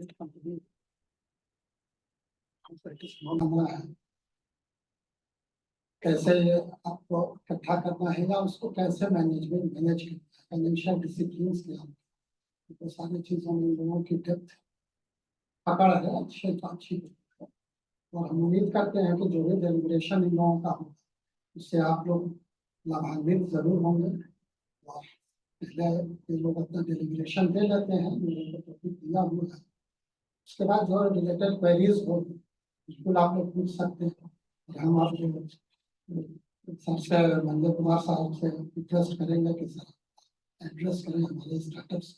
Private company बनना है, कैसे आपको इकट्ठा करना है या उसको कैसे मैनेज करना है, फाइनेंशियल डिसिप्लिन क्या है, तो सारी चीजों में इन लोगों की डेप्थ पकड़ है अच्छी। और हम उम्मीद करते हैं कि जो भी डेलिब्रेशन इन लोगों का हो उससे आप लोग लाभान्वित जरूर होंगे। और पहले ये लोग अपना डेलिब्रेशन दे लेते हैं, लोगों को टॉपिक दिया हुआ है, उसके बाद जो रिलेटेड क्वेरीज हो बिल्कुल आप लोग पूछ सकते हैं। और हम आपको सर से मंजय कुमार साहब से रिक्वेस्ट करेंगे कि सर एड्रेस करें हमारे स्टार्टअप्स।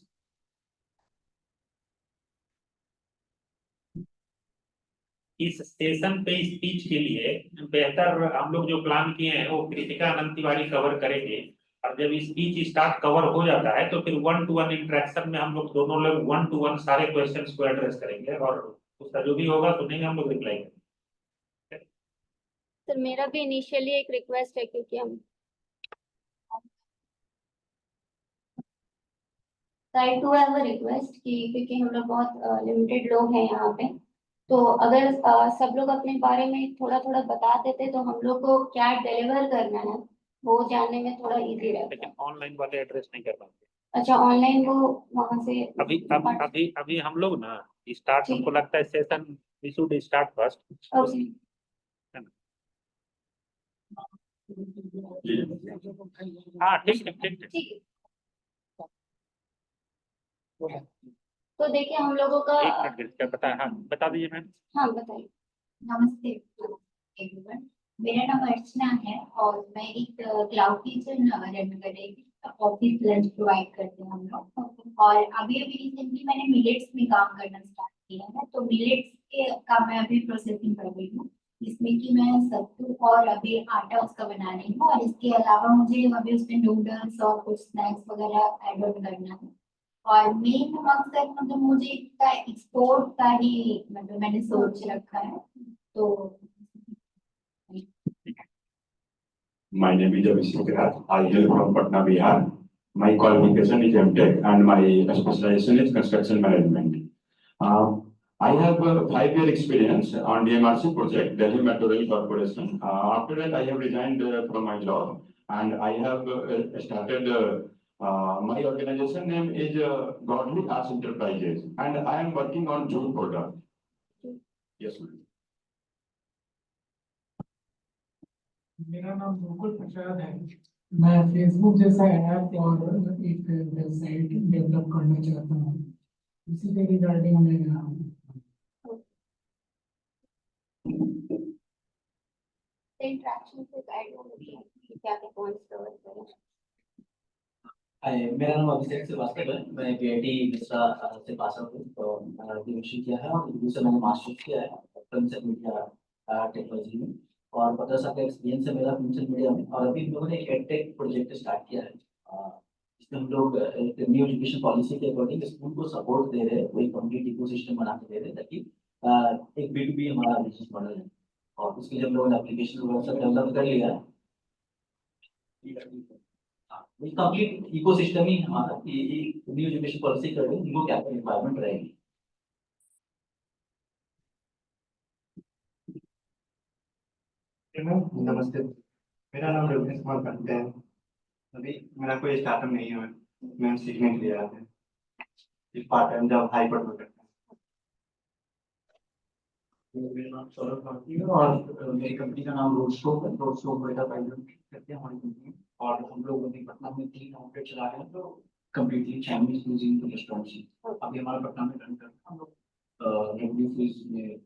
इस सेशन पे स्पीच के लिए बेहतर हम लोग जो प्लान किए हैं वो कृतिका आनंद तिवारी कवर करेंगे। और जब स्पीच स्टार्ट कवर हो जाता है तो फिर 1-to-1 इंटरेक्शन में हम लोग दोनों लोग 1-to-1 सारे क्वेश्चंस को एड्रेस करेंगे और उसका जो भी होगा सुनेंगे, हम लोग रिप्लाई करेंगे। सर मेरा भी इनिशियली एक रिक्वेस्ट है, क्योंकि हम try to have a request क्योंकि हम लोग बहुत लिमिटेड लोग हैं यहाँ पे, तो अगर सब लोग अपने बारे में थोड़ा थोड़ा बता देते तो हम लोग को क्या डिलीवर करना है वो जानने में थोड़ा इजी रहता। लेकिन ऑनलाइन वाले एड्रेस नहीं कर पाएंगे। अच्छा, ऑनलाइन वो वहाँ से अभी हम लोग ना स्टार्ट, हमको लगता है session we should start first. Okay हाँ ठीक है। तो देखिए हम लोगों का एक मिनट बता दीजिए मैम। हाँ बताइए। नमस्ते एवरीवन, मेरा नाम अर्चना है और मैं एक क्लाउड किचन रन कर रही थी। ऑफिस लंच प्रोवाइड करते हैं हम लोग, और अभी रिसेंटली मैंने मिलेट्स में काम करना स्टार्ट किया है। तो मिलेट्स के का मैं अभी प्रोसेसिंग कर रही हूँ, जिसमें कि मैं सत्तू और अभी आटा उसका बना रही हूँ, और इसके अलावा मुझे अभी उसमें नूडल्स और कुछ स्नैक्स वगैरह ऐड ऑन करना है। और मेन मकसद मतलब मुझे इसका एक्सपोर्ट का ही मतलब मैंने सोच रखा है। तो My name is Abhishek Raj. I hail from Patna, Bihar. My qualification is MTech and my specialization is construction management. I have a 5-year experience on DMRC project, Delhi Metro Rail Corporation. After that, I have resigned from my job and I have started. My organization name is Godly Arts Enterprises, and I am working on jute product. Yes, ma'am. मेरा नाम मुकुल प्रसाद है। मैं Facebook जैसा app और एक website develop करना चाहता हूँ, इसी के रिगार्डिंग मैं इंटरेक्शन से गाइड होने के क्या क्या पॉइंट्स कवर करें। मेरा नाम अभिषेक श्रीवास्तव है। मैं बीआईटी मिश्रा से पास आउट हूँ, तो ग्रेजुएशन किया है और दूसरा मैंने मास्टर्स किया है फिल्म से मीडिया टेक्नोलॉजी में, और 15 साल का एक्सपीरियंस है मेरा फिल्म से मीडिया में। और अभी हम लोगों ने एक एडटेक प्रोजेक्ट स्टार्ट किया है, इसमें हम लोग एक न्यू एजुकेशन पॉलिसी के अकॉर्डिंग स्कूल को सपोर्ट दे रहे हैं, वही कंप्लीट इकोसिस्टम बना के दे रहे हैं ताकि एक B2B हमारा बिजनेस मॉडल है। और उसके लिए हम लोगों ने एप्लीकेशन वगैरह सब डेवलप कर लिया है। कंप्लीट इकोसिस्टम ही हमारा न्यू एजुकेशन पॉलिसी कर रहे हैं, इनको क्या रिक्वायरमेंट रहेगी। नमस्ते, मेरा नाम रविंद्र कुमार पंत है। अभी मेरा कोई स्टार्टअप नहीं है, मैं सीखने के लिए आया था। इस पार्ट टाइम जॉब हाइपर में करता हूँ। मेरा नाम सौरभ भारती है और मेरी कंपनी का नाम रोड शो है। रोड शो बेटा प्राइवेट करते हैं हमारी कंपनी, और हम लोग अभी पटना में 3 आउटलेट चला रहे हैं, तो कम्प्लीटली चाइनीज क्यूजिन के रेस्टोरेंट अभी हमारा पटना में रन करते हैं हम लोग रेवन्यू फीस में।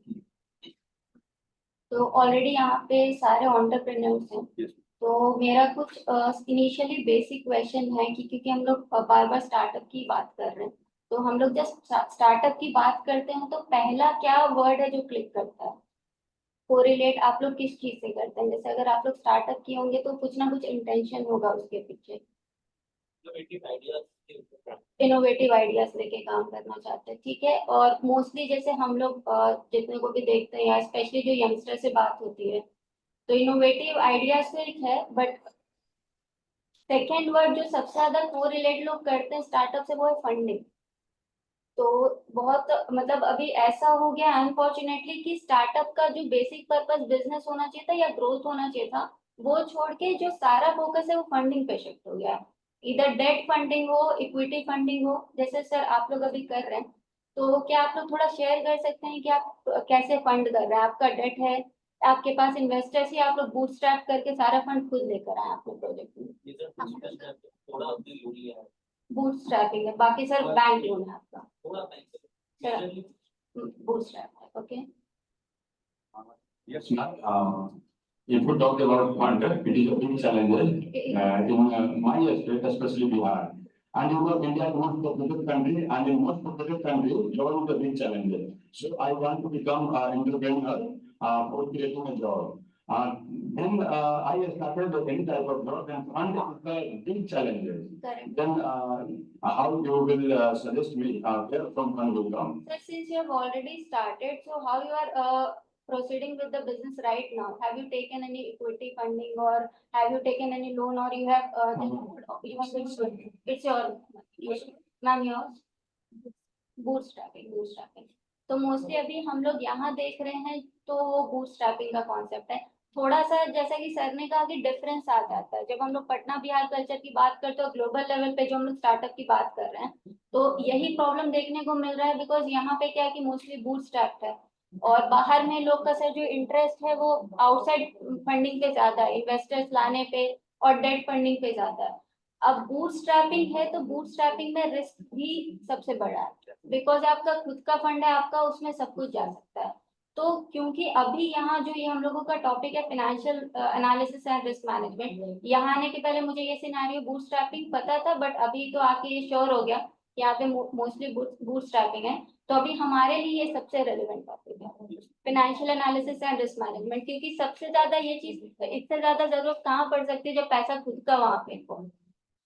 तो ऑलरेडी यहाँ पे सारे एंटरप्रेन्योर्स हैं। तो मेरा कुछ इनिशियली बेसिक क्वेश्चन है कि क्योंकि हम लोग बार बार स्टार्टअप की बात कर रहे हैं, तो हम लोग जब स्टार्टअप की बात करते हैं तो पहला क्या वर्ड है जो क्लिक करता है? कोरिलेट आप लोग किस चीज से करते हैं? जैसे अगर आप लोग स्टार्टअप किए होंगे तो कुछ ना कुछ इंटेंशन होगा उसके पीछे, इनोवेटिव आइडियाज लेके काम करना चाहते हैं, ठीक है। और मोस्टली जैसे हम लोग जितने को भी देखते हैं, या स्पेशली जो यंगस्टर से बात होती है, तो इनोवेटिव आइडियाज तो एक है, बट सेकेंड वर्ड जो सबसे ज्यादा कोरिलेट लोग करते हैं स्टार्टअप से वो है फंडिंग। तो बहुत मतलब अभी ऐसा हो गया अनफॉर्चुनेटली कि स्टार्टअप का जो बेसिक पर्पस बिजनेस होना चाहिए था या ग्रोथ होना चाहिए था, वो छोड़ के जो सारा फोकस है वो फंडिंग पे शिफ्ट हो गया। इधर डेट फंडिंग हो, इक्विटी फंडिंग हो, जैसे सर आप लोग अभी कर रहे हैं, तो क्या आप लोग थोड़ा शेयर कर सकते हैं कि आप कैसे फंड कर रहे हैं? आपका डेट है, आपके पास इन्वेस्टर्स, या आप लोग बूटस्ट्रैप करके सारा फंड खुद लेकर आए अपने प्रोजेक्ट में? ये सर थोड़ा अपनी लोन लिया है, बूटस्ट्रैपिंग है, बाकी सर बैंक लोन है आपका? थोड़ा बैंक से सर बूटस्ट्रैप है, okay. Yes, ma'am. If we talk about fund, it is a big challenge in my state, especially Bihar. And you know, India is most populated country, and in most populated country, job is a big challenge. So I want to become an entrepreneur for creating a job. Then I started any type of job, and fund is a big challenge. Correct. Then how you will suggest me where from fund will come? Sir, since you have already started, so how you are proceeding with the business right now? Have you taken any equity funding, or have you taken any loan, or you have it's your ma'am, yours? Bootstrapping. तो mostly अभी हम लोग यहाँ देख रहे हैं, तो वो बूटस्ट्रैपिंग का कॉन्सेप्ट है। थोड़ा सा जैसा कि सर ने कहा कि डिफरेंस आ जाता है जब हम लोग पटना बिहार कल्चर की बात करते हैं, ग्लोबल लेवल पे जो हम लोग स्टार्टअप की बात कर रहे हैं, तो यही प्रॉब्लम देखने को मिल रहा है। बिकॉज यहाँ पे क्या है कि मोस्टली बूटस्ट्रैप्ड है, और बाहर में लोग का सर जो इंटरेस्ट है वो आउटसाइड फंडिंग पे ज्यादा है, इन्वेस्टर्स लाने पे और डेट फंडिंग पे ज्यादा है। अब बूटस्ट्रैपिंग है, तो बूटस्ट्रैपिंग में रिस्क भी सबसे बड़ा है, बिकॉज आपका खुद का फंड है आपका, उसमें सब कुछ जा सकता है। तो क्योंकि अभी यहाँ जो ये हम लोगों का टॉपिक है financial analysis and risk management, यहाँ आने के पहले मुझे ये सिनेरियो बूटस्ट्रैपिंग पता था, बट अभी तो आके ये श्योर हो गया कि यहाँ पे मोस्टली बूटस्ट्रैपिंग है। तो अभी हमारे लिए ये सबसे रेलेवेंट टॉपिक है financial analysis and risk management, क्योंकि सबसे ज्यादा ये चीज, इससे ज्यादा जरूरत कहाँ पड़ सकती है जब पैसा खुद का वहां पे हो।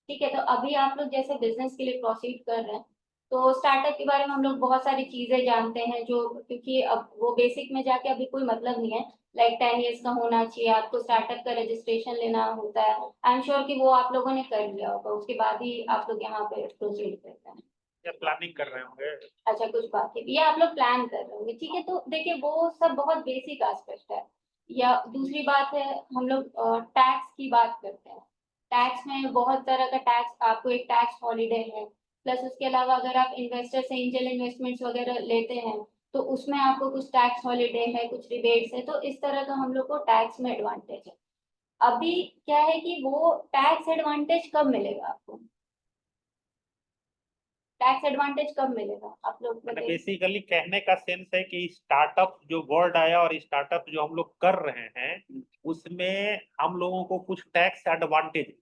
ठीक है, तो अभी आप लोग जैसे बिजनेस के लिए प्रोसीड कर रहे हैं, तो स्टार्टअप के बारे में हम लोग बहुत सारी चीजें जानते हैं, जो क्योंकि अब वो बेसिक में जाके अभी कोई मतलब नहीं है। लाइक 10 years का होना चाहिए, आपको स्टार्टअप का रजिस्ट्रेशन लेना होता है। आई एम श्योर कि वो आप लोगों ने कर लिया होगा, उसके बाद ही आप लोग यहाँ पे प्रोसीड करते हैं। या प्लानिंग कर रहे होंगे? अच्छा, कुछ बाकी ये आप लोग प्लान कर रहे होंगे, ठीक है। तो देखिए वो सब बहुत बेसिक एस्पेक्ट है। या दूसरी बात है, हम लोग टैक्स की बात करते हैं। टैक्स में बहुत तरह का टैक्स, आपको एक टैक्स हॉलीडे है, प्लस उसके अलावा अगर आप इन्वेस्टर से एंजल इन्वेस्टमेंट्स वगैरह लेते हैं, तो उसमें आपको कुछ टैक्स हॉलीडे है, कुछ रिबेट्स है। तो इस तरह का हम लोग को टैक्स में एडवांटेज है। अभी क्या है कि वो टैक्स एडवांटेज कब मिलेगा आपको? टैक्स एडवांटेज कब मिलेगा आप लोग बताइए। बेसिकली कहने का सेंस है कि स्टार्टअप जो वर्ड आया और स्टार्टअप जो हम लोग कर रहे हैं, उसमें हम लोगों को कुछ टैक्स एडवांटेज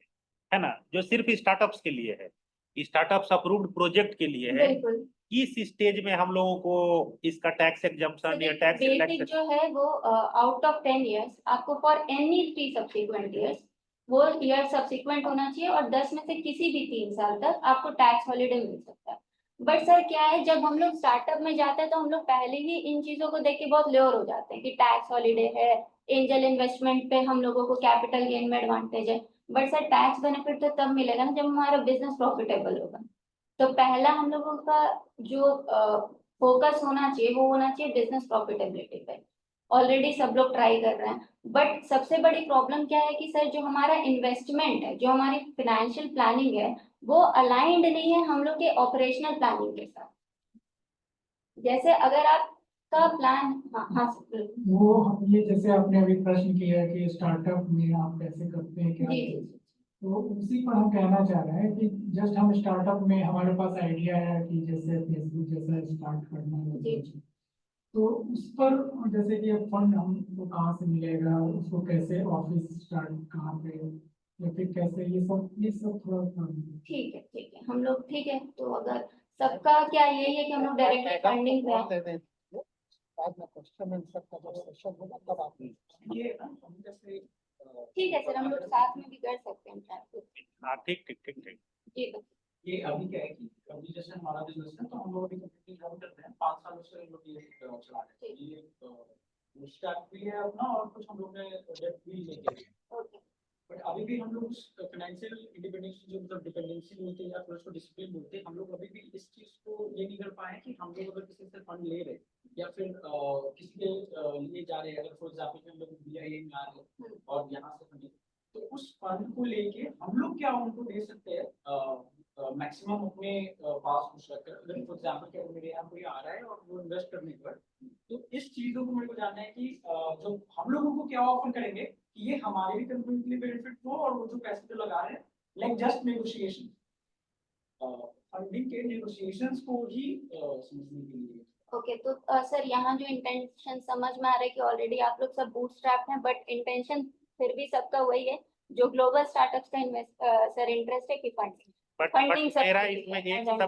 है ना, जो सिर्फ स्टार्टअप्स के लिए है, स्टार्टअप्स अप्रूव्ड प्रोजेक्ट के लिए है। बिल्कुल। किस स्टेज में हम लोगों को इसका टैक्स एग्जम्पशन या टैक्स बेसिक जो है वो आउट ऑफ 10 years आपको फॉर एनी 3 subsequent years वो ईयर सब्सिक्वेंट होना चाहिए, और 10 में से किसी भी 3 साल तक आपको टैक्स हॉलीडे मिल सकता है। बट सर क्या है, जब हम लोग स्टार्टअप में जाते हैं तो हम लोग पहले ही इन चीजों को देख के बहुत ल्योर हो जाते हैं कि टैक्स हॉलीडे है, एंजल इन्वेस्टमेंट पे हम लोगों को कैपिटल गेन में एडवांटेज है। बट सर टैक्स बेनिफिट तो तब मिलेगा ना जब हमारा बिजनेस प्रॉफिटेबल होगा। तो पहला हम लोगों का जो फोकस होना चाहिए वो होना चाहिए बिजनेस प्रॉफिटेबिलिटी पे। ऑलरेडी सब लोग ट्राई कर रहे हैं, बट सबसे बड़ी प्रॉब्लम क्या है कि सर जो हमारा इन्वेस्टमेंट है, जो हमारी फाइनेंशियल प्लानिंग है, वो अलाइंड नहीं है हम लोग के ऑपरेशनल प्लानिंग के साथ। जैसे अगर आपका प्लान, हाँ सर वो ये जैसे आपने अभी प्रश्न किया है कि स्टार्टअप में आप कैसे करते हैं क्या जी करते हैं? जी तो उसी पर हम कहना चाह रहे हैं कि जस्ट हम स्टार्टअप में हमारे पास आइडिया है कि जैसे फेसबुक जैसा स्टार्ट करना है, जी। तो उस पर जैसे कि फंड हमको कहाँ से मिलेगा, उसको कैसे ऑफिस स्टार्ट कहाँ पे, या फिर कैसे, ये सब थोड़ा सा ठीक है हम लोग, ठीक है। तो अगर सबका क्या यही है कि हम लोग डायरेक्टली फंडिंग पे, बाद में क्वेश्चन आंसर का जो सेशन होगा तब आप ये हम जैसे ठीक है सर, हम लोग साथ में भी कर सकते हैं ट्राई। हाँ ठीक ठीक ठीक ठीक। जी ये अभी क्या है कि अभी जैसे हमारा बिजनेस है तो हम लोग अभी कंपनी रन करते हैं 5 सालों से हम लोग ये चला रहे हैं। ये स्टार्ट भी है अपना, और कुछ हम लोग ने प्रोजेक्ट भी लेके आए। ओके। बट अभी भी हम लोग फाइनेंशियल इंडिपेंडेंस जो मतलब डिपेंडेंसी बोलते हैं या फिर उसको डिसिप्लिन बोलते हैं, हम लोग अभी भी इस चीज को ये नहीं कर पाए कि हम लोग अगर किसी से फंड ले रहे हैं या फिर किसी के लिए जा रहे हैं, अगर फॉर एग्जाम्पल हम लोग BIA में आ रहे हैं और यहाँ से फंडिंग, तो उस फंड को लेके हम लोग क्या उनको दे सकते हैं मैक्सिमम अपने पास कुछ रखकर। अगर फॉर एग्जाम्पल क्या मेरे यहाँ कोई आ रहा है और वो इन्वेस्ट करने पर, तो इस चीजों को मेरे को जानना है कि जो हम लोगों को क्या ऑफर करेंगे कि ये हमारे भी कंपनी के लिए बेनिफिट हो, और वो जो पैसे जो लगा रहे हैं लाइक जस्ट नेगोशिएशन, फंडिंग के नेगोशिएशंस को ही समझने के लिए। ओके, तो सर यहाँ जो इंटेंशन समझ में आ रहा है कि ऑलरेडी आप लोग सब बूटस्ट्रैप हैं, बट इंटेंशन फिर भी सबका वही है जो ग्लोबल स्टार्टअप्स का सर इंटरेस्ट है कि फंडिंग बट फंडिंग सब मेरा इसमें एक सब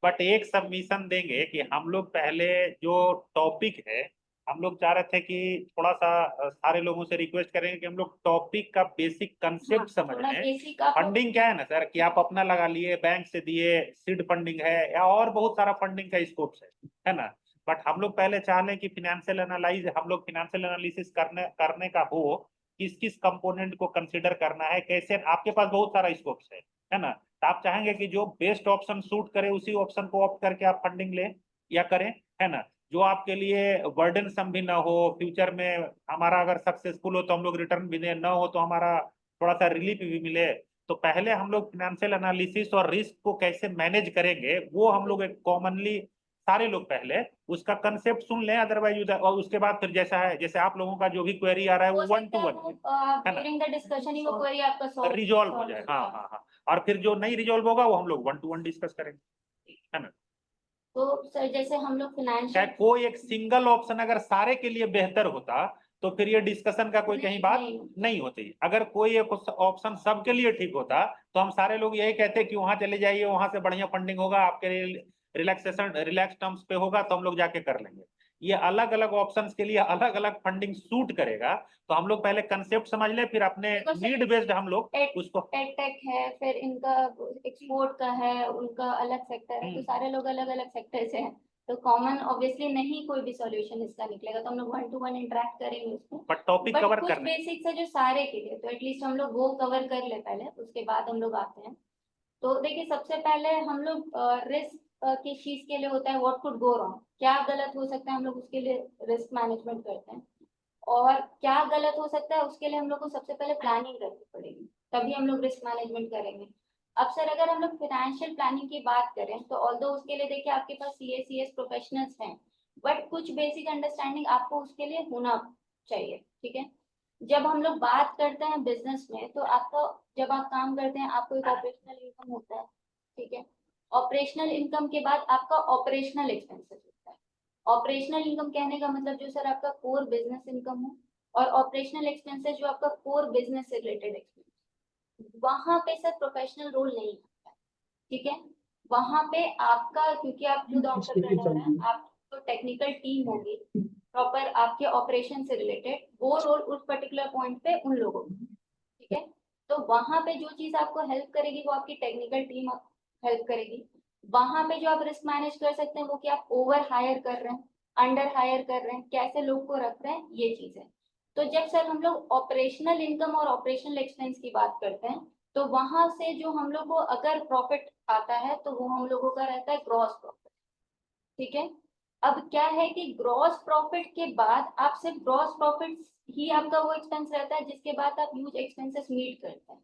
बट एक सबमिशन देंगे कि हम लोग पहले जो टॉपिक है, हम लोग चाह रहे थे कि थोड़ा सा सारे लोगों से रिक्वेस्ट करेंगे कि हम लोग टॉपिक का बेसिक कंसेप्ट समझ लें। फंडिंग क्या है ना सर, कि आप अपना लगा लिए, बैंक से दिए, सीड फंडिंग है या और बहुत सारा फंडिंग का स्कोप है ना। बट हम लोग पहले चाह लें कि फिनेंशियल एनालिसिस करने का हो, किस किस कंपोनेंट को कंसिडर करना है, कैसे आपके पास बहुत सारा स्कोप्स है ना। तो आप चाहेंगे कि जो बेस्ट ऑप्शन सूट करे उसी ऑप्शन को ऑप्ट करके आप फंडिंग लें या करें, है ना। जो आपके लिए बर्डन सम भी ना हो, फ्यूचर में हमारा अगर सक्सेसफुल हो तो हम लोग रिटर्न भी दें, ना हो तो हमारा थोड़ा सा रिलीफ भी मिले। तो पहले हम लोग फिनेंशियल एनालिसिस और रिस्क को कैसे मैनेज करेंगे वो हम लोग एक कॉमनली सारे लोग पहले उसका कंसेप्ट सुन लें, अदरवाइज और उसके बाद फिर जैसा है, जैसे आप लोगों का जो भी क्वेरी आ रहा है वो 1 to 1 है ड्यूरिंग द डिस्कशन ही वो क्वेरी आपका रिजॉल्व हो जाए। हाँ हाँ हाँ, और फिर जो नहीं रिजॉल्व होगा वो हम लोग 1 to 1 डिस्कस करेंगे, है ना। तो सर जैसे हम लोग चाहे फाइनेंशियल कोई एक सिंगल ऑप्शन अगर सारे के लिए बेहतर होता तो फिर ये डिस्कशन का कोई कहीं बात नहीं होती। अगर कोई एक ऑप्शन सबके लिए ठीक होता तो हम सारे लोग यही कहते कि वहां चले जाइए, वहां से बढ़िया फंडिंग होगा, आपके रिलैक्स टर्म्स पे होगा, तो हम लोग जाके कर लेंगे। ये अलग अलग ऑप्शंस के लिए अलग अलग फंडिंग सूट करेगा। तो हम लोग पहले कंसेप्ट समझ ले, फिर अपने नीड बेस्ड हम लोग उसको। टेक है, फिर इनका एक्सपोर्ट का है, उनका अलग सेक्टर है, तो सारे लोग अलग अलग सेक्टर से हैं, तो कॉमन ऑब्वियसली नहीं कोई भी सॉल्यूशन इसका निकलेगा। तो हम लोग 1 to 1 इंटरेक्ट करेंगे उसको, बट टॉपिक कवर कुछ करने बेसिक्स है जो सारे के लिए, तो एटलीस्ट हम लोग वो कवर कर ले पहले, उसके बाद हम लोग आते हैं। तो देखिए सबसे पहले हम लोग रिस्क किस चीज के लिए होता है, व्हाट कुड गो रॉन्ग, क्या गलत हो सकता है, हम लोग उसके लिए रिस्क मैनेजमेंट करते हैं। और क्या गलत हो सकता है उसके लिए हम लोग को सबसे पहले प्लानिंग करनी पड़ेगी, तभी हम लोग रिस्क मैनेजमेंट करेंगे। अब सर अगर हम लोग फाइनेंशियल प्लानिंग की बात करें तो ऑल्दो उसके लिए देखिए आपके पास CA/CS प्रोफेशनल्स हैं, बट कुछ बेसिक अंडरस्टैंडिंग आपको उसके लिए होना चाहिए, ठीक है। जब हम लोग बात करते हैं बिजनेस में, तो आपको जब आप काम करते हैं आपको एक ऑपरेशनल इनकम होता है, ठीक है। ऑपरेशनल इनकम के बाद आपका ऑपरेशनल एक्सपेंसेस होता है। ऑपरेशनल इनकम कहने का मतलब जो सर आपका कोर बिजनेस इनकम हो, और ऑपरेशनल एक्सपेंसेस जो आपका कोर बिजनेस से रिलेटेड एक्सपेंस, वहां पे सर प्रोफेशनल रोल नहीं आता है, ठीक है। वहां पे आपका, क्योंकि आप खुद एंटरप्रेन्योर हैं, आप तो टेक्निकल टीम होगी प्रॉपर आपके ऑपरेशन से रिलेटेड, वो रोल उस पर्टिकुलर पॉइंट पे उन लोगों को, ठीक है। तो वहां पे जो चीज आपको हेल्प करेगी वो आपकी टेक्निकल टीम हेल्प करेगी। वहां पे जो आप रिस्क मैनेज कर सकते हैं वो कि आप ओवर हायर कर रहे हैं, अंडर हायर कर रहे हैं, कैसे लोग को रख रहे हैं, ये चीज है। तो जब सर हम लोग ऑपरेशनल इनकम और ऑपरेशनल एक्सपेंस की बात करते हैं, तो वहां से जो हम लोग को अगर प्रॉफिट आता है तो वो हम लोगों का रहता है ग्रॉस प्रॉफिट, ठीक है। अब क्या है कि ग्रॉस प्रॉफिट के बाद आप सिर्फ ग्रॉस प्रॉफिट ही आपका वो एक्सपेंस रहता है जिसके बाद आप ह्यूज एक्सपेंसेस मीट करते हैं।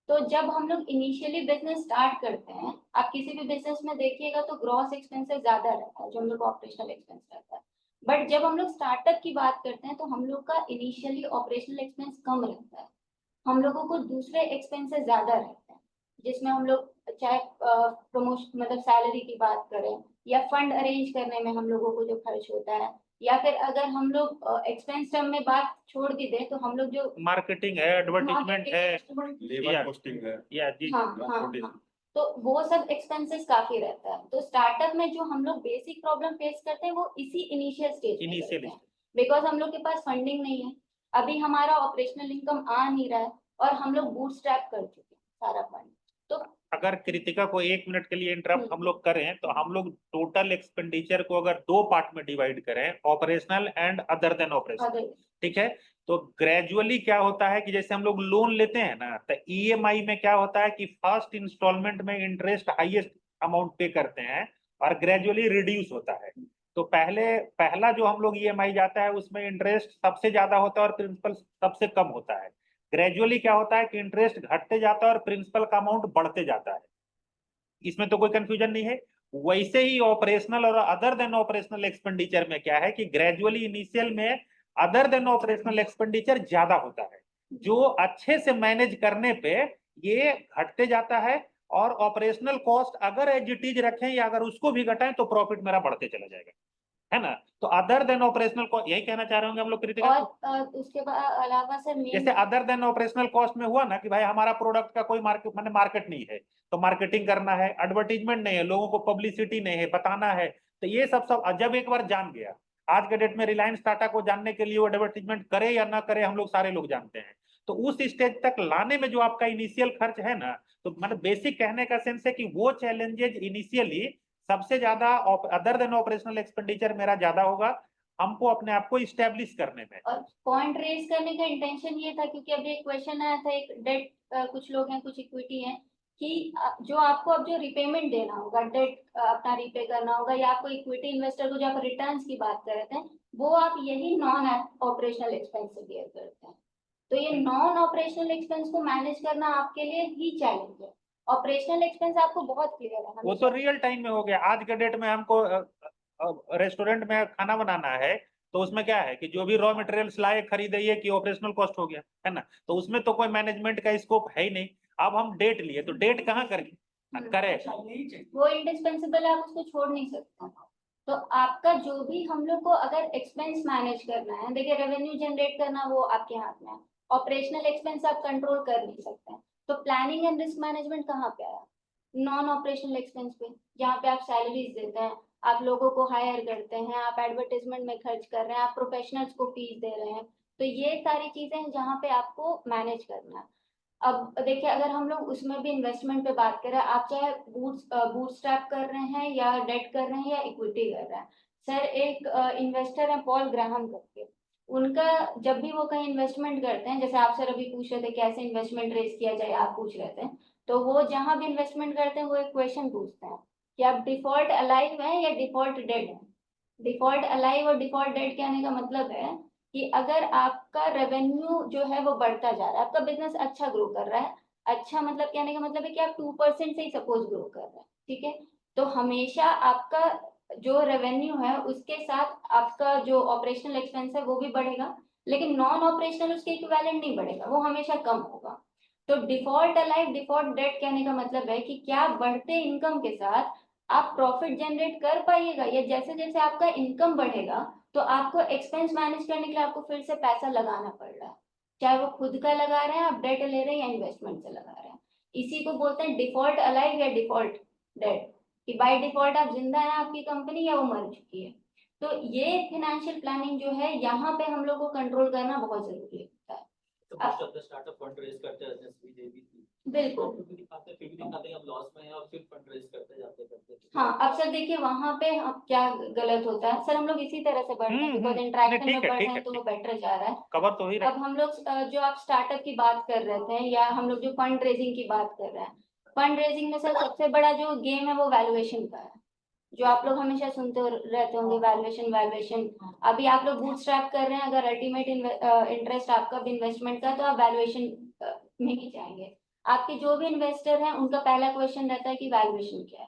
तो जब हम लोग इनिशियली बिजनेस स्टार्ट करते हैं, आप किसी भी बिजनेस में देखिएगा तो ग्रॉस एक्सपेंसेस ज्यादा रहता है जो हम लोग ऑपरेशनल एक्सपेंस रहता है। बट जब हम लोग स्टार्टअप की बात करते हैं तो हम लोग का इनिशियली ऑपरेशनल एक्सपेंस कम रहता है, हम लोगों को दूसरे एक्सपेंसेस ज्यादा रहते हैं, जिसमें हम लोग चाहे प्रमोशन मतलब सैलरी की बात करें, या फंड अरेंज करने में हम लोगों को जो खर्च होता है, या फिर अगर हम लोग एक्सपेंस टर्म में बात छोड़ भी दें तो हम लोग जो मार्केटिंग है, एडवर्टाइजमेंट है, लेबर कॉस्टिंग है, या जी हाँ हाँ हाँ, तो वो सब एक्सपेंसेस काफी रहता है। तो स्टार्टअप में जो हम लोग बेसिक प्रॉब्लम फेस करते हैं वो इसी इनिशियल स्टेज में करते हैं, बिकॉज हम लोग के पास फंडिंग नहीं है, अभी हमारा ऑपरेशनल इनकम आ नहीं रहा है, और हम लोग बूटस्ट्रैप कर चुके हैं सारा फंड। तो अगर कृतिका को 1 मिनट के लिए इंटरप्ट हम लोग करें, तो हम लोग टोटल एक्सपेंडिचर को अगर 2 पार्ट में डिवाइड करें, operational and other than operational, ठीक है। तो ग्रेजुअली क्या होता है कि जैसे हम लोग लोन लेते हैं ना, तो ईएमआई में क्या होता है कि फर्स्ट इंस्टॉलमेंट में इंटरेस्ट हाईएस्ट अमाउंट पे करते हैं और ग्रेजुअली रिड्यूस होता है। तो पहला जो हम लोग ईएमआई जाता है उसमें इंटरेस्ट सबसे ज्यादा होता है और प्रिंसिपल सबसे कम होता है। ग्रेजुअली क्या होता है कि इंटरेस्ट घटते जाता है और प्रिंसिपल का अमाउंट बढ़ते जाता है। इसमें तो कोई कंफ्यूजन नहीं है। वैसे ही ऑपरेशनल और अदर देन ऑपरेशनल एक्सपेंडिचर में क्या है कि ग्रेजुअली इनिशियल में अदर देन ऑपरेशनल एक्सपेंडिचर ज्यादा होता है, जो अच्छे से मैनेज करने पे ये घटते जाता है, और ऑपरेशनल कॉस्ट अगर एज इट इज रखें या अगर उसको भी घटाएं तो प्रॉफिट मेरा बढ़ते चला जाएगा, है ना। तो अदर देन ऑपरेशनल कॉस्ट यही कहना चाह रहे होंगे हम लोग कृतिका। और उसके बाद अलावा सर जैसे अदर देन ऑपरेशनल कॉस्ट में हुआ ना कि भाई हमारा प्रोडक्ट का कोई मार्केट नहीं है, तो मार्केटिंग करना है, एडवर्टीजमेंट नहीं है, लोगों को पब्लिसिटी नहीं है, बताना है, तो ये सब जब एक बार जान गया, आज के डेट में रिलायंस टाटा को जानने के लिए वो एडवर्टीजमेंट करे या ना करे हम लोग सारे लोग जानते हैं। तो उस स्टेज तक लाने में जो आपका इनिशियल खर्च है ना, तो मतलब बेसिक कहने का सेंस है कि वो चैलेंजेज इनिशियली सबसे ज्यादा अदर देन ऑपरेशनल एक्सपेंडिचर मेरा ज्यादा होगा हमको अपने आप को इस्टेब्लिश करने में। और पॉइंट रेज करने का इंटेंशन ये था क्योंकि अभी एक क्वेश्चन आया था, एक डेट कुछ लोग हैं कुछ इक्विटी हैं, कि जो आपको अब जो रिपेमेंट देना होगा, डेट अपना रीपे करना होगा, या आपको इक्विटी इन्वेस्टर को जो आप रिटर्न्स की बात कर रहे थे, वो आप यही नॉन ऑपरेशनल एक्सपेंस से बेयर करते हैं। तो ये नॉन ऑपरेशनल एक्सपेंस को मैनेज करना आपके लिए ही चैलेंज है। ऑपरेशनल एक्सपेंस आपको बहुत क्लियर है, वो तो रियल टाइम में हो गया। आज के डेट में हमको रेस्टोरेंट में खाना बनाना है, तो उसमें क्या है कि जो भी रॉ मटेरियल्स लाए खरीदे, ये कि ऑपरेशनल कॉस्ट हो गया, है ना। तो उसमें तो कोई मैनेजमेंट का स्कोप है ही नहीं। अब हम डेट लिए तो डेट कहाँ करें, करे वो इंडिस्पेंसिबल है, आप उसको छोड़ नहीं सकते। तो आपका जो भी हम लोग को अगर एक्सपेंस मैनेज करना है, देखिए रेवेन्यू जनरेट करना वो आपके हाथ में है, ऑपरेशनल एक्सपेंस आप कंट्रोल कर नहीं सकते हैं। तो प्लानिंग एंड रिस्क मैनेजमेंट कहाँ पे आया? नॉन ऑपरेशनल एक्सपेंस पे, जहाँ पे आप सैलरीज देते हैं, आप लोगों को हायर करते हैं, आप एडवर्टाइजमेंट में खर्च कर रहे हैं, आप प्रोफेशनल्स को फीस दे रहे हैं। तो ये सारी चीजें हैं जहाँ पे आपको मैनेज करना है। अब देखिए अगर हम लोग उसमें भी इन्वेस्टमेंट पे बात करें, आप चाहे बूटस्ट्रैप कर रहे हैं या डेट कर रहे हैं या इक्विटी कर रहे हैं। सर एक इन्वेस्टर है पॉल ग्राहम करके, उनका जब भी वो कहीं इन्वेस्टमेंट करते हैं, जैसे आप सर अभी पूछ रहे थे कैसे इन्वेस्टमेंट रेज किया जाए, आप पूछ रहे थे, तो वो जहां भी इन्वेस्टमेंट करते हैं वो एक क्वेश्चन पूछते हैं कि आप डिफॉल्ट अलाइव हैं या डिफॉल्ट डेड हैं। डिफॉल्ट अलाइव और डिफॉल्ट डेड कहने का मतलब है कि अगर आपका रेवेन्यू जो है वो बढ़ता जा रहा है, आपका बिजनेस अच्छा ग्रो कर रहा है, अच्छा मतलब कहने का मतलब है कि आप 2% से ही सपोज ग्रो कर रहे हैं, ठीक है, तो हमेशा आपका जो रेवेन्यू है उसके साथ आपका जो ऑपरेशनल एक्सपेंस है वो भी बढ़ेगा, लेकिन नॉन ऑपरेशनल उसके इक्विवेलेंट नहीं बढ़ेगा, वो हमेशा कम होगा। तो डिफॉल्ट अलाइव डिफॉल्ट डेट कहने का मतलब है कि क्या बढ़ते इनकम के साथ आप प्रॉफिट जनरेट कर पाइएगा, या जैसे जैसे आपका इनकम बढ़ेगा तो आपको एक्सपेंस मैनेज करने के लिए आपको फिर से पैसा लगाना पड़ रहा है, चाहे वो खुद का लगा रहे हैं, आप डेट ले रहे हैं या इन्वेस्टमेंट से लगा रहे हैं। इसी को बोलते हैं डिफॉल्ट अलाइव या डिफॉल्ट डेट, कि बाय डिफॉल्ट आप जिंदा हैं आपकी कंपनी या वो मर चुकी है। तो ये फाइनेंशियल प्लानिंग जो है यहाँ पे हम लोग को कंट्रोल करना बहुत जरूरी होता है। तो most of the startup fund raise करते हैं, जैसे भी थी बिल्कुल। फिर भी दिखाते हैं अब लॉस में है और फिर फंड रेज करते जाते हाँ अब सर देखिए वहां पे हम क्या गलत होता है सर, हम लोग इसी तरह से बढ़ते हैं बिकॉज इंटरेक्शन में बढ़ रहे हैं तो वो बेटर जा रहा है। कवर तो ही अब हम लोग जो आप स्टार्टअप की बात कर रहे थे या हम लोग जो फंड रेजिंग की बात कर रहे हैं, फंड रेजिंग में सर सबसे बड़ा जो गेम है वो वैल्यूएशन का है, जो आप लोग हमेशा सुनते रहते होंगे, वैल्यूएशन वैल्यूएशन। अभी आप लोग बूटस्ट्रैप कर रहे हैं, अगर अल्टीमेट इंटरेस्ट आपका इन्वेस्टमेंट का, तो आप वैल्यूएशन में ही जाएंगे। आपके जो भी इन्वेस्टर हैं उनका पहला क्वेश्चन रहता है कि वैल्यूएशन क्या है,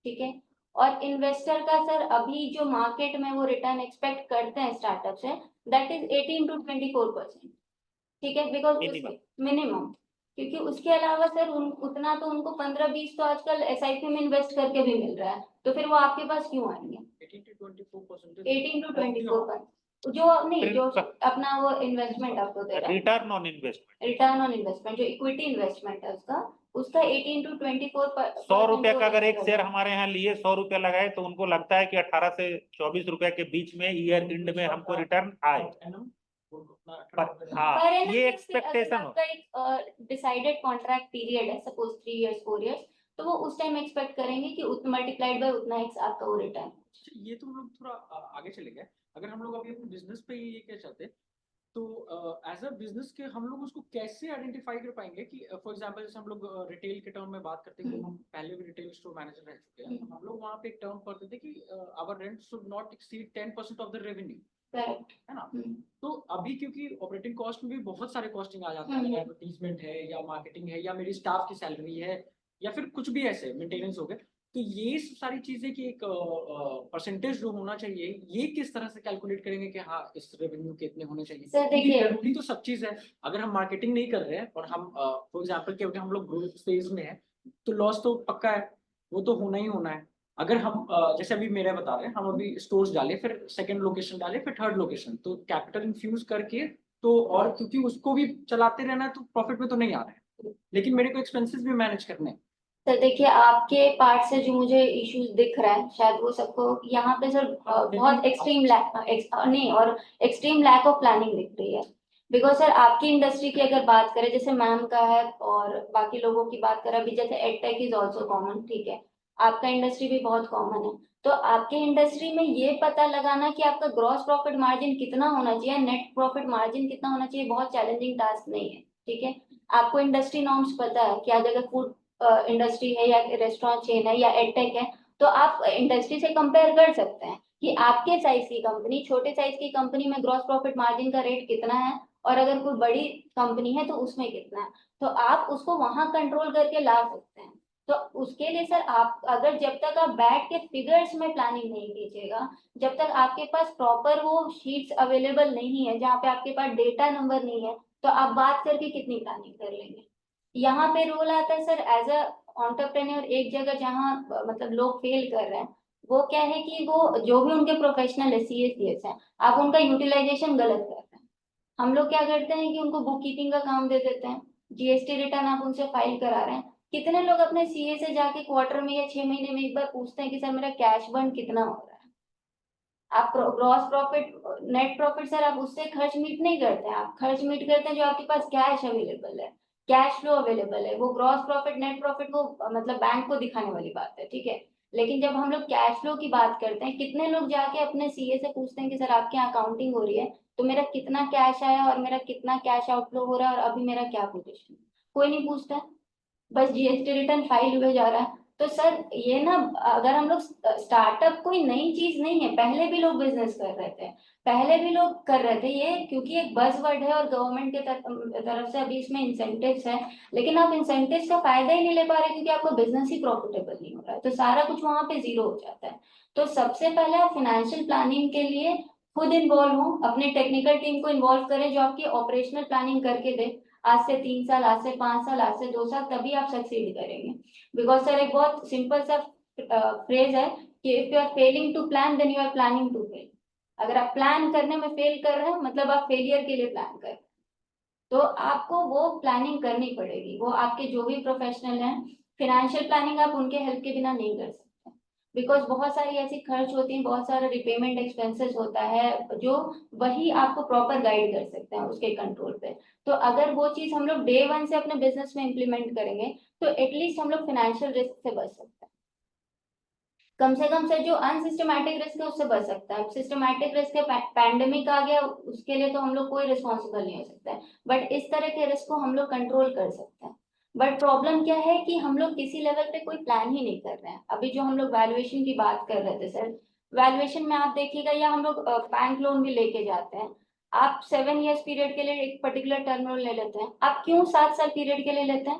ठीक है। और इन्वेस्टर का सर अभी जो मार्केट में वो रिटर्न एक्सपेक्ट करते हैं स्टार्टअप से, दैट इज 18 to 24%, ठीक है, बिकॉज मिनिमम, क्योंकि उसके अलावा सर उतना तो उनको 15-20 तो आजकल एसआईपी में इन्वेस्ट करके भी मिल रहा है, तो फिर वो आपके पास क्यों आएंगे? 18 to 24%। 18 to 24%, जो नहीं जो अपना वो इन्वेस्टमेंट आपको दे रहा है, return on investment, return on investment जो इक्विटी इन्वेस्टमेंट है उसका 18 to 24%। 100 रुपए का अगर एक शेयर हमारे यहाँ लिए 100 रुपया लगाए तो उनको लगता है कि 18 से 24 रुपए के बीच में ईयर एंड में हमको रिटर्न आए। हाँ ये एक्सपेक्टेशन हो। आपका एक डिसाइडेड कॉन्ट्रैक्ट पीरियड है, सपोज 3 years 4 years, तो वो उस टाइम एक्सपेक्ट करेंगे कि उतना मल्टीप्लाइड बाय उतना एक्स आपका वो रिटर्न। ये तो हम लोग थोड़ा आगे चले गए। अगर हम लोग अभी अपने बिजनेस पे ये क्या चाहते हैं, तो एज अ बिजनेस के हम लोग उसको कैसे आइडेंटिफाई कर पाएंगे कि फॉर एग्जांपल जैसे हम लोग रिटेल के टर्म में बात करते हैं कि हम पहले भी रिटेल स्टोर मैनेजर रह चुके हैं, तो हम लोग वहाँ पे एक टर्म पढ़ते थे कि our rent should not exceed 10% of the revenue, correct है ना। तो अभी क्योंकि ऑपरेटिंग कॉस्ट में भी बहुत सारे कॉस्टिंग आ जाते हैं, एडवर्टीजमेंट है या मार्केटिंग है या मेरी स्टाफ की सैलरी है या फिर कुछ भी ऐसे मेंटेनेंस हो गए, तो ये सब सारी चीजें की एक परसेंटेज जो होना चाहिए, ये किस तरह से कैलकुलेट करेंगे कि हाँ इस रेवेन्यू के इतने होने चाहिए। सर देखिए, जरूरी तो सब चीज है, अगर हम मार्केटिंग नहीं कर रहे हैं और हम फॉर एग्जाम्पल क्योंकि हम लोग ग्रोथ फेज में है, तो लॉस तो पक्का है, वो तो होना ही होना है। अगर हम जैसे अभी मेरे बता रहे हैं, हम अभी स्टोर्स डाले, फिर सेकंड लोकेशन डाले, फिर थर्ड लोकेशन, तो कैपिटल इन्फ्यूज करके, तो और क्योंकि उसको भी चलाते रहना है तो प्रॉफिट में तो नहीं आ रहा है, लेकिन मेरे को एक्सपेंसेस भी मैनेज करने हैं। सर देखिए, आपके पार्ट से जो मुझे इश्यूज दिख रहा है, शायद वो सबको यहाँ पे सर बहुत एक्सट्रीम नहीं, और एक्सट्रीम लैक ऑफ प्लानिंग दिख रही है। बिकॉज सर आपकी इंडस्ट्री की अगर बात करें, जैसे मैम का है और बाकी लोगों की बात करें, अभी जैसे एडटेक इज ऑल्सो कॉमन, ठीक है, आपका इंडस्ट्री भी बहुत कॉमन है। तो आपके इंडस्ट्री में ये पता लगाना कि आपका ग्रॉस प्रॉफिट मार्जिन कितना होना चाहिए, नेट प्रॉफिट मार्जिन कितना होना चाहिए, बहुत चैलेंजिंग टास्क नहीं है, ठीक है। आपको इंडस्ट्री नॉर्म्स पता है कि आज अगर फूड इंडस्ट्री है या रेस्टोरेंट चेन है या एडटेक है, तो आप इंडस्ट्री से कंपेयर कर सकते हैं कि आपके साइज की कंपनी, छोटे साइज की कंपनी में ग्रॉस प्रॉफिट मार्जिन का रेट कितना है, और अगर कोई बड़ी कंपनी है तो उसमें कितना है, तो आप उसको वहां कंट्रोल करके ला सकते हैं। तो उसके लिए सर आप अगर जब तक आप बैठ के फिगर्स में प्लानिंग नहीं कीजिएगा, जब तक आपके पास प्रॉपर वो शीट्स अवेलेबल नहीं है, जहाँ पे आपके पास डेटा नंबर नहीं है, तो आप बात करके कितनी प्लानिंग कर लेंगे। यहाँ पे रोल आता है सर एज अ एंटरप्रेन्योर, एक जगह जहाँ मतलब लोग फेल कर रहे हैं, वो क्या है कि वो जो भी उनके प्रोफेशनल है, सीएस है, आप उनका यूटिलाइजेशन गलत कर रहे हैं। हम लोग क्या करते हैं कि उनको बुक कीपिंग का काम दे देते हैं, जीएसटी रिटर्न आप उनसे फाइल करा रहे हैं। कितने लोग अपने सीए से जाके क्वार्टर में या 6 महीने में एक बार पूछते हैं कि सर मेरा कैश बर्न कितना हो रहा है। आप gross profit, net profit sir आप उससे खर्च मीट नहीं करते हैं, आप खर्च मीट करते हैं जो आपके पास कैश अवेलेबल है, कैश फ्लो अवेलेबल है। वो ग्रॉस प्रॉफिट नेट प्रॉफिट वो मतलब बैंक को दिखाने वाली बात है, ठीक है। लेकिन जब हम लोग कैश फ्लो की बात करते हैं, कितने लोग जाके अपने सीए से पूछते हैं कि सर आपके यहाँ अकाउंटिंग हो रही है, तो मेरा कितना कैश आया और मेरा कितना कैश आउटफ्लो हो रहा है और अभी मेरा क्या पोजीशन, कोई नहीं पूछता है, बस जीएसटी रिटर्न फाइल हुए जा रहा है। तो सर ये ना, अगर हम लोग स्टार्टअप कोई नई चीज नहीं है, पहले भी लोग बिजनेस कर रहे थे, पहले भी लोग कर रहे थे, ये क्योंकि एक बज़वर्ड है और गवर्नमेंट के तरफ से अभी इसमें इंसेंटिव्स है, लेकिन आप इंसेंटिव्स का फायदा ही नहीं ले पा रहे क्योंकि आपका बिजनेस ही प्रॉफिटेबल नहीं हो रहा है, तो सारा कुछ वहां पे जीरो हो जाता है। तो सबसे पहले आप फाइनेंशियल प्लानिंग के लिए खुद इन्वॉल्व हो, अपने टेक्निकल टीम को इन्वॉल्व करें जो आपकी ऑपरेशनल प्लानिंग करके दे। आज से 3 साल, आज से 5 साल, आज से 2 साल, तभी आप सक्सीड करेंगे। बिकॉज सर एक बहुत सिंपल सा फ्रेज है कि if you are failing to plan then you are planning to fail. अगर आप प्लान करने में फेल कर रहे हैं, मतलब आप फेलियर के लिए प्लान कर रहे हैं। तो आपको वो प्लानिंग करनी पड़ेगी, वो आपके जो भी प्रोफेशनल हैं, फाइनेंशियल प्लानिंग आप उनके हेल्प के बिना नहीं कर सकते, बिकॉज बहुत सारी ऐसी खर्च होती हैं, बहुत सारा रिपेमेंट एक्सपेंसेस होता है जो वही आपको प्रॉपर गाइड कर सकते हैं उसके कंट्रोल पे। तो अगर वो चीज हम लोग डे वन से अपने बिजनेस में इम्प्लीमेंट करेंगे, तो एटलीस्ट हम लोग फाइनेंशियल रिस्क से बच सकते हैं। कम से कम से जो अनसिस्टमैटिक रिस्क है उससे बच सकता है। सिस्टमैटिक रिस्क है, पैंडेमिक आ गया, उसके लिए तो हम लोग कोई रिस्पॉन्सिबल नहीं हो सकता है, बट इस तरह के रिस्क को हम लोग कंट्रोल कर सकते हैं। बट प्रॉब्लम क्या है कि हम लोग किसी लेवल पे कोई प्लान ही नहीं कर रहे हैं। अभी जो हम लोग वैल्यूएशन की बात कर रहे थे सर, वैल्यूएशन में आप देखिएगा, या हम लोग बैंक लोन भी लेके जाते हैं, आप 7 years पीरियड के लिए एक पर्टिकुलर टर्म लोन ले लेते हैं, आप क्यों 7 साल पीरियड के लिए लेते हैं?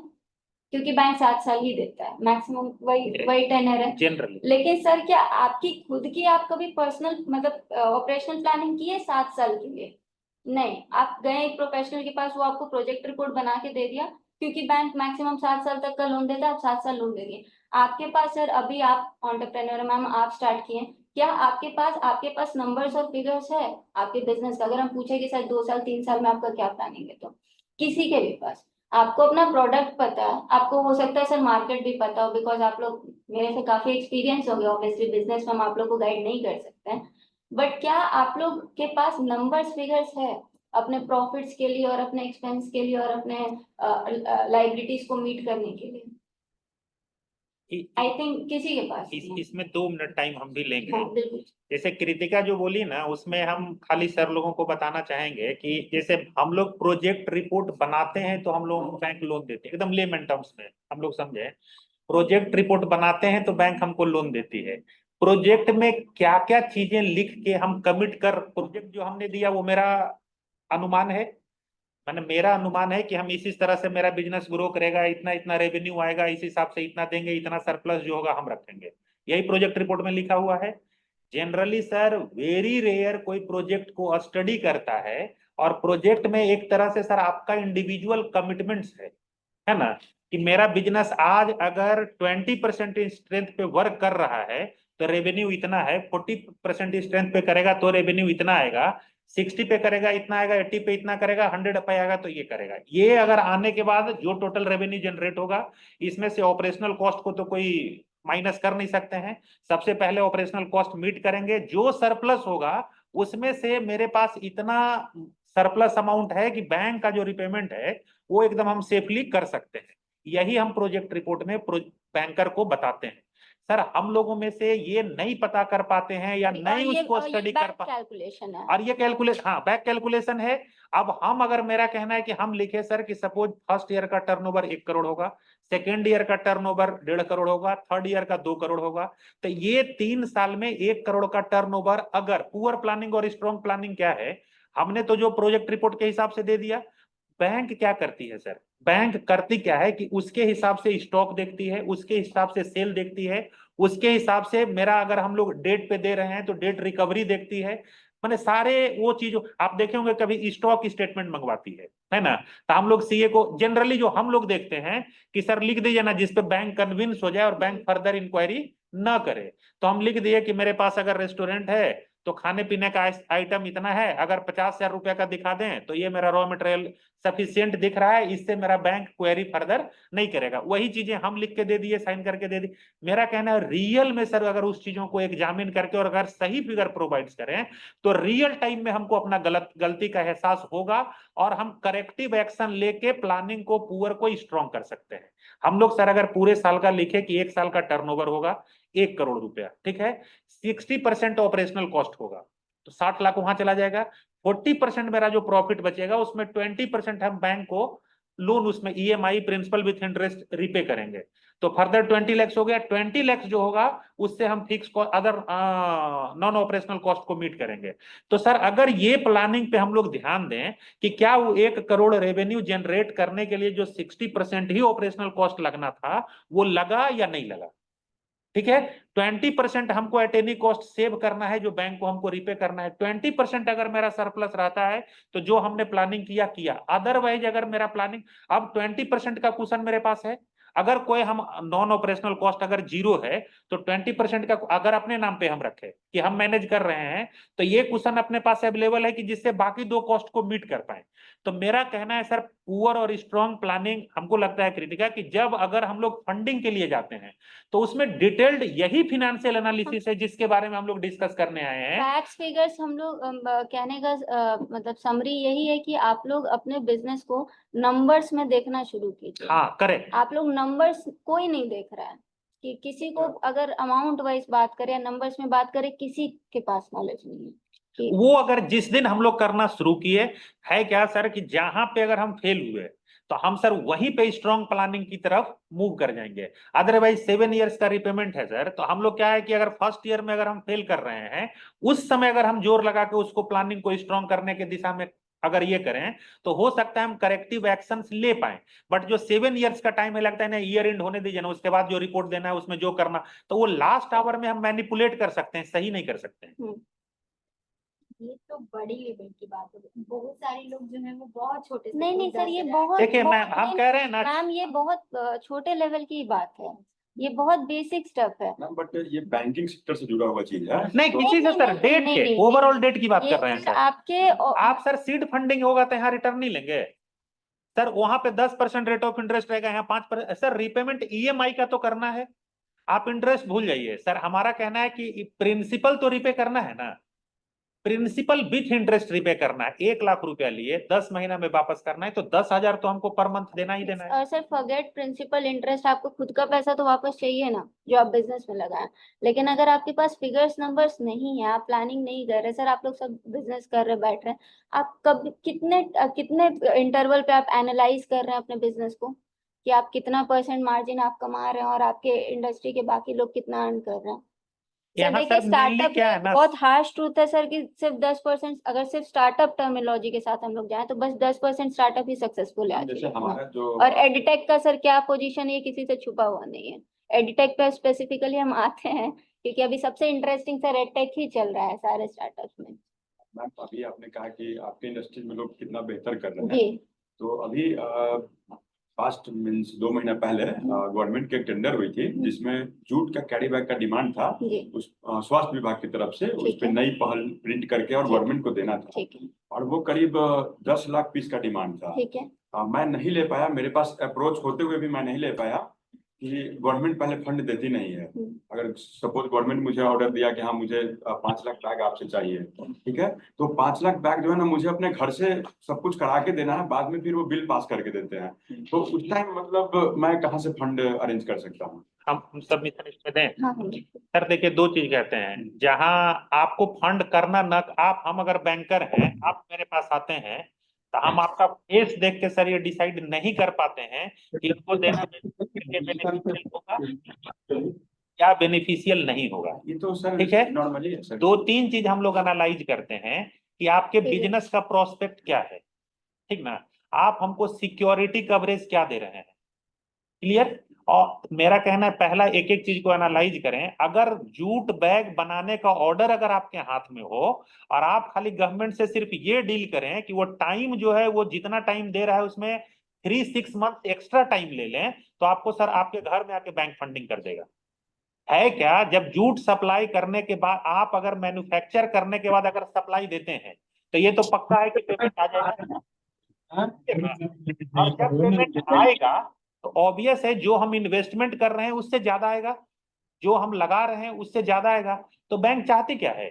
क्योंकि बैंक 7 साल ही देता है मैक्सिमम, वही वही टेनर है जनरली। लेकिन सर क्या आपकी खुद की आप कभी पर्सनल मतलब ऑपरेशनल प्लानिंग की है 7 साल के लिए? नहीं। आप गए एक प्रोफेशनल के पास, वो आपको प्रोजेक्ट रिपोर्ट बना के दे दिया, क्योंकि बैंक मैक्सिमम 7 साल तक का लोन देता है, आप 7 साल लोन दे दिए। आपके पास सर, अभी आप एंटरप्रेन्योर मैम, आप स्टार्ट किए, क्या आपके पास नंबर्स और फिगर्स है आपके बिजनेस का? अगर हम पूछे कि सर 2 साल 3 साल में आपका क्या प्लानिंग है, तो किसी के भी पास, आपको अपना प्रोडक्ट पता है, आपको हो सकता है सर मार्केट भी पता हो, बिकॉज आप लोग मेरे से काफी एक्सपीरियंस हो गया, ऑब्वियसली बिजनेस में हम आप लोग को गाइड नहीं कर सकते हैं, बट क्या आप लोग के पास नंबर्स फिगर्स है अपने प्रॉफिट्स के लिए और अपने एक्सपेंस के लिए और अपने लाइबिलिटीज को मीट करने के लिए? आई थिंक किसी के पास नहीं है। इसमें 2 मिनट टाइम हम भी लेंगे। हाँ, बिल्कुल। जैसे कृतिका जो बोली ना, उसमें हम खाली सर लोगों को बताना चाहेंगे कि जैसे हम लोग प्रोजेक्ट रिपोर्ट बनाते हैं तो हम लोग बैंक लोन देते हैं, एकदम लेमन टर्म्स में हम लोग समझे। प्रोजेक्ट रिपोर्ट बनाते हैं तो बैंक हमको लोन देती है। प्रोजेक्ट में क्या क्या चीजें लिख के हम कमिट कर, प्रोजेक्ट जो हमने दिया वो मेरा अनुमान है, मैंने मेरा अनुमान है कि हम इस तरह से मेरा बिजनेस ग्रो करेगा, इतना इतना रेवेन्यू आएगा, इस हिसाब से इतना देंगे, इतना सरप्लस जो होगा हम रखेंगे, यही प्रोजेक्ट रिपोर्ट में लिखा हुआ है। जनरली सर वेरी रेयर कोई प्रोजेक्ट को स्टडी करता है, और प्रोजेक्ट में एक तरह से सर आपका इंडिविजुअल कमिटमेंट्स है ना, कि मेरा बिजनेस आज अगर 20% स्ट्रेंथ पे वर्क कर रहा है तो रेवेन्यू इतना है, 40% स्ट्रेंथ पे करेगा तो रेवेन्यू इतना आएगा, 60 पे करेगा इतना आएगा, 80 पे इतना करेगा, 100 पे आएगा तो ये करेगा। ये अगर आने के बाद जो टोटल रेवेन्यू जनरेट होगा, इसमें से ऑपरेशनल कॉस्ट को तो कोई माइनस कर नहीं सकते हैं। सबसे पहले ऑपरेशनल कॉस्ट मीट करेंगे, जो सरप्लस होगा उसमें से मेरे पास इतना सरप्लस अमाउंट है कि बैंक का जो रिपेमेंट है वो एकदम हम सेफली कर सकते हैं। यही हम प्रोजेक्ट रिपोर्ट में बैंकर को बताते हैं। सर हम लोगों में से ये नहीं पता कर पाते हैं या नहीं उसको स्टडी कर पाते, कैलकुलेशन है और ये कैलकुलेशन, हाँ बैक कैलकुलेशन है। अब हम अगर, मेरा कहना है कि हम लिखे सर कि सपोज फर्स्ट ईयर का टर्नओवर 1 करोड़ होगा, सेकेंड ईयर का टर्नओवर 1.5 करोड़ होगा, थर्ड ईयर का 2 करोड़ होगा, तो ये 3 साल में 1 करोड़ का टर्नओवर, अगर पुअर प्लानिंग और स्ट्रॉन्ग प्लानिंग क्या है, हमने तो जो प्रोजेक्ट रिपोर्ट के हिसाब से दे दिया। बैंक क्या करती है सर, बैंक करती क्या है कि उसके हिसाब से स्टॉक देखती है, उसके हिसाब से सेल देखती है, उसके हिसाब से मेरा अगर हम लोग डेट पे दे रहे हैं तो डेट रिकवरी देखती है, मैंने सारे वो चीजों आप देखे होंगे, कभी स्टॉक स्टेटमेंट मंगवाती है ना। तो हम लोग सीए को जनरली जो हम लोग देखते हैं कि सर लिख दीजिए ना, जिसपे बैंक कन्विंस हो जाए और बैंक फर्दर इंक्वायरी ना करे, तो हम लिख दिए कि मेरे पास अगर रेस्टोरेंट है तो खाने पीने का आइटम इतना है, अगर 50,000 रुपए का दिखा दें तो ये मेरा रॉ मटेरियल सफिशियंट दिख रहा है, इससे मेरा बैंक क्वेरी फर्दर नहीं करेगा। वही चीजें हम लिख के दे दिए, साइन करके दे दी। मेरा कहना है रियल में सर अगर उस चीजों को एग्जामिन करके और अगर सही फिगर प्रोवाइड करें तो रियल टाइम में हमको अपना गलती का एहसास होगा, और हम करेक्टिव एक्शन लेके प्लानिंग को पुअर को स्ट्रॉन्ग कर सकते हैं। हम लोग सर अगर पूरे साल का लिखे कि 1 साल का टर्नओवर होगा 1 करोड़ रुपया, ठीक है, 60% ऑपरेशनल कॉस्ट होगा तो 60 लाख वहां चला जाएगा, 40% मेरा जो प्रॉफिट बचेगा उसमें 20% हम बैंक को लोन, उसमें EMI principal with interest repay करेंगे, तो फर्दर 20 लाख हो गया। 20 लाख जो होगा उससे हम fix other non operational cost को मीट करेंगे। तो सर अगर ये प्लानिंग पे हम लोग ध्यान दें कि क्या वो 1 करोड़ रेवेन्यू जनरेट करने के लिए जो 60% ही ऑपरेशनल कॉस्ट लगना था वो लगा या नहीं लगा, ठीक है। 20% हमको एट एनी कॉस्ट सेव करना है, जो बैंक को हमको रिपे करना है। 20% अगर मेरा सरप्लस रहता है तो जो हमने प्लानिंग किया, अदरवाइज अगर मेरा प्लानिंग, अब 20% का कुशन मेरे पास है, अगर कोई हम नॉन ऑपरेशनल कॉस्ट अगर 0 है तो 20% का अगर अपने नाम पे हम रखें कि हम मैनेज कर रहे हैं तो ये कुशन अपने पास अवेलेबल है कि जिससे बाकी 2 कॉस्ट को मीट कर पाए। तो मेरा कहना है सर पुअर और स्ट्रॉन्ग प्लानिंग हमको लगता है कृतिका कि जब अगर हम लोग फंडिंग के लिए जाते हैं तो उसमें डिटेल्ड यही फिनेंशियल एनालिसिस है जिसके बारे में हम लोग डिस्कस करने आए हैं। फैक्ट्स फिगर्स हम लोग कहने का मतलब समरी यही है कि आप लोग अपने बिजनेस को नंबर्स में देखना शुरू कीजिए। हाँ करेक्ट, आप लोग नंबर्स कोई नहीं देख रहा है कि किसी को अगर अमाउंट वाइज बात करें, नंबर्स में बात करें, किसी के पास नॉलेज नहीं है कि वो अगर जिस दिन हम लोग करना शुरू किए है क्या सर कि जहां पे अगर हम फेल हुए तो हम सर वहीं पे स्ट्रॉन्ग प्लानिंग की तरफ मूव कर जाएंगे। अदरवाइज 7 इयर्स का रिपेमेंट है सर, तो हम लोग क्या है कि अगर फर्स्ट ईयर में अगर हम फेल कर रहे हैं उस समय अगर हम जोर लगा के उसको प्लानिंग को स्ट्रॉन्ग करने के दिशा में अगर ये करें तो हो सकता है हम करेक्टिव एक्शंस ले पाए। बट जो 7 इयर्स का टाइम है, लगता है ना ईयर एंड होने दीजिए ना, उसके बाद जो रिपोर्ट देना है उसमें जो करना, तो वो लास्ट आवर में हम मैनिपुलेट कर सकते हैं, सही नहीं कर सकते हैं। ये तो बड़ी लेवल की बात है, बहुत सारे लोग जो है वो बहुत छोटे से नहीं नहीं सर, ये 10,000 बहुत देखिए मैम हम बहुत कह रहे हैं ना मैम ये बहुत छोटे लेवल की बात है, ये बहुत बेसिक स्टफ है। बट ये बैंकिंग सेक्टर से जुड़ा हुआ चीज है। नहीं किसी से सर नहीं, डेट नहीं, के नहीं, ओवरऑल नहीं, डेट की बात ये कर रहे हैं सर सर। आपके आप सर सीड फंडिंग होगा तो यहाँ रिटर्न नहीं लेंगे सर, वहां पे 10% रेट ऑफ इंटरेस्ट रहेगा, यहाँ 5%। सर रिपेमेंट ईएमआई का तो करना है, आप इंटरेस्ट भूल जाइए सर। हमारा कहना है कि प्रिंसिपल तो रिपे करना है ना, प्रिंसिपल विथ इंटरेस्ट रिपे करना है, 1 लाख रुपया लिए 10 महीना में वापस करना है, तो 10,000 तो हमको पर मंथ देना ही देना है। और सर फॉरगेट प्रिंसिपल इंटरेस्ट, आपको खुद का पैसा तो वापस चाहिए ना जो आप बिजनेस में लगाए। लेकिन अगर आपके पास फिगर्स नंबर्स नहीं है, आप प्लानिंग नहीं कर रहे, सर आप लोग सब बिजनेस कर रहे बैठ रहे हैं, आप कब कितने कितने इंटरवल पे आप एनालाइज कर रहे हैं अपने बिजनेस को कि आप कितना परसेंट मार्जिन आप कमा रहे हैं और आपके इंडस्ट्री के बाकी लोग कितना अर्न कर रहे हैं। सर यहाँ देखिए सर मेनली स्टार्टअप क्या है में ना, बहुत हार्श ट्रूथ है सर कि सिर्फ 10%, अगर सिर्फ स्टार्टअप टर्मिनोलॉजी के साथ हम लोग जाएं तो बस 10% स्टार्टअप ही सक्सेसफुल है आज जैसे के हमारा डेट जो में। और एडिटेक का सर क्या पोजीशन है, ये किसी से छुपा हुआ नहीं है। एडिटेक पे स्पेसिफिकली हम आते हैं क्योंकि अभी सबसे इंटरेस्टिंग सर एडिटेक ही चल रहा है सारे स्टार्टअप्स में। मैम अभी आपने कहा कि आपके इंडस्ट्री में लोग कितना बेहतर कर रहे हैं, जी तो अभी फास्ट मीन्स 2 महीना पहले गवर्नमेंट की एक टेंडर हुई थी जिसमें जूट का कैरी बैग का डिमांड था, जी उस स्वास्थ्य विभाग की तरफ से उस ठीक पे है नई पहल प्रिंट करके और ठीक है। गवर्नमेंट को देना था, ठीक है और वो करीब 10 लाख पीस का डिमांड था। ठीक है मैं नहीं ले पाया, मेरे पास अप्रोच होते हुए भी मैं नहीं ले पाया कि गवर्नमेंट पहले फंड देती नहीं है। अगर सपोज गवर्नमेंट मुझे ऑर्डर दिया कि हाँ मुझे 5 लाख बैग आपसे चाहिए, ठीक है, तो 5 लाख बैग जो है ना मुझे अपने घर से सब कुछ करा के देना है, बाद में फिर वो बिल पास करके देते हैं, तो उस टाइम मतलब मैं कहाँ से फंड अरेंज कर सकता हूँ? हम सबमिशन इसमें दें। हाँ सर देखिए, 2 चीज कहते हैं, जहां आपको फंड करना न, आप हम अगर बैंकर हैं, आप मेरे पास आते हैं, तो हम आपका फेस देख के सर ये डिसाइड नहीं कर पाते हैं कि इनको देना बेनिफिशियल होगा या बेनिफिशियल नहीं होगा। ये तो सर ठीक है, नॉर्मली है सर। 2-3 चीज हम लोग एनालाइज करते हैं कि आपके ठीक है। बिजनेस का प्रोस्पेक्ट क्या है, ठीक ना, आप हमको सिक्योरिटी कवरेज क्या दे रहे हैं, क्लियर। और मेरा कहना है पहला एक एक चीज को एनालाइज करें। अगर जूट बैग बनाने का ऑर्डर अगर आपके हाथ में हो और आप खाली गवर्नमेंट से सिर्फ ये डील करें कि वो टाइम जो है वो जितना टाइम दे रहा है उसमें 3-6 मंथ एक्स्ट्रा टाइम ले लें, तो आपको सर आपके घर में आके बैंक फंडिंग कर देगा। है क्या, जब जूट सप्लाई करने के बाद आप अगर मैन्युफैक्चर करने के बाद अगर सप्लाई देते हैं तो ये तो पक्का है कि पेमेंट आ जाएगा। और जब पेमेंट आएगा तो ऑब्वियस है जो हम इन्वेस्टमेंट कर रहे हैं उससे ज्यादा आएगा, जो हम लगा रहे हैं उससे ज्यादा आएगा। तो बैंक चाहती क्या है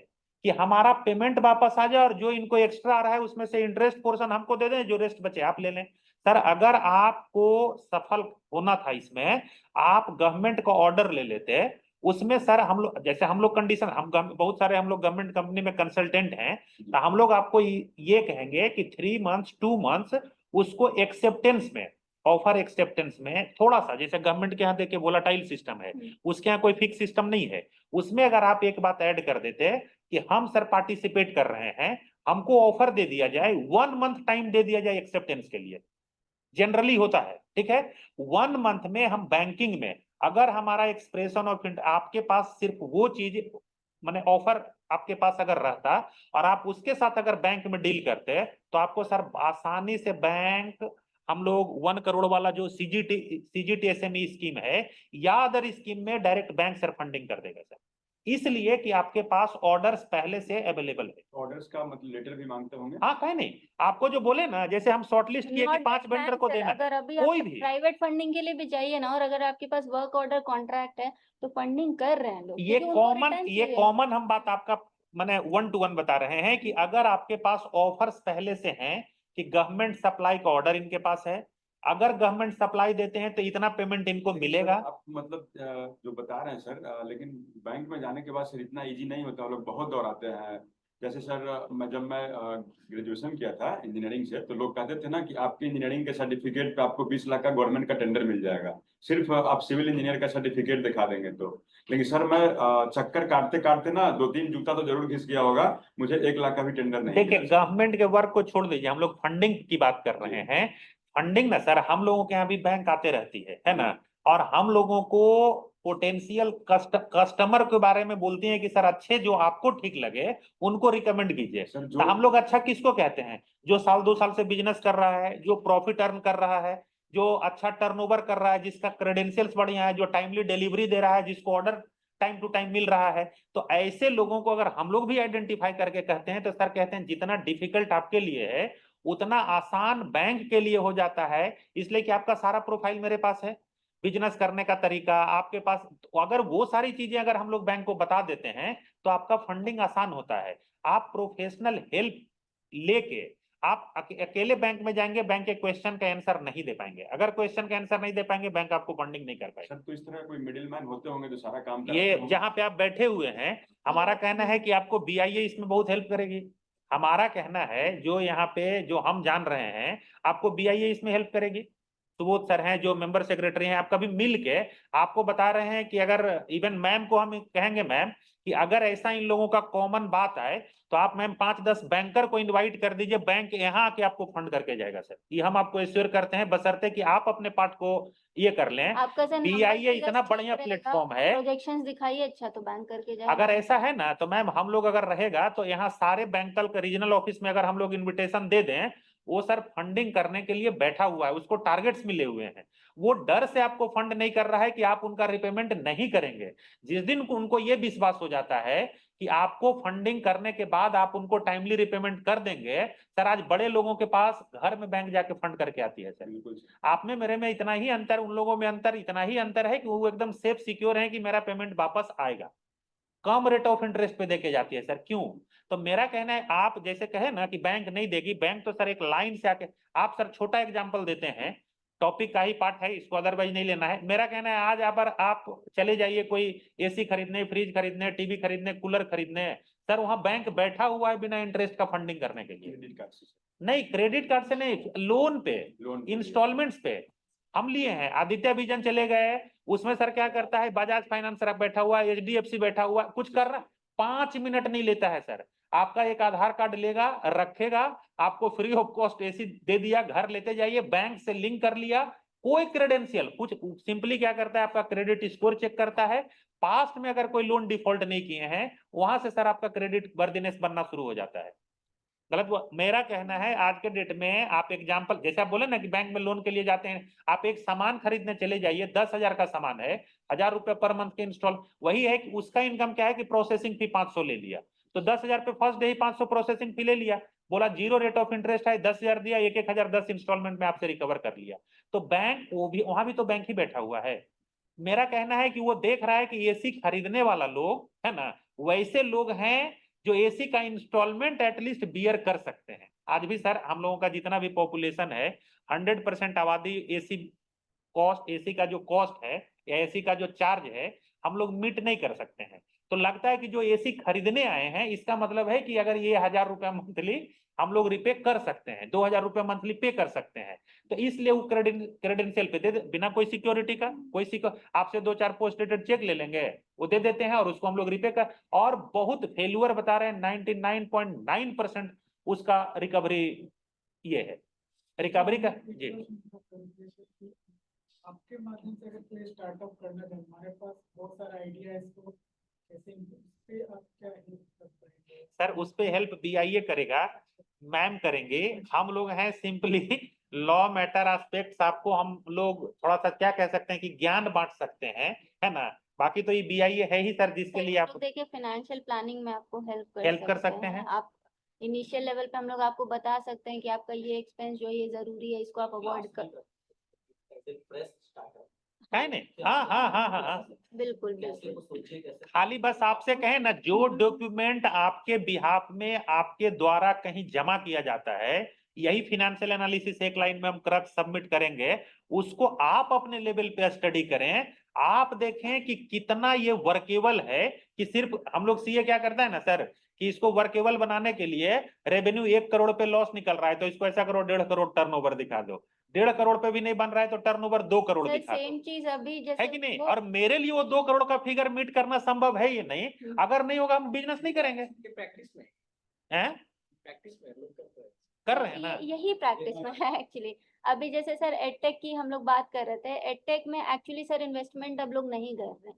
कि हमारा पेमेंट वापस आ जाए और जो इनको एक्स्ट्रा आ रहा है उसमें से इंटरेस्ट पोर्शन हमको दे दें, जो रेस्ट बचे आप ले लें। सर अगर आपको सफल होना था इसमें, आप गवर्नमेंट का ऑर्डर ले लेते, उसमें सर हम लोग जैसे हम लोग कंडीशन बहुत सारे हम लोग गवर्नमेंट कंपनी में कंसल्टेंट हैं, तो हम लोग आपको ये कहेंगे कि 3 मंथ्स 2 मंथ्स उसको एक्सेप्टेंस में, ऑफर एक्सेप्टेंस में थोड़ा सा, जैसे गवर्नमेंट के यहाँ देखिए वोलाटाइल सिस्टम है, उसके यहाँ कोई फिक्स सिस्टम नहीं है, उसमें अगर आप एक बात ऐड कर देते कि हम सर पार्टिसिपेट कर रहे हैं, हमको ऑफर दे दिया जाए, 1 मंथ टाइम दे दिया जाए एक्सेप्टेंस के लिए, जनरली होता है, ठीक है। 1 मंथ में हम बैंकिंग में अगर हमारा एक्सप्रेशन ऑफ आपके पास सिर्फ वो चीज माने ऑफर आपके पास अगर रहता और आप उसके साथ अगर बैंक में डील करते, तो आपको सर आसानी से बैंक, हम लोग 1 करोड़ वाला जो सीजीटी एसएमई स्कीम है या अदर स्कीम में डायरेक्ट बैंक सर फंडिंग कर देगा सर, इसलिए कि आपके पास ऑर्डर्स पहले से अवेलेबल है। ऑर्डर्स का मतलब लेटर भी मांगते होंगे? हाँ कहे नहीं, आपको जो बोले ना, जैसे हम शॉर्टलिस्ट किए कि 5 वेंडर को देना, अगर अभी कोई आप भी प्राइवेट फंडिंग के लिए भी जाइए ना, और अगर आपके पास वर्क ऑर्डर कॉन्ट्रैक्ट है तो फंडिंग कर रहे हैं लोग, ये क्योंकि उनको कॉमन रिटर्न ये चाहिए। कॉमन हम बात आपका मैंने 1 to 1 बता रहे हैं कि अगर आपके पास ऑफर्स पहले से हैं कि गवर्नमेंट सप्लाई का ऑर्डर इनके पास है, अगर गवर्नमेंट सप्लाई देते हैं तो इतना पेमेंट इनको मिलेगा। आप मतलब जो बता रहे हैं सर, लेकिन बैंक में जाने के बाद सर इतना इजी नहीं होता, लोग बहुत दौड़ाते हैं। जैसे सर जब मैं ग्रेजुएशन किया था इंजीनियरिंग से, तो लोग कहते थे ना कि आपके इंजीनियरिंग के सर्टिफिकेट पे आपको 20 लाख का गवर्नमेंट का टेंडर मिल जाएगा, सिर्फ आप सिविल इंजीनियर का सर्टिफिकेट दिखा देंगे तो। लेकिन सर मैं चक्कर काटते काटते ना 2-3 जूता तो जरूर घिस गया होगा, मुझे 1 लाख का भी टेंडर नहीं देखिए मिला। गवर्नमेंट के वर्क को छोड़ दीजिए, हम लोग फंडिंग की बात कर रहे हैं। फंडिंग ना सर, हम लोगों के यहाँ भी बैंक आते रहती है ना, और हम लोगों को पोटेंशियल कस्टमर के बारे में बोलती हैं कि सर अच्छे जो आपको ठीक लगे उनको रिकमेंड कीजिए। तो हम लोग अच्छा किसको कहते हैं, जो 1-2 साल से बिजनेस कर रहा है, जो प्रॉफिट अर्न कर रहा है, जो अच्छा टर्नओवर कर रहा है, जिसका क्रेडेंशियल्स बढ़िया है, जो टाइमली डिलीवरी दे रहा है, जिसको ऑर्डर टाइम टू टाइम मिल रहा है। तो ऐसे लोगों को अगर हम लोग भी आइडेंटिफाई करके कहते हैं, तो सर कहते हैं जितना डिफिकल्ट आपके लिए है उतना आसान बैंक के लिए हो जाता है, इसलिए कि आपका सारा प्रोफाइल मेरे पास है, बिजनेस करने का तरीका आपके पास, तो अगर वो सारी चीजें अगर हम लोग बैंक को बता देते हैं तो आपका फंडिंग आसान होता है। आप प्रोफेशनल हेल्प लेके आप अकेले बैंक में जाएंगे, बैंक के क्वेश्चन का आंसर नहीं दे पाएंगे। अगर क्वेश्चन का आंसर नहीं दे पाएंगे, बैंक आपको फंडिंग नहीं कर पाएगा। सर तो इस तरह कोई मिडिल मैन होते होंगे जो सारा काम ये करते होंगे। जहाँ पे आप बैठे हुए हैं, हमारा कहना है कि आपको BIA इसमें बहुत हेल्प करेगी। हमारा कहना है जो यहाँ पे जो हम जान रहे हैं, आपको BIA इसमें हेल्प करेगी। सुबोध सर हैं जो मेंबर सेक्रेटरी हैं, आप कभी मिल के आपको बता रहे हैं कि अगर इवन मैम को हम कहेंगे मैम कि अगर ऐसा इन लोगों का कॉमन बात है तो आप मैम 5-10 बैंकर को इनवाइट कर दीजिए, बैंक यहाँ आके आपको फंड करके जाएगा सर। ये हम आपको एश्योर करते हैं, बशर्ते कि आप अपने पार्ट को ये कर लें। आपका सर BIA इतना बढ़िया प्लेटफॉर्म है, प्रोजेक्शंस दिखाइए अच्छा तो बैंक करके जाएगा। अगर ऐसा है ना तो मैम हम लोग अगर रहेगा तो यहाँ सारे बैंकल का रीजनल ऑफिस में अगर हम लोग इनविटेशन दे दें, वो सर फंडिंग करने के लिए बैठा हुआ है, उसको टारगेट्स मिले हुए हैं। वो डर से आपको फंड नहीं कर रहा है कि आप उनका रिपेमेंट नहीं करेंगे। जिस दिन उनको ये विश्वास हो जाता है कि आपको फंडिंग करने के बाद आप उनको टाइमली रिपेमेंट कर देंगे, सर आज बड़े लोगों के पास घर में बैंक जाके फंड करके आती है सर। आप में मेरे में इतना ही अंतर, उन लोगों में अंतर इतना ही अंतर है कि वो एकदम सेफ सिक्योर है कि मेरा पेमेंट वापस आएगा, कम रेट ऑफ इंटरेस्ट पे देके जाती है सर। क्यों? तो मेरा कहना है आप जैसे कहे ना कि बैंक नहीं देगी, बैंक तो सर एक लाइन से आके आप सर छोटा एग्जांपल देते हैं, टॉपिक का ही पार्ट है, इसको अदरवाइज नहीं लेना है। मेरा कहना है आज अगर आप चले जाइए कोई AC खरीदने, फ्रिज खरीदने, टीवी खरीदने, कूलर खरीदने, सर वहां बैंक बैठा हुआ है बिना इंटरेस्ट का फंडिंग करने के लिए। क्रेडिट कार्ड से नहीं, क्रेडिट कार्ड से नहीं, लोन पे, इंस्टॉलमेंट्स पे हम लिए हैं। आदित्य विजन चले गए, उसमें सर क्या करता है, बजाज फाइनेंस बैठा हुआ है, HDFC बैठा हुआ है, कुछ कर रहा, 5 मिनट नहीं लेता है सर। आपका एक आधार कार्ड लेगा, रखेगा, आपको फ्री ऑफ कॉस्ट AC दे दिया, घर लेते जाइए, बैंक से लिंक कर लिया, कोई क्रेडेंशियल कुछ, सिंपली क्या करता है आपका क्रेडिट स्कोर चेक करता है। पास्ट में अगर कोई लोन डिफॉल्ट नहीं किए हैं, वहां से सर आपका क्रेडिट वर्दिनेस बनना शुरू हो जाता है। गलत हुआ। मेरा कहना है आज के डेट में आप एग्जांपल जैसे आप बोले ना कि बैंक में लोन के लिए जाते हैं, आप एक सामान खरीदने चले जाइए, 10,000 का सामान है, 1,000 रुपए पर मंथ के इंस्टॉल, वही है कि उसका इनकम क्या है कि प्रोसेसिंग फी 500 ले लिया, तो 10,000 पे फर्स्ट डे ही 500 प्रोसेसिंग फी ले लिया, बोला 0 रेट ऑफ इंटरेस्ट है, 10,000 दिया, 1,000 10 इंस्टॉलमेंट में आपसे रिकवर कर लिया। तो बैंक वो भी, वहां भी तो बैंक ही बैठा हुआ है। मेरा कहना है कि वो देख रहा है कि AC खरीदने वाला लोग है ना, वैसे लोग हैं जो AC का इंस्टॉलमेंट एटलीस्ट बियर कर सकते हैं। आज भी सर हम लोगों का जितना भी पॉपुलेशन है, 100% आबादी AC का जो कॉस्ट है या AC का जो चार्ज है, हम लोग मीट नहीं कर सकते हैं। तो लगता है कि जो AC खरीदने आए हैं, इसका मतलब है कि अगर ये 1,000 रुपया मंथली हम लोग रिपे कर सकते हैं, 2,000 रुपया मंथली पे कर सकते हैं, तो इसलिए वो क्रेडेंशियल पे दे बिना कोई सिक्योरिटी का, आपसे 2-4 पोस्ट डेटेड चेक ले लेंगे, वो दे देते हैं और उसको हम लोग रिपे कर, और बहुत फेल्यूर बता रहे हैं, 99.9% उसका रिकवरी ये है, रिकवरी का। जी आपके माध्यम से अगर कोई स्टार्टअप करना चाहे, हमारे पास बहुत सारा आइडिया है, इसको कैसे इस पे आप क्या हेल्प कर पाएंगे? सर उस पे हेल्प BIA करेगा, मैम करेंगे, हम लोग हैं सिंपली लॉ मैटर एस्पेक्ट्स आपको हम लोग थोड़ा सा क्या कह सकते हैं कि ज्ञान बांट सकते हैं, है ना। बाकी तो ये BIA है ही सर जिसके लिए आप देखिए फाइनेंशियल प्लानिंग में आपको हेल्प कर सकते हैं। आप इनिशियल लेवल पे हम लोग आपको बता सकते हैं कि आपका ये एक्सपेंस जो है ये जरूरी है, इसको आप अवॉइड कर है नहीं। हाँ बिल्कुल कैसे बिल्कुल। वो सोचे, कैसे खाली बस आपसे कहें ना, जो डॉक्यूमेंट आपके बिहाफ में आपके द्वारा कहीं जमा किया जाता है, यही फिनेंशियल एनालिसिस एक लाइन में हम कर सबमिट करेंगे, उसको आप अपने लेवल पे स्टडी करें, आप देखें कि कितना ये वर्केबल है। कि सिर्फ हम लोग CA क्या करता है ना सर, कि इसको वर्केबल बनाने के लिए रेवेन्यू 1 करोड़ पे लॉस निकल रहा है तो इसको ऐसा करो 1.5 करोड़ टर्नओवर दिखा दो, 1.5 करोड़ पे भी नहीं बन रहा है तो टर्नओवर 2 करोड़ दिखा दो, सेम चीज अभी है जैसे कि नहीं। और मेरे लिए वो 2 करोड़ का फिगर मीट करना संभव है ये नहीं, अगर नहीं होगा हम बिजनेस नहीं करेंगे। प्रैक्टिस में हैं लोग करते हैं। कर रहे हैं ना। यही प्रैक्टिस में है एक्चुअली। अभी जैसे सर एडटेक की हम लोग बात कर रहे थे, एडटेक में एक्चुअली सर इन्वेस्टमेंट अब लोग नहीं कर रहे हैं,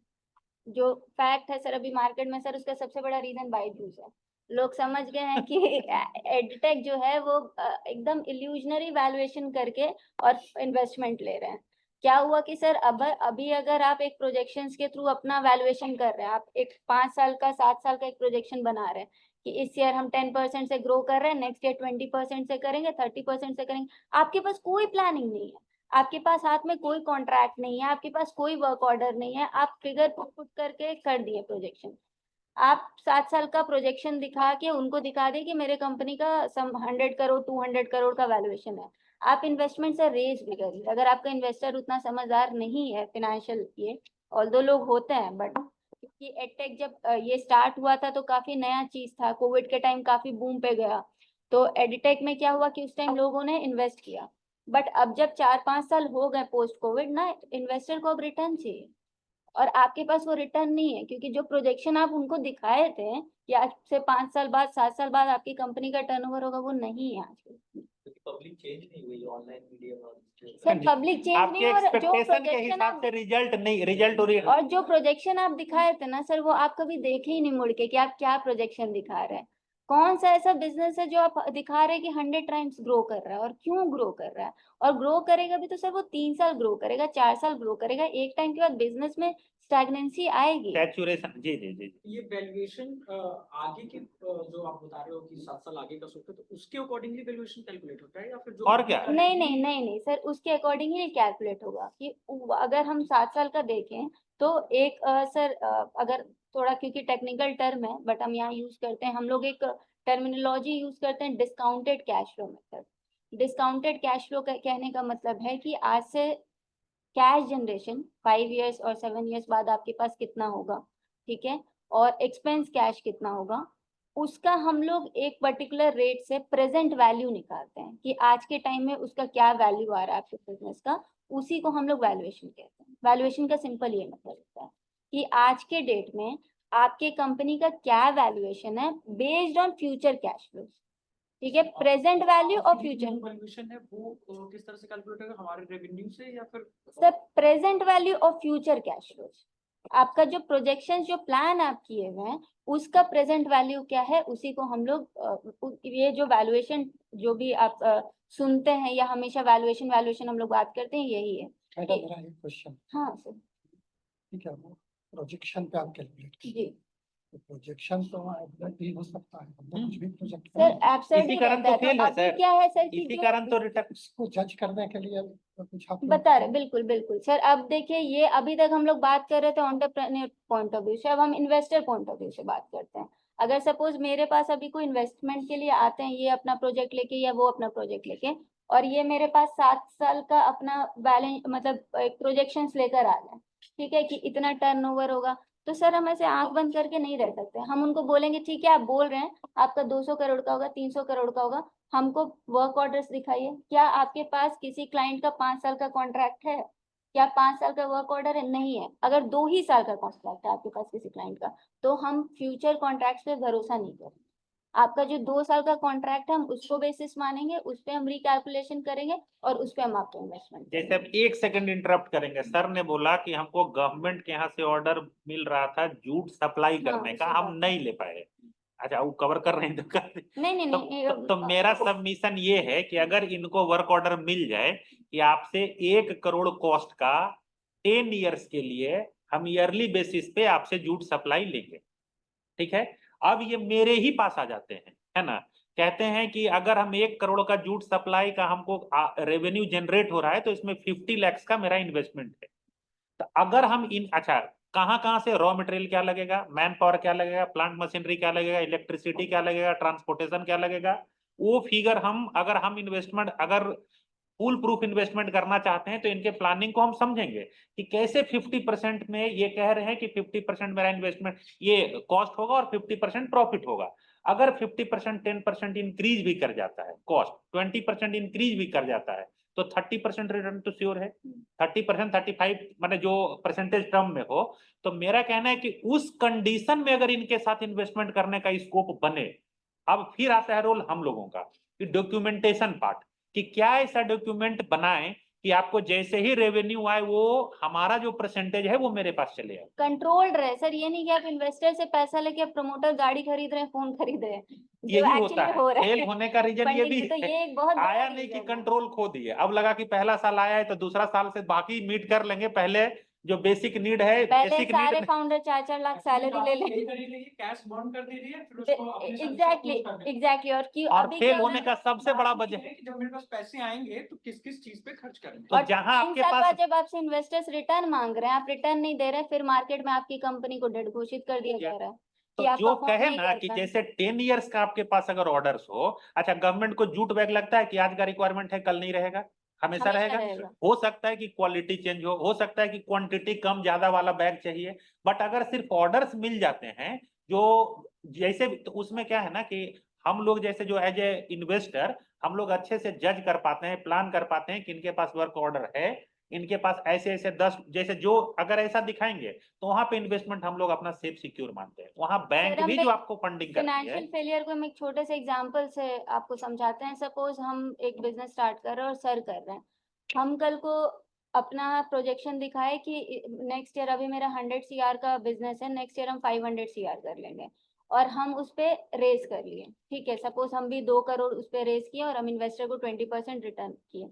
जो फैक्ट है सर अभी मार्केट में सर उसका सबसे बड़ा रीजन बायजूस है। लोग समझ गए हैं कि एडटेक जो है वो एकदम इल्यूजनरी वैल्यूएशन करके और इन्वेस्टमेंट ले रहे हैं। क्या हुआ कि सर अब अभी अगर आप एक प्रोजेक्शंस के थ्रू अपना वैल्यूएशन कर रहे हैं, आप एक 5 साल का 7 साल का एक प्रोजेक्शन बना रहे हैं कि इस ईयर हम 10% से ग्रो कर रहे हैं, नेक्स्ट ईयर 20% से करेंगे, 30% से करेंगे, आपके पास कोई प्लानिंग नहीं है, आपके पास हाथ में कोई कॉन्ट्रैक्ट नहीं है, आपके पास कोई वर्क ऑर्डर नहीं है, आप फिगर पुट करके कर दिए प्रोजेक्शन। आप 7 साल का प्रोजेक्शन दिखा के उनको दिखा दे कि मेरे कंपनी का सम 100 करोड़ 200 करोड़ का वैल्यूएशन है, आप इन्वेस्टमेंट से रेज भी करिए। अगर आपका इन्वेस्टर उतना समझदार नहीं है फाइनेंशियल, ये ऑल्दो लोग होते हैं, बट क्योंकि एडटेक जब ये स्टार्ट हुआ था तो काफी नया चीज था, कोविड के टाइम काफी बूम पे गया, तो एडटेक में क्या हुआ कि उस टाइम लोगों ने इन्वेस्ट किया। बट अब जब 4-5 साल हो गए पोस्ट कोविड ना, इन्वेस्टर को अब रिटर्न चाहिए, और आपके पास वो रिटर्न नहीं है, क्योंकि जो प्रोजेक्शन आप उनको दिखाए थे कि आज से 5 साल बाद 7 साल बाद आपकी कंपनी का टर्नओवर होगा, वो नहीं है आज। पब्लिक चेंज नहीं हुई ऑनलाइन मीडिया और सर पब्लिक चेंज आपके नहीं, और जो एक्सपेक्टेशन के प्रोजेक्शन हिसाब आप से रिजल्ट नहीं, रिजल्ट और जो प्रोजेक्शन आप दिखाए थे ना सर, वो आप कभी देखे ही नहीं मुड़ के कि आप क्या प्रोजेक्शन दिखा रहे हैं। कौन सा ऐसा बिजनेस है जो आप दिखा रहे हैं कि 100 टाइम्स ग्रो कर रहा है, और क्यों ग्रो कर रहा है, और ग्रो करेगा भी तो सर वो 3 साल ग्रो करेगा, 4 साल ग्रो करेगा, एक टाइम के बाद बिजनेस में स्टैग्नेंसी आएगी। सैचुरेशन। जी जी जी। ये वैल्यूएशन आगे के जो आप बता रहे हो कि 7 साल आगे का सोचते तो उसके अकॉर्डिंगली वैल्यूएशन कैलकुलेट होता है, या फिर जो और क्या? नहीं नहीं नहीं नहीं सर, उसके अकॉर्डिंग ही कैलकुलेट होगा कि अगर हम 7 साल का देखें तो एक सर अगर थोड़ा, क्योंकि टेक्निकल टर्म है बट हम यहाँ यूज करते हैं, हम लोग एक टर्मिनोलॉजी यूज करते हैं, discounted cash flow method. Discounted cash flow कहने का मतलब है कि आज से कैश जनरेशन 5 इयर्स और 7 इयर्स बाद आपके पास कितना होगा, ठीक है, और एक्सपेंस कैश कितना होगा, उसका हम लोग एक पर्टिकुलर रेट से प्रेजेंट वैल्यू निकालते हैं कि आज के टाइम में उसका क्या वैल्यू आ रहा है आपके बिजनेस का, उसी को हम लोग वैल्यूएशन कहते हैं। वैल्यूएशन का सिंपल ये मतलब होता है कि आज के डेट में आपके कंपनी का क्या वैल्यूएशन है based on future cash flow, ठीक है, प्रेजेंट वैल्यू और फ्यूचर। वैल्यूएशन है वो किस तरह से कैलकुलेट होगा, हमारे रेवेन्यू से या फिर सर प्रेजेंट वैल्यू और फ्यूचर कैश फ्लो, आपका जो प्रोजेक्शन जो प्लान आप किए हुए हैं उसका प्रेजेंट वैल्यू क्या है, उसी को हम लोग ये जो वैल्यूएशन जो भी आप सुनते हैं या हमेशा वैल्यूएशन वैल्यूएशन हम लोग बात करते हैं, यही है। मैडम मेरा एक क्वेश्चन, हाँ सर। ठीक है, वो प्रोजेक्शन पे आप कैलकुलेट कीजिए, जी तो प्रोजेक्शन तो एग्जैक्ट भी हो सकता है, हम तो कुछ भी प्रोजेक्ट सर, एब्सर्ड इसी ही कारण रहता तो है, फेल तो है अभी सर, क्या है सर कि इसी जो कारण तो रिटर्न। उसको जज करने के लिए तो कुछ आप बता रहे, बिल्कुल बिल्कुल सर। अब देखिए, ये अभी तक हम लोग बात कर रहे थे एंटरप्रेन्योर पॉइंट ऑफ व्यू से, अब हम इन्वेस्टर पॉइंट ऑफ व्यू से बात करते हैं। अगर सपोज मेरे पास अभी कोई इन्वेस्टमेंट के लिए आते हैं, ये अपना प्रोजेक्ट लेके या वो अपना प्रोजेक्ट लेके, और ये मेरे पास 7 साल का अपना बैलेंस मतलब प्रोजेक्शंस लेकर आ जाए, ठीक है, कि इतना टर्नओवर होगा, तो सर हम ऐसे आंख बंद करके नहीं रह सकते। हम उनको बोलेंगे ठीक है, आप बोल रहे हैं आपका 200 करोड़ का होगा, 300 करोड़ का होगा, हमको वर्क ऑर्डर्स दिखाइए। क्या आपके पास किसी क्लाइंट का 5 साल का कॉन्ट्रैक्ट है? क्या 5 साल का वर्क ऑर्डर है? नहीं है। अगर 2 ही साल का कॉन्ट्रैक्ट है आपके पास किसी क्लाइंट का, तो हम फ्यूचर कॉन्ट्रैक्ट पे भरोसा नहीं करेंगे। आपका जो 2 साल का कॉन्ट्रैक्ट है हम उसको बेसिस मानेंगे, उस पर हम रिकैलकुलेशन करेंगे और उस पर हम आपको इन्वेस्टमेंट जैसे अब एक सेकंड इंटरप्ट करेंगे, सर ने बोला कि हमको गवर्नमेंट के यहाँ से ऑर्डर मिल रहा था जूट सप्लाई करने का, हम नहीं ले पाए। अच्छा, वो कवर कर रहे हैं तो कर दे। नहीं नहीं नहीं तो मेरा सबमिशन ये है कि अगर इनको वर्क ऑर्डर मिल जाए कि आपसे 1 करोड़ कॉस्ट का 10 इयर्स के लिए हम ईयरली बेसिस पे आपसे जूट सप्लाई लेंगे, ठीक है। अब ये मेरे ही पास आ जाते हैं, है ना, कहते हैं कि अगर हम 1 करोड़ का जूट सप्लाई का हमको रेवेन्यू जनरेट हो रहा है तो इसमें 50 लाख का मेरा इन्वेस्टमेंट है। तो अगर हम इन, अच्छा, कहाँ से रॉ मटेरियल क्या लगेगा, मैन पावर क्या लगेगा, प्लांट मशीनरी क्या लगेगा, इलेक्ट्रिसिटी क्या लगेगा, ट्रांसपोर्टेशन क्या लगेगा, वो फिगर हम, अगर हम इन्वेस्टमेंट, अगर फुल प्रूफ इन्वेस्टमेंट करना चाहते हैं तो इनके प्लानिंग को हम समझेंगे कि कैसे 50% में ये कह रहे हैं कि 50% मेरा इन्वेस्टमेंट ये कॉस्ट होगा और 50% प्रॉफिट होगा। अगर 50% 10% इंक्रीज भी कर जाता है कॉस्ट, 20% इंक्रीज भी कर जाता है, तो 30% रिटर्न तो श्योर है। 30%, 35 मैंने जो परसेंटेज टर्म में हो, तो मेरा कहना है कि उस कंडीशन में अगर इनके साथ इन्वेस्टमेंट करने का स्कोप बने, अब फिर आता है रोल हम लोगों का कि डॉक्यूमेंटेशन पार्ट, कि क्या ऐसा डॉक्यूमेंट बनाएं कि आपको जैसे ही रेवेन्यू आए वो हमारा जो परसेंटेज है वो मेरे पास चले आए। कंट्रोल्ड रहे सर, ये नहीं कि आप इन्वेस्टर से पैसा लेके प्रमोटर गाड़ी खरीद रहे हैं, फोन खरीद रहे हैं, जो यही होता एक्चुअली है, हो रहा फेल है होने का रीजन ये भी फंडिंग, तो है। ये एक बहुत बड़ा आया नहीं कि रीजन है। कंट्रोल खो दिए, अब लगा कि पहला साल आया है तो दूसरा साल से बाकी मीट कर लेंगे, पहले जो बेसिक नीड है, पहले बेसिक सारे नीड। फाउंडर 4-4 लाख सैलरी ले लें। कैश बॉन्ड कर दीजिए, फिर उसको अपने साथ एग्जैक्टली close कर दें। एग्जैक्टली। और कि और अभी फेल क्या होने का सबसे बड़ा बात ये वजह, है कि जब मेरे पास पैसे आएंगे तो किस किस चीज पे खर्च करेंगे। तो और जहां 3 आपके साल पास, बाद जब आपसे इन्वेस्टर्स रिटर्न मांग रहे हैं, आप रिटर्न नहीं दे रहे, फिर मार्केट में आपकी कंपनी को डेड घोषित कर दिया जा रहा है। कि तो आप जो perform कहे नहीं ना कर कि पाए। जैसे 10 इयर्स का आपके पास अगर ऑर्डर्स हो, अच्छा गवर्नमेंट को जूट बैग लगता है कि आज का रिक्वायरमेंट है कल नहीं रहेगा, हमेशा हमेशा रहेगा। रहेगा। हो सकता है कि क्वालिटी चेंज हो सकता है कि क्वांटिटी कम ज्यादा वाला बैग चाहिए, बट अगर सिर्फ ऑर्डर्स मिल जाते हैं जो जैसे, तो उसमें क्या है ना कि हम लोग जैसे जो एज ए इन्वेस्टर हम लोग अच्छे से जज कर पाते हैं, प्लान कर पाते हैं कि इनके पास वर्क ऑर्डर है, इनके पास ऐसे ऐसे 10 जैसे जो अगर ऐसा दिखाएंगे तो वहां पे इन्वेस्टमेंट हम लोग अपना सेफ सिक्योर मानते हैं। वहां बैंक हम भी जो आपको फंडिंग करती है। फाइनेंशियल फेलियर को हम एक छोटे से एग्जांपल से आपको समझाते हैं। सपोज हम एक बिजनेस स्टार्ट कर रहे हैं और सर कर रहे हैं, हम कल को अपना प्रोजेक्शन दिखाए कि नेक्स्ट ईयर अभी मेरा 100 CR का बिजनेस है, नेक्स्ट ईयर हम 500 CR कर लेंगे, और हम उस पे रेस कर लिए, ठीक है, सपोज हम भी 2 करोड़ उस पे रेस किए और हम इन्वेस्टर को 20% रिटर्न किए।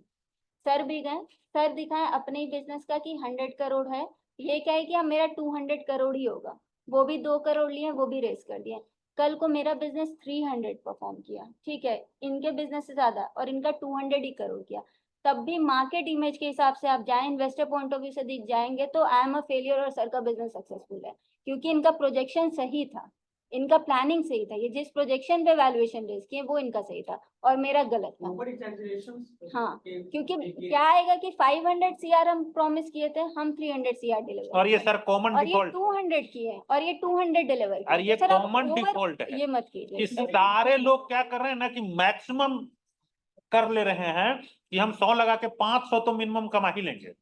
सर भी गए, सर दिखाएं अपने ही बिजनेस का कि 100 करोड़ है, ये क्या है कि अब मेरा 200 करोड़ ही होगा, वो भी 2 करोड़ लिए, वो भी रेस कर दिए। कल को मेरा बिजनेस 300 परफॉर्म किया, ठीक है, इनके बिजनेस से ज्यादा, और इनका 200 ही करोड़ किया, तब भी मार्केट इमेज के हिसाब से आप जाएं, इन्वेस्टर पॉइंट ऑफ व्यू से दिख जाएंगे तो आई एम अ फेलियर और सर का बिजनेस सक्सेसफुल है, क्योंकि इनका प्रोजेक्शन सही था, इनका प्लानिंग सही था, ये जिस प्रोजेक्शन पे वैल्यूएशन रेस किए वो इनका सही था और मेरा गलत था। Over exaggeration. हाँ, क्योंकि क्या आएगा कि 500 CR हम प्रॉमिस किए थे, हम 300 CR डिलीवर, और ये सर कॉमन और ये डिफॉल्ट, 200 किए और ये 200 डिलीवर और ये सर आप कॉमन over डिफॉल्ट है ये मत कि कीजिए। सारे लोग क्या कर रहे हैं ना कि मैक्सिमम कर ले रहे हैं कि हम 100 लगा के 500 तो मिनिमम कमा ही लेंगे।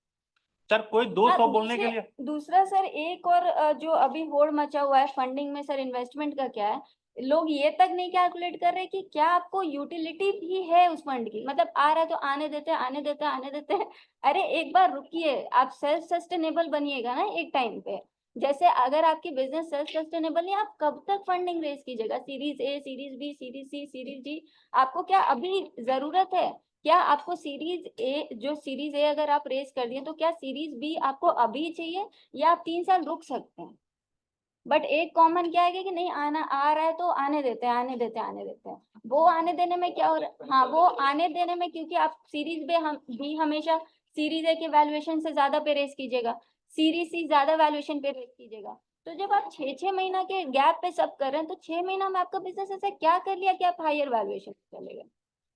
सर कोई 200 बोलने के लिए, दूसरा सर एक और जो अभी होड़ मचा हुआ है फंडिंग में सर, इन्वेस्टमेंट का क्या है, लोग ये तक नहीं कैलकुलेट कर रहे कि क्या आपको यूटिलिटी भी है उस फंड की, मतलब आ रहा है तो आने देते हैं, आने देते हैं, आने देते हैं। अरे एक बार रुकिए, आप सेल्फ सस्टेनेबल बनिएगा ना एक टाइम पे। जैसे अगर आपकी बिजनेस सेल्फ सस्टेनेबल नहीं, आप कब तक फंडिंग रेज कीजिएगा, series A, series B, series C, series D, आपको क्या अभी जरूरत है? क्या आपको सीरीज ए, जो सीरीज ए अगर आप रेस कर दिए तो क्या सीरीज बी आपको अभी चाहिए, या आप 3 साल रुक सकते हैं? बट एक कॉमन क्या है कि नहीं, आना आ रहा है तो आने देते हैं, आने देते हैं, आने देते हैं। वो आने देने में क्या हो रहा है, हाँ वो आने देने में, क्योंकि आप सीरीज बी हमेशा सीरीज ए के वैल्यूएशन से ज्यादा पे रेस कीजिएगा, सीरीज सी ज्यादा वैल्यूएशन पे रेस कीजिएगा। तो जब आप 6-6 महीना के गैप पे सब कर रहे हैं, तो 6 महीना में आपका बिजनेस ऐसा क्या कर लिया कि आप हायर वैल्यूएशन चलेगा?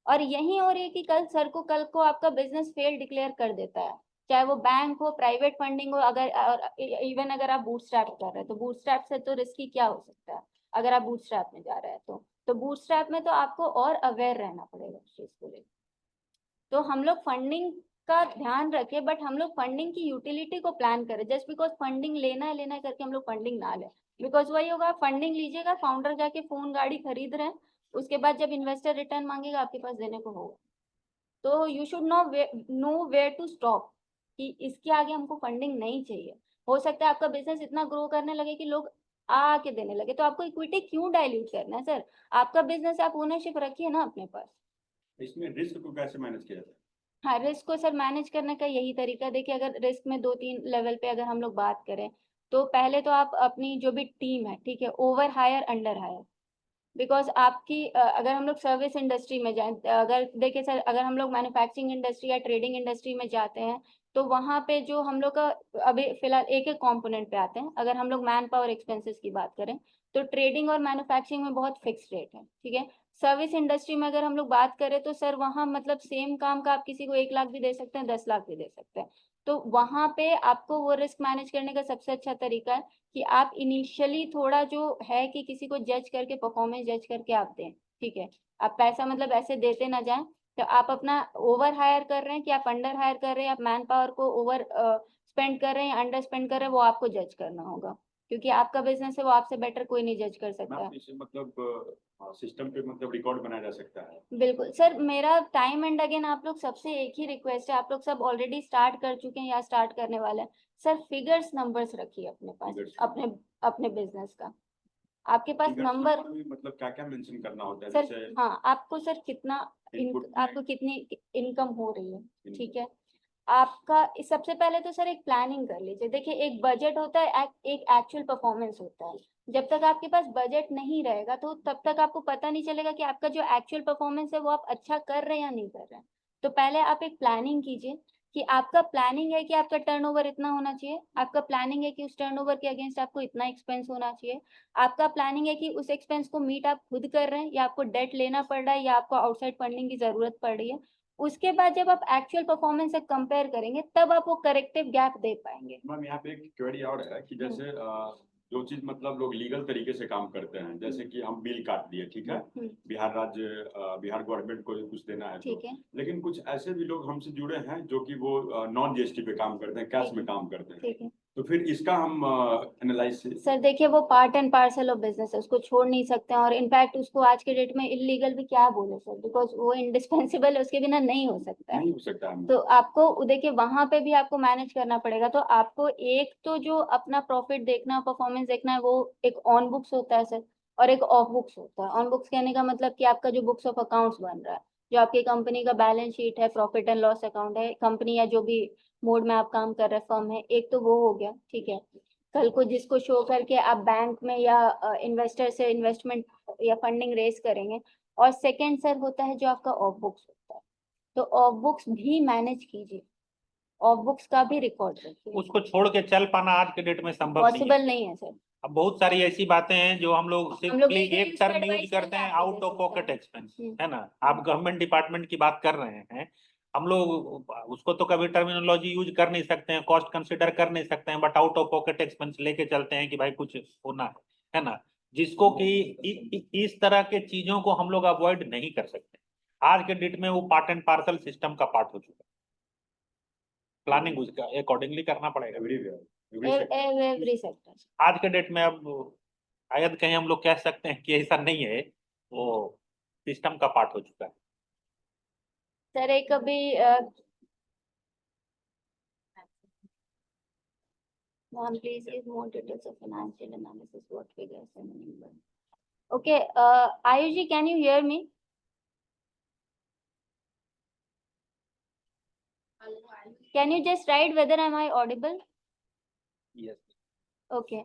और यही हो रही है कि कल सर को, कल को आपका बिजनेस फेल डिक्लेयर कर देता है, चाहे वो बैंक हो, प्राइवेट फंडिंग हो, अगर इवन अगर आप बूटस्ट्रैप कर रहे हैं तो बूटस्ट्रैप से तो रिस्की क्या हो सकता है, अगर आप बूटस्ट्रैप में जा रहे हैं तो बूटस्ट्रैप में तो आपको और अवेयर रहना पड़ेगा इस चीज को लेकर। तो हम लोग फंडिंग का ध्यान रखें, बट हम लोग फंडिंग की यूटिलिटी को प्लान करें। जस्ट बिकॉज फंडिंग लेना है करके हम लोग फंडिंग ना लें, बिकॉज वही होगा, फंडिंग लीजिएगा, फाउंडर जाके फोन गाड़ी खरीद रहे हैं, उसके बाद जब इन्वेस्टर रिटर्न मांगेगा आपके पास देने को होगा। तो you should know where to stop, कि इसके आगे हमको फंडिंग नहीं चाहिए। हो सकता है आपका बिजनेस इतना ग्रो करने लगे कि लोग आके देने लगे, तो आपको इक्विटी क्यों डाइल्यूट करना है सर? आपका बिजनेस, आप ओनरशिप रखिए ना अपने पास। इसमें रिस्क को कैसे मैनेज किया जाता है? हाँ, रिस्क को सर मैनेज करने का यही तरीका, देखिए अगर रिस्क में 2-3 लेवल पे अगर हम लोग बात करें, तो पहले तो आप अपनी जो भी टीम है, ठीक है, over hire, under hire. Because आपकी अगर हम लोग सर्विस इंडस्ट्री में जाएं, अगर देखिए सर, अगर हम लोग मैन्युफैक्चरिंग इंडस्ट्री या ट्रेडिंग इंडस्ट्री में जाते हैं, तो वहाँ पे जो हम लोग का अभी फिलहाल एक एक कंपोनेंट पे आते हैं। अगर हम लोग मैन पावर एक्सपेंसेस की बात करें तो ट्रेडिंग और मैन्युफैक्चरिंग में बहुत फिक्स रेट है, ठीक है। सर्विस इंडस्ट्री में अगर हम लोग बात करें तो सर वहाँ मतलब सेम काम का आप किसी को 1 लाख भी दे सकते हैं, 10 लाख भी दे सकते हैं। तो वहाँ पे आपको वो रिस्क मैनेज करने का सबसे अच्छा तरीका है कि आप इनिशियली थोड़ा जो है कि किसी को जज करके, परफॉर्मेंस जज करके आप दें, ठीक है। आप पैसा मतलब ऐसे देते ना जाएं, तो आप अपना ओवर हायर कर रहे हैं कि आप अंडर हायर कर रहे हैं, आप मैन पावर को ओवर स्पेंड कर रहे हैं, अंडर स्पेंड कर रहे हैं, वो आपको जज करना होगा, क्योंकि आपका बिजनेस है, वो आपसे बेटर कोई नहीं जज कर सकता है। मतलब सिस्टम पे मतलब रिकॉर्ड बनाया जा सकता है। बिल्कुल सर, मेरा टाइम एंड अगेन आप लोग सबसे एक ही रिक्वेस्ट है, आप लोग सब ऑलरेडी स्टार्ट कर चुके हैं या स्टार्ट करने वाले हैं, सर फिगर्स नंबर्स रखिए अपने पास, Figures। अपने अपने बिजनेस का आपके पास Figures नंबर। में मतलब क्या क्या मेंशन करना होता है? सर जैसे हाँ, आपको सर कितना Input आपको कितनी इनकम हो रही है, Income। ठीक है। आपका सबसे पहले तो सर एक प्लानिंग कर लीजिए। देखिए एक बजट होता है, एक एक्चुअल परफॉर्मेंस होता है। जब तक आपके पास बजट नहीं रहेगा तो तब तक आपको पता नहीं चलेगा कि आपका जो एक्चुअल परफॉर्मेंस है वो आप अच्छा कर रहे हैं या नहीं कर रहे हैं। तो पहले आप एक प्लानिंग कीजिए कि आपका प्लानिंग है कि आपका टर्नओवर इतना होना चाहिए, आपका प्लानिंग है कि उस टर्नओवर के अगेंस्ट आपको इतना एक्सपेंस होना चाहिए, आपका प्लानिंग है कि उस एक्सपेंस को मीट आप खुद कर रहे हैं या आपको डेट लेना पड़ रहा है या आपको आउटसाइड फंडिंग की जरूरत पड़ रही है। उसके बाद जब आप एक्चुअल परफॉर्मेंस से कंपेयर करेंगे तब आप वो करेक्टिव गैप दे पाएंगे। मैम यहाँ पे एक क्वेरी और है कि जैसे जो चीज मतलब लोग लीगल तरीके से काम करते हैं, जैसे कि हम बिल काट दिए, ठीक है, बिहार राज्य बिहार गवर्नमेंट को कुछ देना है तो, ठीक है, लेकिन कुछ ऐसे भी लोग हमसे जुड़े हैं जो कि वो नॉन जीएसटी पे काम करते हैं, कैश में काम करते हैं, ठीक है। तो फिर इसका हम एनालाइज सर देखिए वो part and parcel of business है, उसको छोड़ नहीं सकते हैं, और इनफैक्ट उसको आज के डेट में इलीगल भी क्या बोले सर, बिकॉज वो इंडिस्पेंसिबल है, उसके बिना नहीं हो सकता है। नहीं हो सकता है। तो आपको देखिए वहां पे भी आपको मैनेज करना पड़ेगा। तो आपको एक तो जो अपना प्रॉफिट देखना, परफॉर्मेंस देखना है, वो एक ऑन बुक्स होता है सर, और एक ऑफ बुक्स होता है। ऑन बुक्स कहने का मतलब कि आपका जो बुक्स ऑफ अकाउंट्स बन रहा है, जो आपकी कंपनी का बैलेंस शीट है, प्रॉफिट एंड लॉस अकाउंट है, कंपनी या जो भी मोड में आप काम कर रहे हैं फर्म है, एक तो वो हो गया, ठीक है। कल को जिसको शो करके आप बैंक में या इन्वेस्टर से इन्वेस्टमेंट या फंडिंग रेज करेंगे। और सेकंड सर होता है जो आपका ऑफ बुक्स होता है, तो ऑफ बुक्स भी मैनेज कीजिए, ऑफ बुक्स का भी रिकॉर्ड रखिए। उसको छोड़ के चल पाना आज के डेट में संभव नहीं है। पॉसिबल नहीं है सर। अब बहुत सारी ऐसी बातें हैं जो हम लोग सिंपली legal एक use टर्म का यूज advice करते नहीं हैं, आपको आउट दे ऑफ सकते पॉकेट हैं। एक्सपेंस, है ना। आप गवर्नमेंट डिपार्टमेंट की बात कर रहे हैं, हम लोग उसको तो कभी टर्मिनोलॉजी यूज कर नहीं सकते हैं, कॉस्ट कंसिडर कर नहीं सकते हैं, but out of pocket expense लेके चलते हैं कि भाई कुछ होना है ना, जिसको कि इस तरह के चीजों को हम लोग अवॉइड नहीं कर सकते। आज के डेट में वो पार्ट एंड पार्सल सिस्टम का पार्ट हो चुका है, प्लानिंग उसका अकॉर्डिंगली करना पड़ेगा एवरी सेक्टर। आज के डेट में। अब शायद कहीं हम लोग कह सकते हैं कि ऐसा नहीं है, वो सिस्टम का पार्ट हो चुका है। सर एक अभी ma'am, please give more details of financial analysis, what figures and numbers. Okay, Ayushi, can you hear me? Can you just write whether am I audible? Yes. Okay.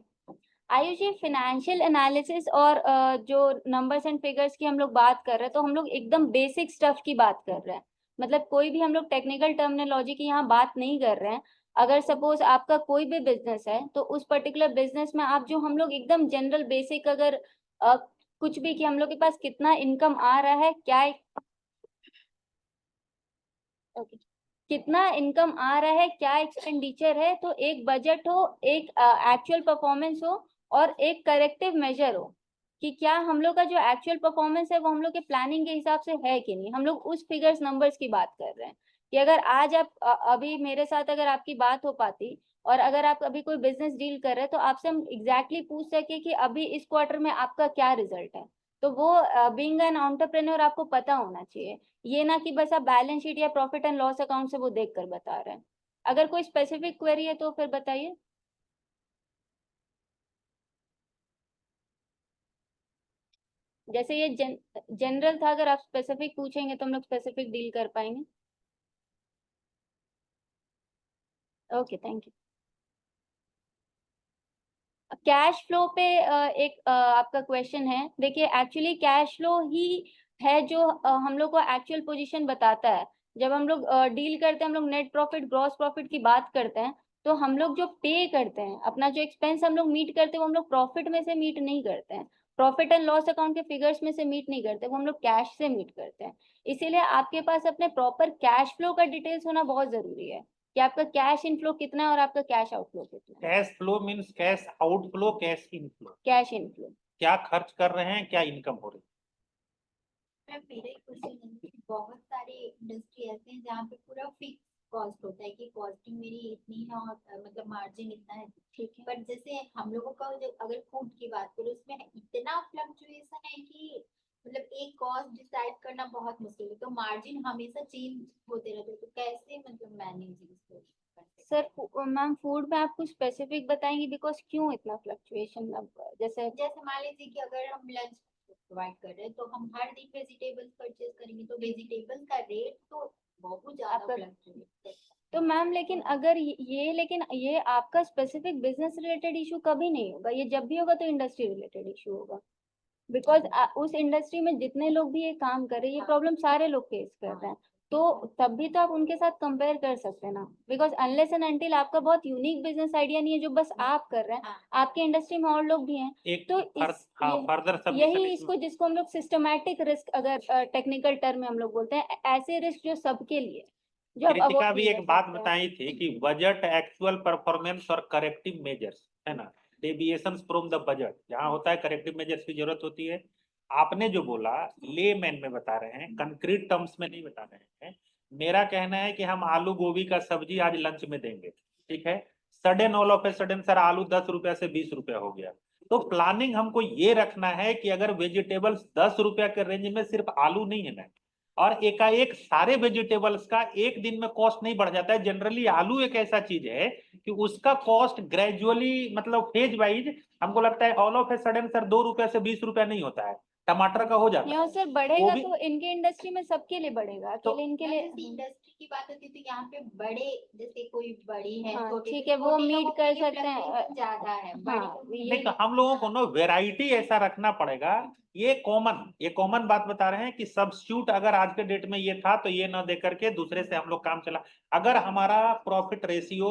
Ayushi, financial analysis और जो numbers and figures की हम लोग बात कर रहे हैं, तो हम लोग एकदम बेसिक स्टफ की बात कर रहे हैं, मतलब कोई भी हम लोग टेक्निकल टर्मिनोलॉजी की यहाँ बात नहीं कर रहे हैं। अगर सपोज आपका कोई भी बिजनेस है तो उस पर्टिकुलर बिजनेस में आप जो हम लोग एकदम जनरल बेसिक, अगर कुछ भी कि हम लोग के पास कितना इनकम आ रहा है, क्या कितना इनकम आ रहा है, क्या एक्सपेंडिचर है, तो एक बजट हो, एक एक्चुअल परफॉर्मेंस हो, और एक करेक्टिव मेजर हो कि क्या हम लोग का जो एक्चुअल परफॉर्मेंस है वो हम लोग के प्लानिंग के हिसाब से है कि नहीं। हम लोग उस फिगर्स नंबर्स की बात कर रहे हैं कि अगर आज आप अभी मेरे साथ अगर आपकी बात हो पाती, और अगर आप अभी कोई बिजनेस डील कर रहे हैं, तो आपसे हम एग्जैक्टली पूछ सके कि अभी इस क्वार्टर में आपका क्या रिजल्ट है। तो वो बीइंग एन एंटरप्रेन्योर आपको पता होना चाहिए, ये ना कि बस आप बैलेंस शीट या प्रॉफिट एंड लॉस अकाउंट से वो देख कर बता रहे हैं। अगर कोई स्पेसिफिक क्वेरी है तो फिर बताइए। जैसे ये जनरल था, अगर आप स्पेसिफिक पूछेंगे तो हम लोग स्पेसिफिक डील कर पाएंगे। Okay, thank you. Cash flow पे एक आपका क्वेश्चन है। देखिए एक्चुअली कैश फ्लो ही है जो हम लोग को एक्चुअल पोजीशन बताता है। जब हम लोग डील करते हैं, हम लोग नेट प्रॉफिट, ग्रॉस प्रॉफिट की बात करते हैं, तो हम लोग जो पे करते हैं, अपना जो एक्सपेंस हम लोग मीट करते हैं, वो हम लोग प्रॉफिट में से मीट नहीं करते हैं, प्रॉफिट एंड लॉस अकाउंट के फिगर्स में से मीट नहीं करते, वो हम लोग कैश से मीट करते हैं। इसीलिए आपके पास अपने प्रॉपर कैश फ्लो का डिटेल्स होना बहुत जरूरी है कि आपका कैश इनफ्लो कितना है और आपका कैश आउटफ्लो कितना है। Cash flow means cash outflow, cash inflow. Cash inflow क्या खर्च कर रहे हैं, क्या इनकम हो रही है। मैम मेरा एक क्वेश्चन है कि बहुत सारे इंडस्ट्री ऐसे हैं जहाँ पे पूरा फिक्स कॉस्ट होता है कि कॉस्टिंग मेरी इतनी है और मतलब मार्जिन इतना है, ठीक है। बट जैसे हम लोगों का अगर फूड की बात करें, उसमें इतना फ्लक्चुएशन है कि मतलब एक कॉस्ट डिसाइड करना बहुत मुश्किल है, तो मार्जिन हमेशा चेंज होते रहते हैं, तो कैसे मतलब मैनेज इसको। सर मैम, फूड में आप कुछ स्पेसिफिक बताएंगे, बिकॉज क्यों इतना फ्लक्चुएशन। जैसे मान लीजिए कि अगर हम लंच प्रोवाइड कर रहे हैं तो हम हर दिन वेजिटेबल्स परचेज करेंगे, तो वेजिटेबल्स का रेट तो बहुत ज्यादा फ्लक्चुएट। तो मैम लेकिन अगर ये आपका स्पेसिफिक बिजनेस रिलेटेड इशू कभी नहीं होगा, ये जब भी होगा तो इंडस्ट्री रिलेटेड इशू होगा, बिकॉज उस इंडस्ट्री में जितने लोग भी ये काम कर रहे हैं, ये प्रॉब्लम सारे लोग फेस कर रहे हैं। तो तब भी तो आप उनके साथ कंपेयर कर सकते हैं ना, बिकॉज अनलेस एंड अनटिल आपका बहुत यूनिक बिजनेस आइडिया नहीं है जो बस आप कर रहे हैं, हाँ। आपके इंडस्ट्री में और लोग भी हैं, एक तो फर्दर सब यही इसको जिसको हम लोग सिस्टमैटिक रिस्क, अगर टेक्निकल टर्म में हम लोग बोलते हैं, ऐसे रिस्क जो सबके लिए, जो आप कृतिका avoid भी नहीं एक कर बात सकते हैं। बताई थी कि बजट, एक्चुअल परफॉर्मेंस और करेक्टिव मेजर्स, है ना, डेविएशंस फ्रॉम द बजट जहाँ होता है करेक्टिव मेजर्स की जरूरत होती है। आपने जो बोला लेमैन में बता रहे हैं, कंक्रीट टर्म्स में नहीं बता रहे हैं। मेरा कहना है कि हम आलू गोभी का सब्जी आज लंच में देंगे, ठीक है, sudden all of a sudden sir आलू 10 रुपया से 20 रुपया हो गया, तो प्लानिंग हमको ये रखना है कि अगर वेजिटेबल्स 10 रुपया के रेंज में सिर्फ आलू नहीं है ना, और एकाएक सारे वेजिटेबल्स का एक दिन में कॉस्ट नहीं बढ़ जाता है। जनरली आलू एक ऐसा चीज है कि उसका कॉस्ट ग्रेजुअली, मतलब फेज वाइज, हमको लगता है all of a sudden sir 2 रुपया से 20 रुपया नहीं होता है, टमाटर का हो जाता नहीं, है। और सर वो बढ़ेगा भी तो इनके इंडस्ट्री में सबके लिए बढ़ेगा, अकेले इनके लिए। इंडस्ट्री की बात होती है तो यहाँ पे बड़े, जैसे कोई बड़ी है, हाँ, छोटे ठीक से है, वो छोटे मीट लोगों कर के लिए सकते हैं। fluctuation ज्यादा है, बड़े हाँ, लोगों के ये नहीं, तो हम लोगों को ना वेराइटी ऐसा रखना पड़ेगा। ये कॉमन बात बता रहे हैं कि सब्स्टिट्यूट अगर आज के डेट में ये था तो ये ना दे करके दूसरे से हम लोग काम चला। अगर हमारा प्रॉफिट रेशियो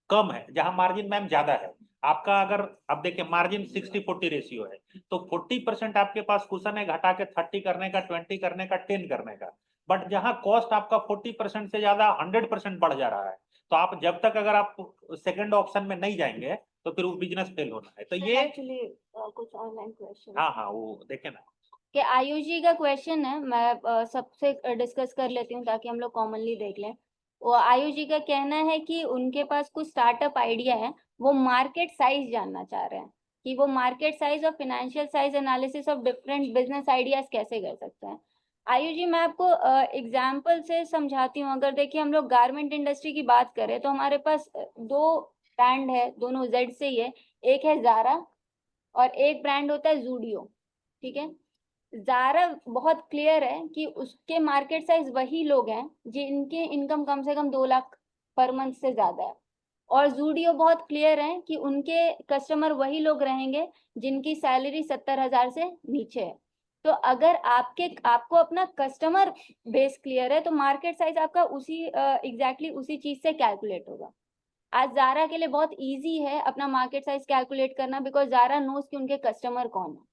कम है, जहां मार्जिन मैम ज्यादा है आपका, अगर अब देखिए मार्जिन 60-40 रेशियो है, तो 40% आपके पास कुशन है घटा के 30 करने का, 20 करने का, 10 करने का। बट जहां कॉस्ट आपका 40% से ज्यादा 100% बढ़ जा रहा है, तो आप जब तक अगर आप सेकंड ऑप्शन में नहीं जाएंगे तो फिर वो बिजनेस फेल होना है। तो ये एक्चुअली कुछ ऑनलाइन क्वेश्चन हाँ हाँ, वो देखे ना। कि आयुषी का क्वेश्चन है, मैं सबसे डिस्कस कर लेती हूँ ताकि हम लोग कॉमनली देख लें। वो आयुषी का कहना है कि उनके पास कुछ स्टार्टअप आइडिया है, वो मार्केट साइज जानना चाह रहे हैं कि वो मार्केट साइज और financial size analysis of different business ideas कैसे कर सकते हैं। आयुषी, मैं आपको एग्जाम्पल से समझाती हूँ। अगर देखिए हम लोग गारमेंट इंडस्ट्री की बात करें तो हमारे पास दो ब्रांड है, दोनों जेड से ही है। एक है जारा और एक ब्रांड होता है जूडियो, ठीक है। जारा बहुत क्लियर है कि उसके मार्केट साइज वही लोग हैं जिनके इनकम कम से कम 2 लाख पर मंथ से ज्यादा है, और जूडियो बहुत क्लियर है कि उनके कस्टमर वही लोग रहेंगे जिनकी सैलरी 70,000 से नीचे है। तो अगर आपको अपना कस्टमर बेस क्लियर है तो मार्केट साइज आपका उसी एग्जैक्टली उसी चीज से कैलकुलेट होगा। आज जारा के लिए बहुत इजी है अपना मार्केट साइज कैलकुलेट करना, बिकॉज जारा नोज कि उनके कस्टमर कौन है।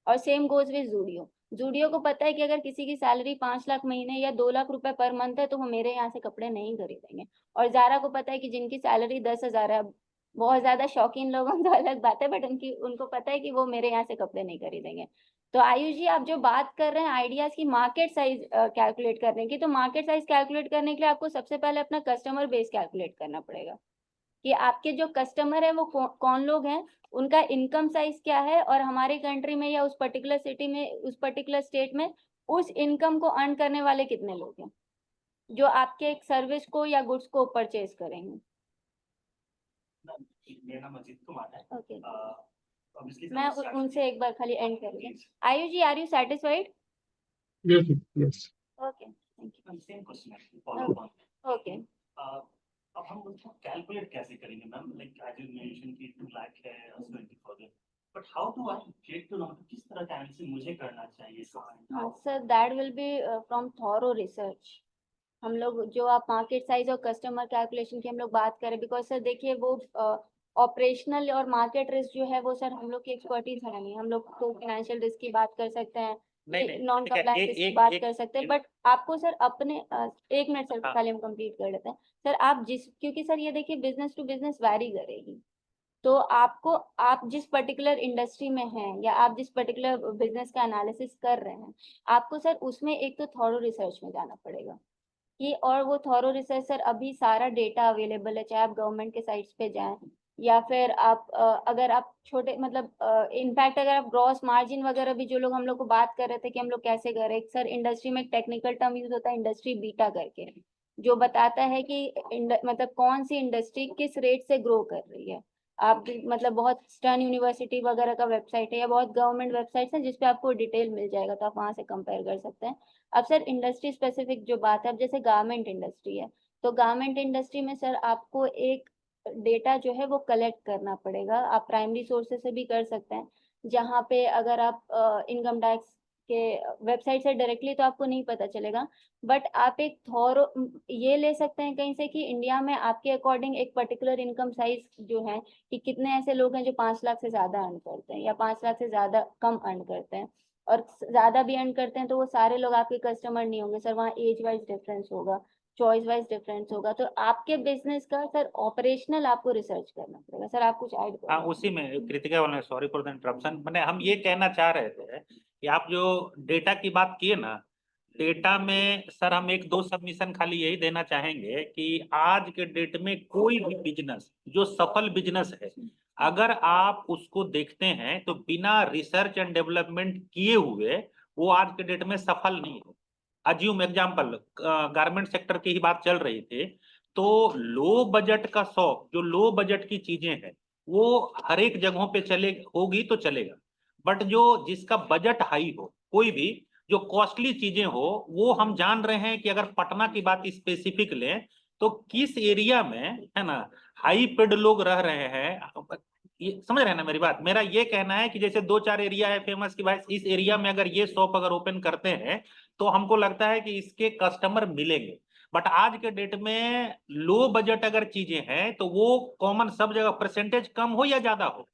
और same goes with Zudio, Zudio को पता है कि अगर किसी की सैलरी 5 लाख महीने या 2 लाख रुपए पर मंथ है तो वो मेरे यहाँ से कपड़े नहीं खरीदेंगे। और जारा को पता है कि जिनकी सैलरी 10,000 है, बहुत ज्यादा शौकीन लोगों तो अलग बात है, बट उनको पता है कि वो मेरे यहाँ से कपड़े नहीं खरीदेंगे। तो आयुष जी, आप जो बात कर रहे हैं आइडियाज की मार्केट साइज कैलकुलेट करने की, तो मार्केट साइज कैलकुलेट करने के लिए आपको सबसे पहले अपना कस्टमर बेस कैलकुलेट करना पड़ेगा कि आपके जो कस्टमर है वो कौन लोग हैं, उनका इनकम साइज क्या है, और हमारे कंट्री में या उस पर्टिकुलर सिटी में, उस पर्टिकुलर स्टेट में उस इनकम को अर्न करने वाले कितने लोग हैं जो आपके सर्विस को या गुड्स को परचेज करेंगे। मेरा नाम अजीत कुमार है। ओके, obviously मैं from उनसे एक बार खाली एंड करूंगी। Ayush ji, are you satisfied? Yes, yes. Okay, thank starting, same question actually, follow up on you. Okay, अब हम उसको कैलकुलेट कैसे करेंगे ma'am, like as you mention कि 2 लाख है और 20,000, but how do I get to know किस तरह का एनालिसिस मुझे करना चाहिए इसका? Sir that will be from thorough research. हम लोग जो आप मार्केट साइज और कस्टमर कैलकुलेशन की हम लोग बात करें, बिकॉज सर देखिए वो ऑपरेशनल और मार्केट रिस्क जो है वो सर हम लोग की एक्सपर्टीज है नहीं। हम लोग तो फाइनेंशियल रिस्क की बात कर सकते हैं, नहीं, नॉन ठीक है, कंप्लायंस की बात कर सकते हैं, बट आपको सर अपने एक मिनट सर, हाँ। खाली हम कंप्लीट कर लेते हैं। सर आप क्योंकि सर ये देखिए बिजनेस टू बिजनेस वैरी करेगी, तो आपको, आप जिस पर्टिकुलर इंडस्ट्री में हैं या आप जिस पर्टिकुलर बिजनेस का एनालिसिस कर रहे हैं, आपको सर उसमें एक तो थॉरो रिसर्च में जाना पड़ेगा कि, और वो थॉरो रिसर्च सर अभी सारा डेटा अवेलेबल है, चाहे आप गवर्नमेंट के साइट्स पे जाएं या फिर आप अगर आप छोटे मतलब इनफैक्ट अगर आप ग्रॉस मार्जिन वगैरह भी, जो लोग हम लोग को बात कर रहे थे कि हम लोग कैसे करें, सर इंडस्ट्री में एक टेक्निकल टर्म यूज होता है इंडस्ट्री बीटा करके, जो बताता है कि मतलब कौन सी इंडस्ट्री किस रेट से ग्रो कर रही है। आप मतलब बहुत स्टर्न यूनिवर्सिटी वगैरह का वेबसाइट है या बहुत गवर्नमेंट वेबसाइट्स हैं जिसपे आपको डिटेल मिल जाएगा, तो आप वहां से कंपेयर कर सकते हैं। अब सर इंडस्ट्री स्पेसिफिक जो बात है, अब जैसे गारमेंट इंडस्ट्री है, तो गारमेंट इंडस्ट्री में सर आपको एक डेटा जो है वो कलेक्ट करना पड़ेगा। आप प्राइमरी सोर्सेस से भी कर सकते हैं, जहाँ पे अगर आप इनकम टैक्स के वेबसाइट से डायरेक्टली तो आपको नहीं पता चलेगा, बट आप एक थॉरो ये ले सकते हैं कहीं से कि इंडिया में आपके अकॉर्डिंग एक पर्टिकुलर इनकम साइज जो है कि कितने ऐसे लोग हैं जो 5 लाख से ज्यादा अर्न करते हैं या 5 लाख से ज्यादा कम अर्न करते हैं, और ज्यादा भी अर्न करते हैं तो वो सारे लोग आपके कस्टमर नहीं होंगे सर, वहाँ एज वाइज डिफरेंस होगा, चॉइस वाइज डिफरेंस होगा। तो आपके बिजनेस का सर ऑपरेशनल आपको रिसर्च करना पड़ेगा। सर आप कुछ ऐड हाँ, करो। उसी में कृतिका वाला, सॉरी फॉर द इंटरप्शन, मैंने हम ये कहना चाह रहे थे कि आप जो डेटा की बात किए ना, डेटा में सर हम एक दो सबमिशन खाली यही देना चाहेंगे कि आज के डेट में कोई भी बिजनेस जो सफल बिजनेस है, अगर आप उसको देखते हैं तो बिना रिसर्च एंड डेवलपमेंट किए हुए वो आज के डेट में सफल नहीं है। अज्यूम एग्जाम्पल, गारमेंट सेक्टर की ही बात चल रही थी, तो लो बजट का शॉप, जो लो बजट की चीजें हैं वो हर एक जगहों पे चले होगी तो चलेगा, बट जो जिसका बजट हाई हो, कोई भी जो कॉस्टली चीजें हो, वो हम जान रहे हैं कि अगर पटना की बात स्पेसिफिक लें तो किस एरिया में है ना हाई पेड लोग रह रहे हैं, ये समझ रहे हैं ना मेरी बात। मेरा ये कहना है कि जैसे 2-4 एरिया है फेमस की भाई, इस एरिया में अगर ये शॉप अगर ओपन करते हैं तो हमको लगता है कि इसके कस्टमर मिलेंगे। बट आज के डेट में लो बजट अगर चीजें हैं तो वो कॉमन सब जगह, परसेंटेज कम हो या ज्यादा हो,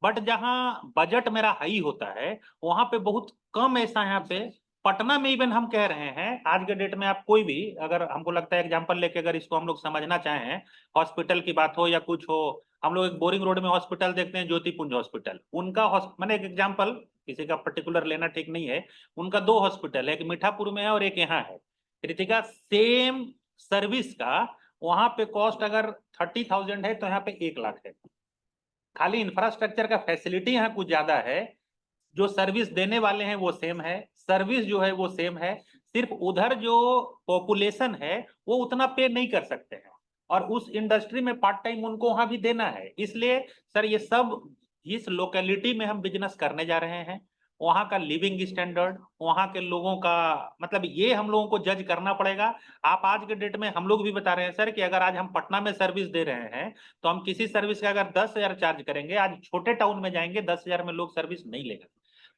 बट जहां बजट मेरा हाई होता है वहां पे बहुत कम ऐसा यहाँ पे पटना में इवन हम कह रहे हैं आज के डेट में आप कोई भी अगर हमको लगता है एग्जांपल लेके अगर इसको हम लोग समझना चाहें, हॉस्पिटल की बात हो या कुछ हो, हम लोग एक बोरिंग रोड में हॉस्पिटल देखते हैं ज्योतिपुंज हॉस्पिटल, उनका मैंने एक एग्जांपल किसी का पर्टिकुलर लेना ठीक नहीं है, उनका 2 हॉस्पिटल है, एक मीठापुर में है और एक यहाँ है। कृतिका सेम सर्विस का वहां पे कॉस्ट अगर 30,000 है तो यहाँ पे 1 लाख है। खाली इंफ्रास्ट्रक्चर का फैसिलिटी यहाँ कुछ ज्यादा है, जो सर्विस देने वाले हैं वो सेम है, सर्विस जो है वो सेम है, सिर्फ उधर जो पॉपुलेशन है वो उतना पे नहीं कर सकते हैं और उस इंडस्ट्री में पार्ट टाइम उनको वहां भी देना है। इसलिए सर ये सब जिस लोकेलिटी में हम बिजनेस करने जा रहे हैं वहां का लिविंग स्टैंडर्ड, वहां के लोगों का मतलब ये हम लोगों को जज करना पड़ेगा। आप आज के डेट में हम लोग भी बता रहे हैं सर कि अगर आज हम पटना में सर्विस दे रहे हैं तो हम किसी सर्विस का अगर 10,000 चार्ज करेंगे, आज छोटे टाउन में जाएंगे 10,000 में लोग सर्विस नहीं लेगा।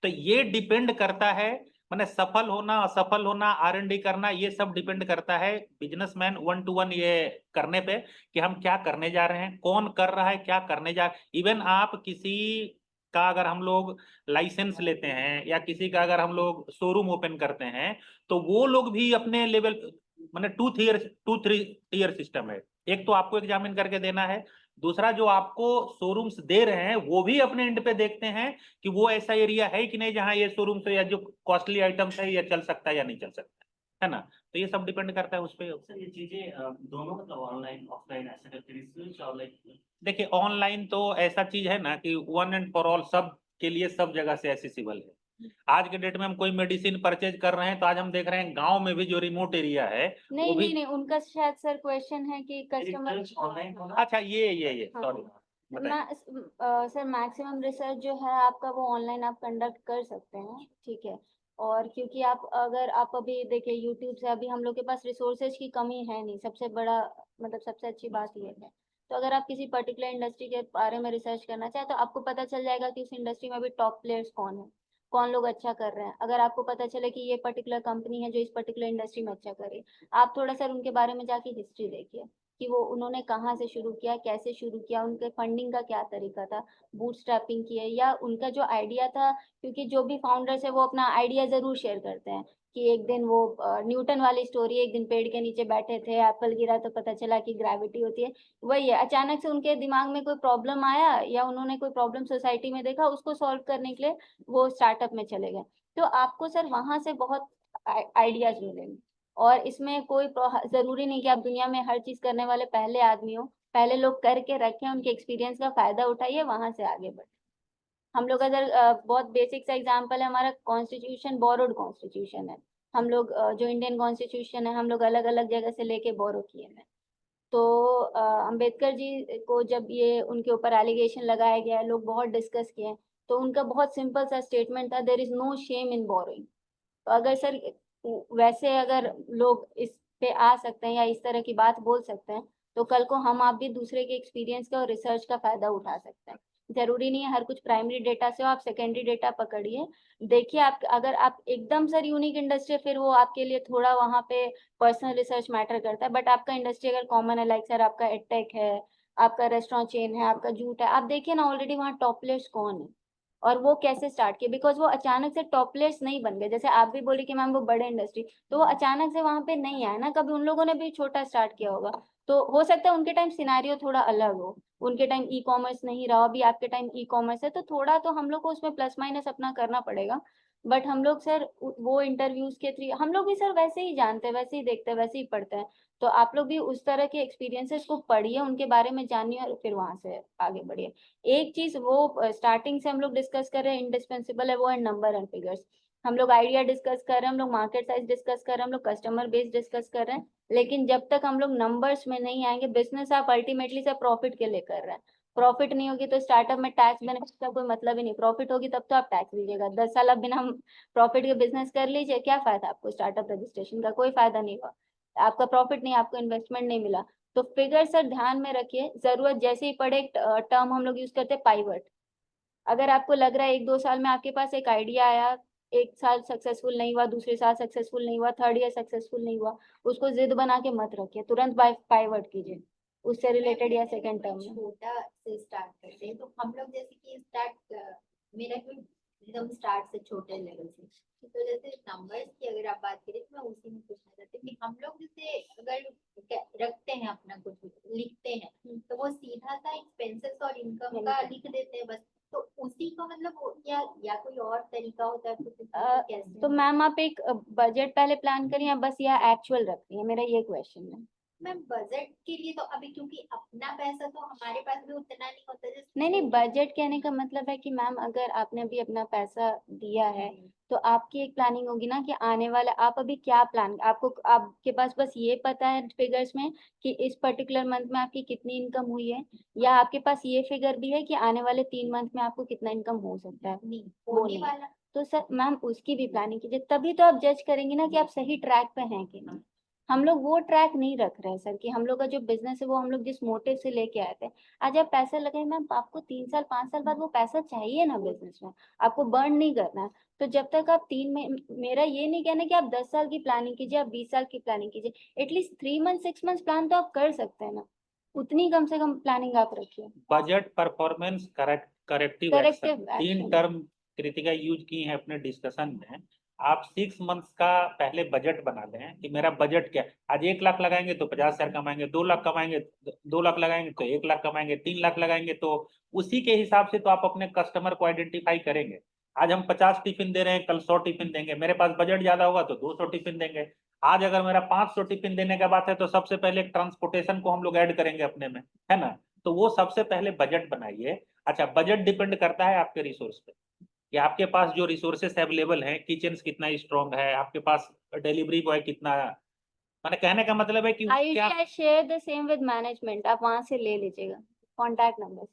तो ये डिपेंड करता है, मैंने सफल होना असफल होना R&D करना ये सब डिपेंड करता है बिजनेसमैन 1-to-1 ये करने पे कि हम क्या करने जा रहे हैं, कौन कर रहा है, क्या करने जा। इवन आप किसी का अगर हम लोग लाइसेंस लेते हैं या किसी का अगर हम लोग शोरूम ओपन करते हैं तो वो लोग भी अपने लेवल मैंने 2-3 टीयर सिस्टम है। एक तो आपको एग्जामिन करके देना है, दूसरा जो आपको शोरूम्स दे रहे हैं वो भी अपने एंड पे देखते हैं कि वो ऐसा एरिया है कि नहीं जहां ये शोरूम से या जो कॉस्टली आइटम्स है ये चल सकता है या नहीं चल सकता है ना। तो ये सब डिपेंड करता है उस पर। सर ये चीजें दोनों मतलब ऑनलाइन ऑफलाइन ऐसा करके रिसर्च और लाइक, देखिए ऑनलाइन तो ऐसा चीज है ना कि वन एंड फॉर ऑल सब के लिए सब जगह से एक्सेसिबल है। आज के डेट में हम कोई मेडिसिन परचेज कर रहे हैं तो आज हम देख रहे हैं गांव में भी जो रिमोट एरिया है नहीं वो भी नहीं नहीं, उनका शायद सर क्वेश्चन है कि कस्टमर रिसर्च ऑनलाइन होना। अच्छा ये हाँ। सॉरी सर मैक्सिमम रिसर्च जो है आपका वो ऑनलाइन आप कंडक्ट कर सकते हैं, ठीक है। और क्योंकि आप अगर आप अभी देखिए यूट्यूब से अभी हम लोग के पास रिसोर्सेज की कमी है नहीं, सबसे बड़ा मतलब सबसे अच्छी बात ये है। तो अगर आप किसी पर्टिकुलर इंडस्ट्री के बारे में रिसर्च करना चाहें तो आपको पता चल जाएगा कि उस इंडस्ट्री में अभी टॉप प्लेयर्स कौन है, कौन लोग अच्छा कर रहे हैं। अगर आपको पता चले कि ये पर्टिकुलर कंपनी है जो इस पर्टिकुलर इंडस्ट्री में अच्छा करे, आप थोड़ा सा उनके बारे में जाके हिस्ट्री देखिए कि वो उन्होंने कहाँ से शुरू किया, कैसे शुरू किया, उनके फंडिंग का क्या तरीका था, बूटस्ट्रैपिंग की है या उनका जो आइडिया था। क्योंकि जो भी फाउंडर्स है वो अपना आइडिया जरूर शेयर करते हैं कि एक दिन वो न्यूटन वाली स्टोरी, एक दिन पेड़ के नीचे बैठे थे, एप्पल गिरा तो पता चला कि ग्रेविटी होती है। वही है, अचानक से उनके दिमाग में कोई प्रॉब्लम आया या उन्होंने कोई प्रॉब्लम सोसाइटी में देखा, उसको सॉल्व करने के लिए वो स्टार्टअप में चले गए। तो आपको सर वहां से बहुत आइडियाज मिलेंगे। और इसमें कोई जरूरी नहीं कि आप दुनिया में हर चीज करने वाले पहले आदमी हो, पहले लोग करके रखें, उनके एक्सपीरियंस का फायदा उठाइए, वहां से आगे बढ़े। हम लोग अगर बहुत बेसिक सा एग्जांपल है, हमारा कॉन्स्टिट्यूशन बोरोड कॉन्स्टिट्यूशन है। हम लोग जो इंडियन कॉन्स्टिट्यूशन है हम लोग अलग अलग जगह से लेके बोरो किए हैं। तो अंबेडकर जी को जब ये उनके ऊपर एलिगेशन लगाया गया है, लोग बहुत डिस्कस किए हैं, तो उनका बहुत सिंपल सा स्टेटमेंट था, there is no shame in borrowing. तो अगर सर वैसे अगर लोग इस पे आ सकते हैं या इस तरह की बात बोल सकते हैं, तो कल को हम आप भी दूसरे के एक्सपीरियंस का और रिसर्च का फायदा उठा सकते हैं। जरूरी नहीं है हर कुछ प्राइमरी डेटा से हो, आप सेकेंडरी डेटा पकड़िए, देखिए आप अगर आप एकदम सर यूनिक इंडस्ट्री फिर वो आपके लिए थोड़ा वहाँ पे पर्सनल रिसर्च मैटर करता है, बट आपका इंडस्ट्री अगर कॉमन है, लाइक सर आपका एडटेक है, आपका रेस्टोरेंट चेन है, आपका जूट है, आप देखिए ना ऑलरेडी वहाँ टॉप प्लेयर्स कौन है और वो कैसे स्टार्ट किए, बिकॉज वो अचानक से टॉप प्लेयर्स नहीं बन गए। जैसे आप भी बोले कि मैम वो बड़े इंडस्ट्री, तो वो अचानक से वहां पे नहीं आए ना, कभी उन लोगों ने भी छोटा स्टार्ट किया होगा। तो हो सकता है उनके टाइम सिनारियो थोड़ा अलग हो, उनके टाइम ई कॉमर्स नहीं रहा, अभी आपके टाइम ई कॉमर्स है, तो थोड़ा तो हम लोग को उसमें प्लस माइनस अपना करना पड़ेगा। बट हम लोग सर वो इंटरव्यूज के थ्रू हम लोग भी सर वैसे ही जानते हैं, वैसे ही देखते हैं, वैसे ही पढ़ते हैं। तो आप लोग भी उस तरह के एक्सपीरियंसेस को पढ़िए, उनके बारे में जानिए और फिर वहां से आगे बढ़िए। एक चीज वो स्टार्टिंग से हम लोग डिस्कस कर रहे हैं, इंडिस्पेंसिबल है, वो है नंबर एंड फिगर्स। हम लोग आइडिया डिस्कस कर रहे हैं, हम लोग मार्केट साइज डिस्कस कर रहे हैं, हम लोग कस्टमर बेस डिस्कस कर रहे हैं, लेकिन जब तक हम लोग नंबर्स में नहीं आएंगे, बिजनेस आप अल्टीमेटली से प्रॉफिट के लिए कर रहे हैं। प्रॉफिट नहीं होगी तो स्टार्टअप में टैक्स बेनिफिट का कोई मतलब ही नहीं, प्रॉफिट होगी तब तो आप टैक्स दीजिएगा। 10 साल आप बिना प्रॉफिट के बिजनेस कर लीजिए, क्या फायदा आपको स्टार्टअप रजिस्ट्रेशन का, कोई फायदा नहीं हुआ, आपका प्रॉफिट नहीं, आपको इन्वेस्टमेंट नहीं मिला। तो फिगर सर ध्यान में रखिए, जरूरत जैसे ही पड़े, टर्म हम लोग यूज करते हैं पाइवट। अगर आपको लग रहा है 1-2 साल में आपके पास एक आइडिया आया, एक साल सक्सेसफुल नहीं हुआ, दूसरे साल सक्सेसफुल नहीं हुआ, थर्ड ईयर सक्सेसफुल नहीं हुआ, उसको जिद बना के मत रखिए, तुरंत पाइवट कीजिए उससे रिलेटेड या सेकंड टर्म में। छोटा से स्टार्ट करते हैं, तो हम लोग जैसे कि मेरा भी एकदम स्टार्ट से छोटे लेवल से, तो जैसे नंबर्स की अगर आप बात करें तो मैं उसी में पूछना चाहती हूँ कि हम लोग जैसे अगर रखते हैं अपना कुछ लिखते हैं, तो वो सीधा सा एक्सपेंसेस और इनकम का लिख देते हैं बस, तो उसी का मतलब या कोई और तरीका होता है तो कैसे? तो मैम आप एक बजट पहले प्लान करिए या बस या एक्चुअल रखती है, मेरा ये क्वेश्चन है। मैम बजट के लिए तो अभी क्योंकि अपना पैसा तो हमारे पास भी उतना नहीं होता नहीं, बजट कहने का मतलब है कि मैम अगर आपने अभी अपना पैसा दिया है तो आपकी एक प्लानिंग होगी ना कि आने वाला आप अभी क्या प्लान, आपको आपके पास बस ये पता है फिगर्स में कि इस पर्टिकुलर मंथ में आपकी कितनी इनकम हुई है, या आपके पास ये फिगर भी है कि आने वाले 3 मंथ में आपको कितना इनकम हो सकता है? नहीं वो होने नहीं। वाला। तो सर मैम उसकी भी प्लानिंग कीजिए, तभी तो आप जज करेंगे ना कि आप सही ट्रैक पे हैं कि नहीं। हम लोग वो ट्रैक नहीं रख रहे हैं सर, कि हम लोग का जो बिजनेस है वो हम लोग जिस मोटिव से लेके आए थे, आज आप पैसा लगाए मैम, आपको 3 साल 5 साल बाद वो पैसा चाहिए ना बिजनेस में, आपको बर्न नहीं करना है। तो जब तक आप मेरा ये नहीं कहना कि आप 10 साल की प्लानिंग कीजिए, आप 20 साल की प्लानिंग कीजिए, एटलीस्ट 3 मंथ 6 मंथ प्लान तो आप कर सकते हैं ना, उतनी कम से कम प्लानिंग आप रखिए। Budget, performance, corrective action, corrective 3 action. Term Kritika use की है अपने डिस्कशन में। आप 6 मंथ्स का पहले बजट बना लें कि मेरा बजट क्या है। आज 1 लाख लगाएंगे तो 50,000 कमाएंगे, 2 लाख कमाएंगे 2 लाख लगाएंगे तो 1 लाख कमाएंगे, 3 लाख लगाएंगे तो उसी के हिसाब से तो आप अपने कस्टमर को आइडेंटिफाई करेंगे। आज हम 50 टिफिन दे रहे हैं, कल 100 टिफिन देंगे, मेरे पास बजट ज्यादा होगा तो 200 टिफिन देंगे। आज अगर मेरा 500 टिफिन देने का बात है तो सबसे पहले ट्रांसपोर्टेशन को हम लोग ऐड करेंगे अपने में, है ना। तो वो सबसे पहले बजट बनाइए। अच्छा, बजट डिपेंड करता है आपके रिसोर्स पे कि आपके पास जो रिसोर्सेस अवेलेबल हैं, किचन कितना स्ट्रॉन्ग है आपके पास, डिलीवरी बॉय कितना, मैंने कहने का मतलब है कि क्या। I share the same with management, आप वहां से ले लीजिएगा कॉन्टैक्ट नंबर।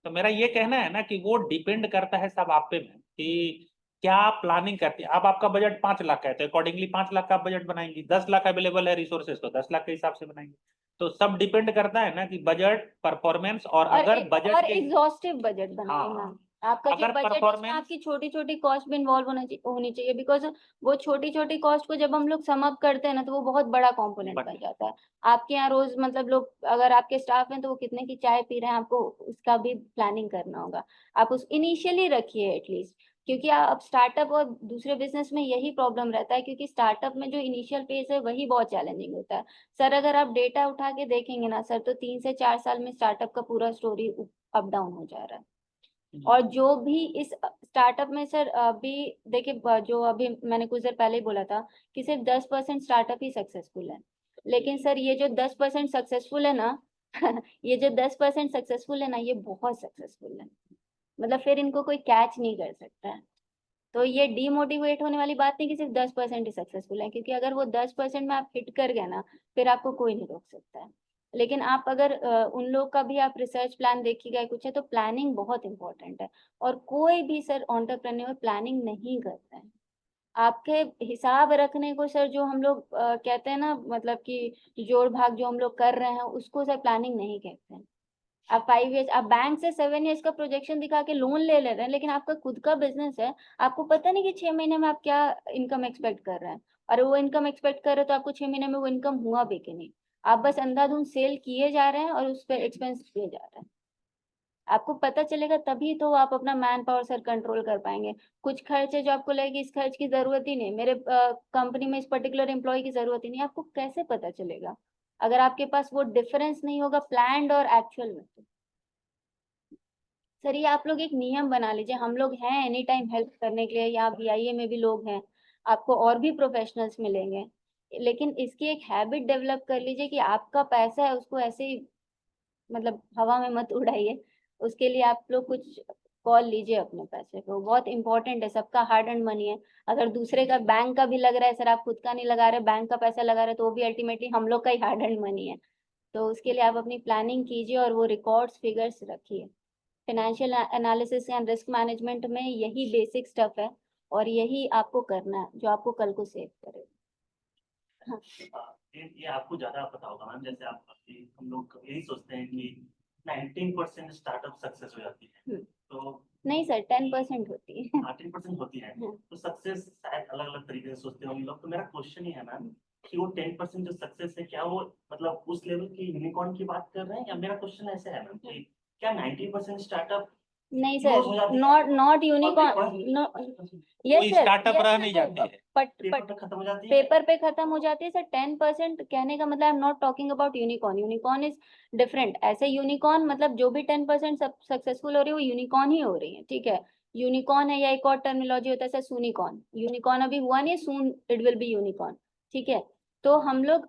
तो मेरा ये कहना है ना कि वो डिपेंड करता है सब आप पे में कि क्या आप प्लानिंग करते हैं। अब आपका बजट 5 लाख का है तो अकॉर्डिंगली 5 लाख का आप बजट बनाएंगे, 10 लाख अवेलेबल है रिसोर्सेज तो 10 लाख के हिसाब से बनाएंगे। तो सब डिपेंड करता है ना कि बजट, परफॉर्मेंस और अगर बजट और के एग्जॉस्टिव बजट बनाइए हाँ, मैम। आपका जो अगर बजट है उसमें परफॉर्मेंस आपकी छोटी छोटी कॉस्ट भी इन्वॉल्व होनी चाहिए, बिकॉज वो छोटी छोटी कॉस्ट को जब हम लोग सम अप करते हैं ना तो वो बहुत बड़ा कंपोनेंट बन जाता है। आपके यहाँ रोज मतलब लोग अगर आपके स्टाफ हैं तो वो कितने की चाय पी रहे हैं, आपको उसका भी प्लानिंग करना होगा। आप उस इनिशियली रखिए एटलीस्ट, क्योंकि आप स्टार्टअप और दूसरे बिजनेस में यही प्रॉब्लम रहता है, क्योंकि स्टार्टअप में जो इनिशियल फेज है वही बहुत चैलेंजिंग होता है। सर अगर आप डेटा उठा के देखेंगे ना सर, तो 3 से 4 साल में स्टार्टअप का पूरा स्टोरी अप डाउन हो जा रहा है। और जो भी इस स्टार्टअप में सर अभी देखिए, जो अभी मैंने कुछ देर पहले ही बोला था कि सिर्फ 10% स्टार्टअप ही सक्सेसफुल है, लेकिन सर ये जो 10% सक्सेसफुल है ना ये जो 10% सक्सेसफुल है ना, ये बहुत सक्सेसफुल है, मतलब फिर इनको कोई कैच नहीं कर सकता है। तो ये डीमोटिवेट होने वाली बात नहीं कि सिर्फ 10% ही सक्सेसफुल है, क्योंकि अगर वो 10% में आप हिट कर गए ना, फिर आपको कोई नहीं रोक सकता है। लेकिन आप अगर उन लोग का भी आप रिसर्च प्लान देखिएगा कुछ है, तो प्लानिंग बहुत इंपॉर्टेंट है। और कोई भी सर एंटरप्रेन्योर प्लानिंग नहीं करता है। आपके हिसाब रखने को सर जो हम लोग कहते हैं ना, मतलब कि जोड़ भाग जो हम लोग कर रहे हैं उसको सर प्लानिंग नहीं कहते हैं। आप 5 years, आप बैंक से 7 years का प्रोजेक्शन दिखा के लोन ले रहे हैं, लेकिन आपका खुद का बिजनेस है, आपको पता नहीं कि 6 महीने में आप क्या इनकम एक्सपेक्ट कर रहे हैं, और वो इनकम एक्सपेक्ट कर रहे हो तो आपको 6 महीने में वो इनकम हुआ भी कि नहीं। आप बस अंधाधुंध सेल किए जा रहे हैं और उस पर एक्सपेंस किए जा रहे हैं। आपको पता चलेगा तभी तो आप अपना मैन पावर सर कंट्रोल कर पाएंगे। कुछ खर्च है जो आपको लगेगा इस खर्च की जरूरत ही नहीं, मेरे कंपनी में इस पर्टिकुलर एम्प्लॉय की जरूरत ही नहीं, आपको कैसे पता चलेगा अगर आपके पास वो डिफरेंस नहीं होगा प्लान्ड और एक्चुअल में। तो सर ये आप लोग एक नियम बना लीजिए, हम लोग हैं एनी टाइम हेल्प करने के लिए, यहाँ बीआईए में भी लोग हैं, आपको और भी प्रोफेशनल्स मिलेंगे, लेकिन इसकी एक हैबिट डेवलप कर लीजिए कि आपका पैसा है उसको ऐसे ही मतलब हवा में मत उड़ाइए। उसके लिए आप लोग कुछ कॉल लीजिए अपने पैसे को, बहुत इंपॉर्टेंट है, सबका हार्ड एंड मनी है। अगर दूसरे का बैंक का भी लग रहा है सर, आप खुद का नहीं लगा रहे, बैंक का पैसा लगा रहे, तो वो भी अल्टीमेटली हम लोग का ही हार्ड एंड मनी है। तो उसके लिए आप अपनी प्लानिंग कीजिए और वो रिकॉर्ड्स फिगर्स रखिए। Financial analysis and risk management में यही बेसिक स्टफ है और यही आपको करना है जो आपको कल को सेव करेगा। हाँ। ये आपको ज्यादा पता होगा मैम, जैसे आप हम लोग यही सोचते हैं कि 19% स्टार्टअप सक्सेस हो जाती है, तो नहीं सर 10% होती है। 10% होती है, हाँ। तो सक्सेस शायद अलग अलग तरीके से सोचते हैं हम लोग। तो मेरा क्वेश्चन ये है मैम कि वो 10% जो सक्सेस है, क्या वो मतलब उस लेवल की यूनिकॉर्न की बात कर रहे हैं, या मेरा क्वेश्चन ऐसे है मैम कि क्या 90% स्टार्टअप नहीं क्लोज हो सर, जाती है? Not unicorn, yes sir, startup रह नहीं जाते हैं। पेपर पे खत्म हो जाती है? पेपर पे खत्म हो जाती है सर। 10% कहने का मतलब I am not talking about unicorn, unicorn is different. ऐसे यूनिकॉर्न मतलब जो भी 10% सक्सेसफुल हो रही है वो यूनिकॉर्न ही हो रही है, ठीक है। यूनिकॉर्न है, या एक और टर्मिनोलॉजी होता है सर सूनिकॉर्न। यूनिकॉर्न अभी हुआ नहीं, soon it will be unicorn, ठीक है। तो हम लोग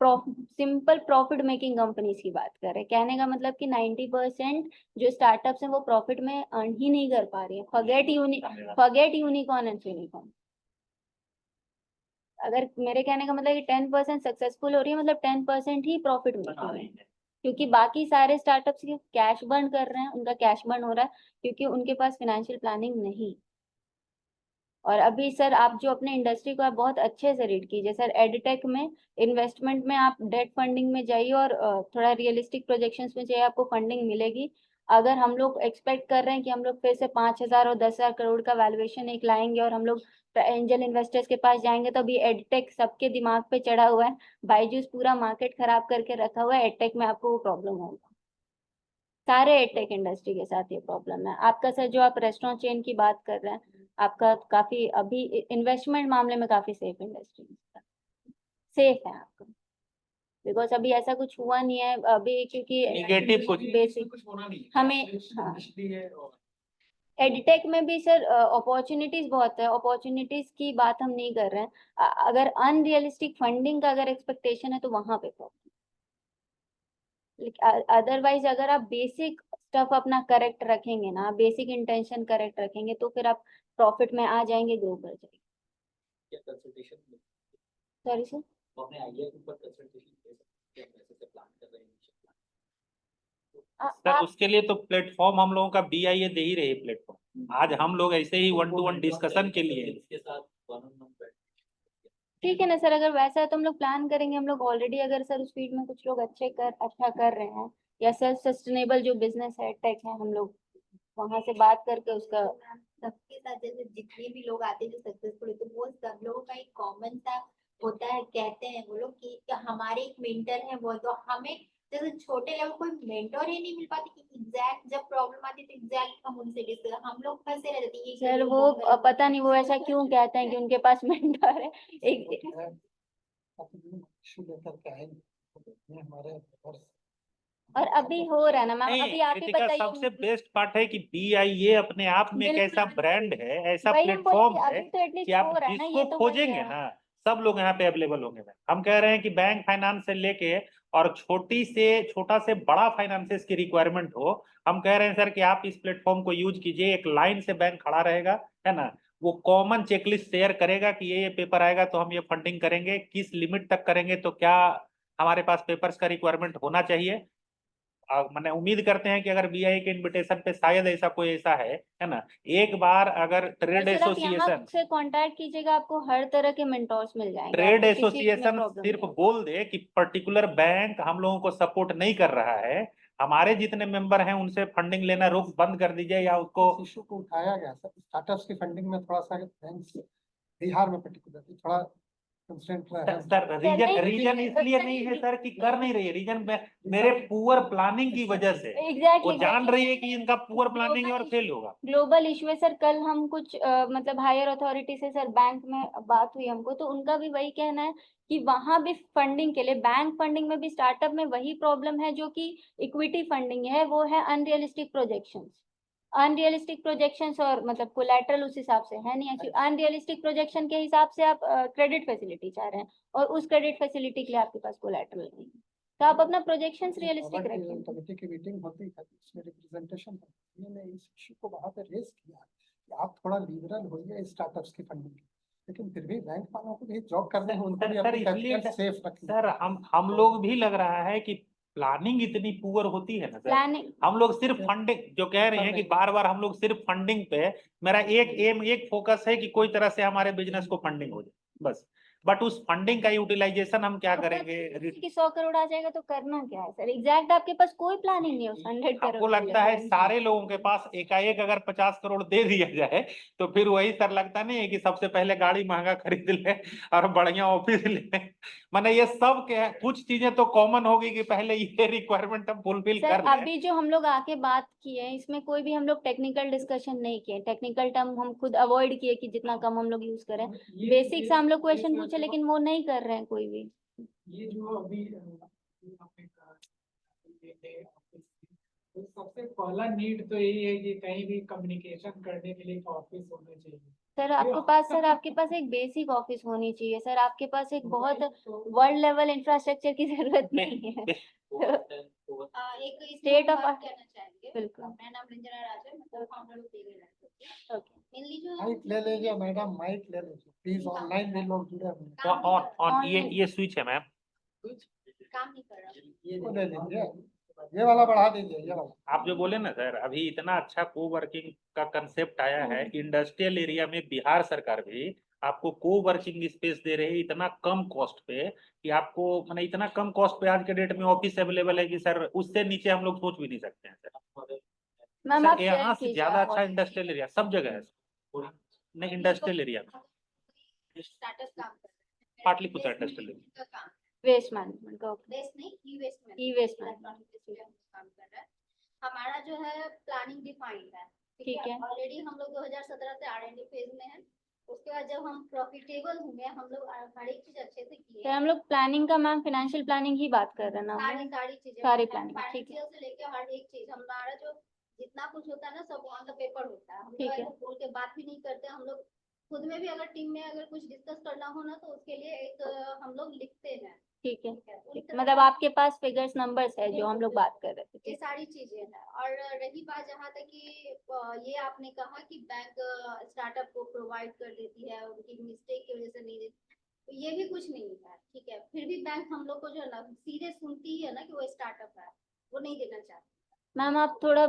सिंपल प्रॉफिट मेकिंग कंपनीज की बात कर रहे हैं। कहने का मतलब कि 90% जो स्टार्टअप्स हैं वो प्रॉफिट में अर्न ही नहीं कर पा रही है। Forget unicorn and unicorn. अगर मेरे कहने का मतलब कि 10% सक्सेसफुल हो रही है मतलब 10% ही प्रॉफिट में बना है, रही है। क्योंकि बाकी सारे स्टार्टअप्स कैश बर्न कर रहे हैं, उनका कैश बर्न हो रहा है क्योंकि उनके पास फाइनेंशियल प्लानिंग नहीं। और अभी सर आप जो अपने इंडस्ट्री को आप बहुत अच्छे से रीड कीजिए सर। एडटेक में इन्वेस्टमेंट में आप डेट फंडिंग में जाइए और थोड़ा रियलिस्टिक प्रोजेक्शंस में जाइए, आपको फंडिंग मिलेगी। अगर हम लोग एक्सपेक्ट कर रहे हैं कि हम लोग फिर से 5,000 और 10,000 करोड़ का वैल्यूएशन एक लाएंगे और हम लोग एंजल इन्वेस्टर्स के पास जाएंगे, तो अभी एडटेक सबके दिमाग पे चढ़ा हुआ है। बायजूस पूरा मार्केट खराब करके रखा हुआ है, एडटेक में आपको वो प्रॉब्लम होगा। सारे एडटेक इंडस्ट्री के साथ ये प्रॉब्लम है। आपका सर जो आप रेस्टोरेंट चेन की बात कर रहे हैं, आपका काफी अभी इन्वेस्टमेंट मामले में काफी सेफ इंडस्ट्री सेफ है आपका, बिकॉज अभी ऐसा कुछ हुआ नहीं है अभी, क्योंकि नेगेटिव कुछ बेसिक कुछ होना नहीं है, हमें हाँ इंडस्ट्री है और एडटेक में भी सर अपॉर्चुनिटीज बहुत है, अपॉर्चुनिटीज की बात हम नहीं कर रहे हैं। अगर अनरियलिस्टिक फंडिंग का अगर एक्सपेक्टेशन है तो वहां पे प्रॉब्लम। अदरवाइज अगर आप बेसिक स्टफ अपना करेक्ट रखेंगे ना, बेसिक इंटेंशन करेक्ट रखेंगे, तो फिर आप प्रॉफिट में आ जाएंगे, ग्रो कर जाएंगे। क्या कंसल्टेशन सॉरी सर। तो अपने आइडिया के ऊपर कंसल्टेशन ले सकते हैं, कैसे से प्लान कर रहे हैं सर उसके लिए तो प्लेटफॉर्म हम लोगों का बीआईए दे ही रही है प्लेटफॉर्म। आज हम लोग ऐसे ही 1-to-1 डिस्कशन के लिए इसके साथ वन ठीक है ना सर, अगर वैसा है तो हम लोग प्लान करेंगे। हम लोग ऑलरेडी अगर सर उस फील्ड में कुछ लोग अच्छा कर रहे हैं, या सेल्फ सस्टेनेबल जो बिजनेस है टेक है, हम लोग वहां से बात करके उसका सबके साथ जैसे जितने भी लोग आते हैं जो सक्सेसफुल है, तो वो सब लोगों का एक कॉमन सा होता है। कहते हैं वो लोग कि हमारे एक मेंटर है वो, तो हमें जैसे छोटे लेवल कोई मेंटर ही नहीं मिल पाती कि एग्जैक्ट जब प्रॉब्लम आती है तो एग्जैक्ट हम उनसे डिस्कस, हम लोग फंसे रह जाते हैं ये सर करो, वो करो। पता नहीं वो ऐसा क्यों कहते हैं कि उनके पास मेंटर है। एक इशू लेकर के आएंगे तो देखिए हमारे और और अभी हो रहा है ना मैम, नहीं। अभी आप ही कृतिका सबसे बताइए। बेस्ट पार्ट है कि बीआईए अपने आप में एक ऐसा ब्रांड है, ऐसा वही हम बोले प्लेटफॉर्म कि है अभी तो कि एटलीस्ट आप हो रहा है ना, ये जिसको तो वही खोजेंगे है। ना सब लोग यहाँ पे अवेलेबल होंगे। हम कह रहे हैं कि बैंक फाइनेंस से लेके और छोटा से बड़ा फाइनेंसेस की रिक्वायरमेंट हो, हम कह रहे हैं सर कि आप इस प्लेटफॉर्म को यूज कीजिए। एक लाइन से बैंक खड़ा रहेगा, है ना, वो कॉमन चेकलिस्ट शेयर करेगा कि ये पेपर आएगा तो हम ये फंडिंग करेंगे, किस लिमिट तक करेंगे, तो क्या हमारे पास पेपर्स का रिक्वायरमेंट होना चाहिए। मैंने उम्मीद करते हैं कि अगर बीआई के इनविटेशन पे शायद ऐसा कोई ऐसा है ना, एक बार अगर ट्रेड सर आप यहाँ एसोसिएशन से कांटेक्ट कीजिएगा, आपको हर तरह के मेंटोर्स मिल जाएंगे, ट्रेड आपको किसी में एसोसिएशन प्रॉब्लम सिर्फ नहीं। बोल दे कि पर्टिकुलर बैंक हम लोगों को सपोर्ट नहीं कर रहा है, हमारे जितने मेंबर हैं उनसे फंडिंग लेना रोक बंद कर दीजिए या उसको इस इशू को उठाया गया सर, स्टार्टअप्स की फंडिंग में थोड़ा सा बैंक्स बिहार में पर्टिकुलरली थोड़ा कंस्ट्रेंट रहा है। सर रीजन इसलिए नहीं है सर कि कर नहीं रही है, रीजन मेरे पुअर प्लानिंग की वजह से वो एग्जैक्टली जान रही है कि इनका पुअर प्लानिंग है और फेल होगा। ग्लोबल इशू है सर। कल हम कुछ मतलब हायर अथॉरिटी से सर बैंक में बात हुई हमको, तो उनका भी वही कहना है कि वहां भी फंडिंग के लिए, बैंक फंडिंग में भी स्टार्टअप में वही प्रॉब्लम है जो कि इक्विटी फंडिंग है, वो है अनरियलिस्टिक प्रोजेक्शंस और मतलब कोलैटरल उस हिसाब से है नहीं। एक्चुअली अनरियलिस्टिक प्रोजेक्शन के हिसाब से आप क्रेडिट फैसिलिटी चाह रहे हैं और उस क्रेडिट फैसिलिटी के लिए आपके पास कोलैटरल नहीं है, तो आप अपना प्रोजेक्शंस रियलिस्टिक रखें। कमेटी की मीटिंग होती है, उसमें रिप्रेजेंटेशन मैंने इस इशू को वहां पे रेज किया कि आप थोड़ा लिबरल होइए स्टार्टअप्स की फंडिंग, लेकिन फिर भी बैंक वालों को भी जॉब करने हैं, उनको भी अपनी कैपिटल सेफ रखनी। सर हम लोग भी लग रहा है कि प्लानिंग इतनी पुअर होती है ना सर, प्लानिंग हम लोग सिर्फ फंडिंग जो कह रहे हैं कि बार बार हम लोग सिर्फ फंडिंग पे, मेरा एक फोकस है कि कोई तरह से हमारे बिजनेस को फंडिंग हो जाए बस, बट उस फंडिंग का यूटिलाइजेशन हम क्या करेंगे? कि 100 करोड़ आ जाएगा तो करना क्या है सर? एग्जैक्ट आपके पास कोई प्लानिंग नहीं है उस 100 करोड़ आपको लगता है सारे लोगों के पास एकाएक अगर 50 करोड़ दे दिया जाए तो फिर वही सर लगता नहीं है कि सबसे पहले गाड़ी महंगा खरीद ले और बढ़िया ऑफिस ले? माने ये सब के कुछ चीजें तो कॉमन होगी कि पहले ये रिक्वायरमेंट हम फुलफिल सर कर लें। अभी जो हम लोग आके बात किए हैं इसमें कोई भी हम लोग टेक्निकल डिस्कशन नहीं किए, टेक्निकल टर्म हम खुद अवॉइड किए कि जितना कम हम लोग यूज करें। बेसिक से हम लोग क्वेश्चन पूछे लेकिन वो नहीं कर रहे हैं कोई भी। ये जो अभी आपने कहा तो सबसे पहला नीड तो यही है कि कहीं भी कम्युनिकेशन करने के लिए एक ऑफिस होना चाहिए। सर आपके पास एक बेसिक ऑफिस होनी चाहिए सर, आपके पास एक बहुत वर्ल्ड लेवल इंफ्रास्ट्रक्चर की जरूरत नहीं है। एक State of बात कहना चाहेंगे। बिल्कुल। मेरा नाम रंजना राज है, मैं founder of Devi land. Okay, mainly जो माइक ले लीजिए मैडम, माइक ले लीजिए प्लीज, ऑनलाइन भी लोग जुड़े हुए हैं। तो ऑन ये स्विच है मैम, काम नहीं कर रहा। इसको ले लीजिए, ये वाला बढ़ा दीजिए, ये वाला। आप जो बोले ना सर, अभी इतना अच्छा को वर्किंग का कंसेप्ट आया है इंडस्ट्रियल एरिया में, बिहार सरकार भी आपको को वर्किंग स्पेस दे रही है इतना कम कॉस्ट पे कि आपको मतलब इतना कम कॉस्ट पे आज के डेट में ऑफिस अवेलेबल है कि सर उससे नीचे हम लोग सोच भी नहीं सकते हैं सर। मैम आप सर यहाँ से शेयर ज्यादा कीजिए। अच्छा इंडस्ट्रियल एरिया सब जगह है, नहीं इंडस्ट्रियल एरिया में स्टार्टअप काम कर रहे हैं। Pataliputra industrial area. का काम वेस्ट मैनेजमेंट का वेस्ट नहीं, ई वेस्ट काम कर रहा है। हमारा जो है प्लानिंग डिफाइंड है, ठीक है। ऑलरेडी हम लोग 2017 से R&D फेज में है। उसके बाद जब हम प्रॉफिटेबल हुए, हम लोग हर एक चीज अच्छे से किए। सर हम लोग प्लानिंग का मैम फाइनेंशियल प्लानिंग ही बात कर रहे हैं ना, सारी चीजें, सारी प्लानिंग, ठीक है फाइनेंशियल से लेके हर एक चीज हमारा जो जितना कुछ होता है ना सब ऑन द पेपर होता है। हम ठीक है। लोग बोल के बात भी नहीं करते। हम लोग खुद में भी अगर टीम में अगर कुछ डिस्कस करना हो ना तो उसके लिए एक हम लोग लिखते हैं। ठीक है, पूरी ठीक। तरह मतलब से आपके पास फिगर्स नंबर्स है जो हम लोग बात कर रहे थे, ये ठीक। सारी चीजें हैं। और रही बात जहाँ तक कि ये आपने कहा कि बैंक स्टार्टअप को प्रोवाइड कर देती है, उनकी मिस्टेक की वजह से नहीं देती, तो ये भी कुछ नहीं है, ठीक है। फिर भी बैंक हम लोग को जो है ना सीधे सुनती है ना कि वो स्टार्टअप है, वो नहीं देना चाहती। मैम आप थोड़ा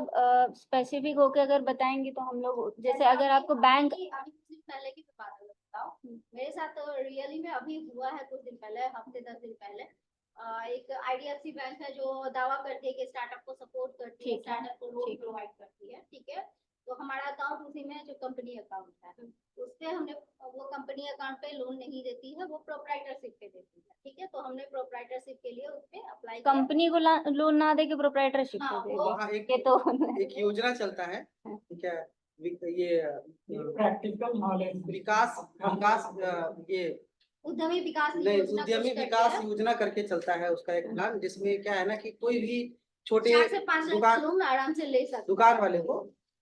स्पेसिफिक होकर अगर बताएंगे तो हम लोग, जैसे अगर आपको बैंक अभी कुछ दिन पहले की बात है, बताओ मेरे साथ तो रियली में अभी हुआ है कुछ दिन पहले, हफ्ते 10 दिन पहले। एक IDFC बैंक है जो दावा करती है कि स्टार्टअप को सपोर्ट करती है, स्टार्टअप को लोन प्रोवाइड करती है, ठीक है। तो हमारा अकाउंट उसी में जो कंपनी अकाउंट है उस पे हमने, वो कंपनी अकाउंट पे लोन नहीं देती है, वो प्रोप्राइटरशिप पे देती है, ठीक है। तो हमने प्रोप्राइटरशिप के लिए उस पे अप्लाई किया। कंपनी को लोन ना दे के प्रोप्राइटरशिप हाँ, पे वो देगी, एक ये तो एक योजना चलता है, ठीक है। ये प्रैक्टिकल नॉलेज विकास विकास ये उद्यमी विकास नहीं, योजना उद्यमी कुछ विकास करके है। योजना करके चलता है उसका एक प्लान, जिसमें क्या है ना कि कोई भी छोटे 4 से 5 लाख दुकान लोन आराम से ले सकते दुकान वाले को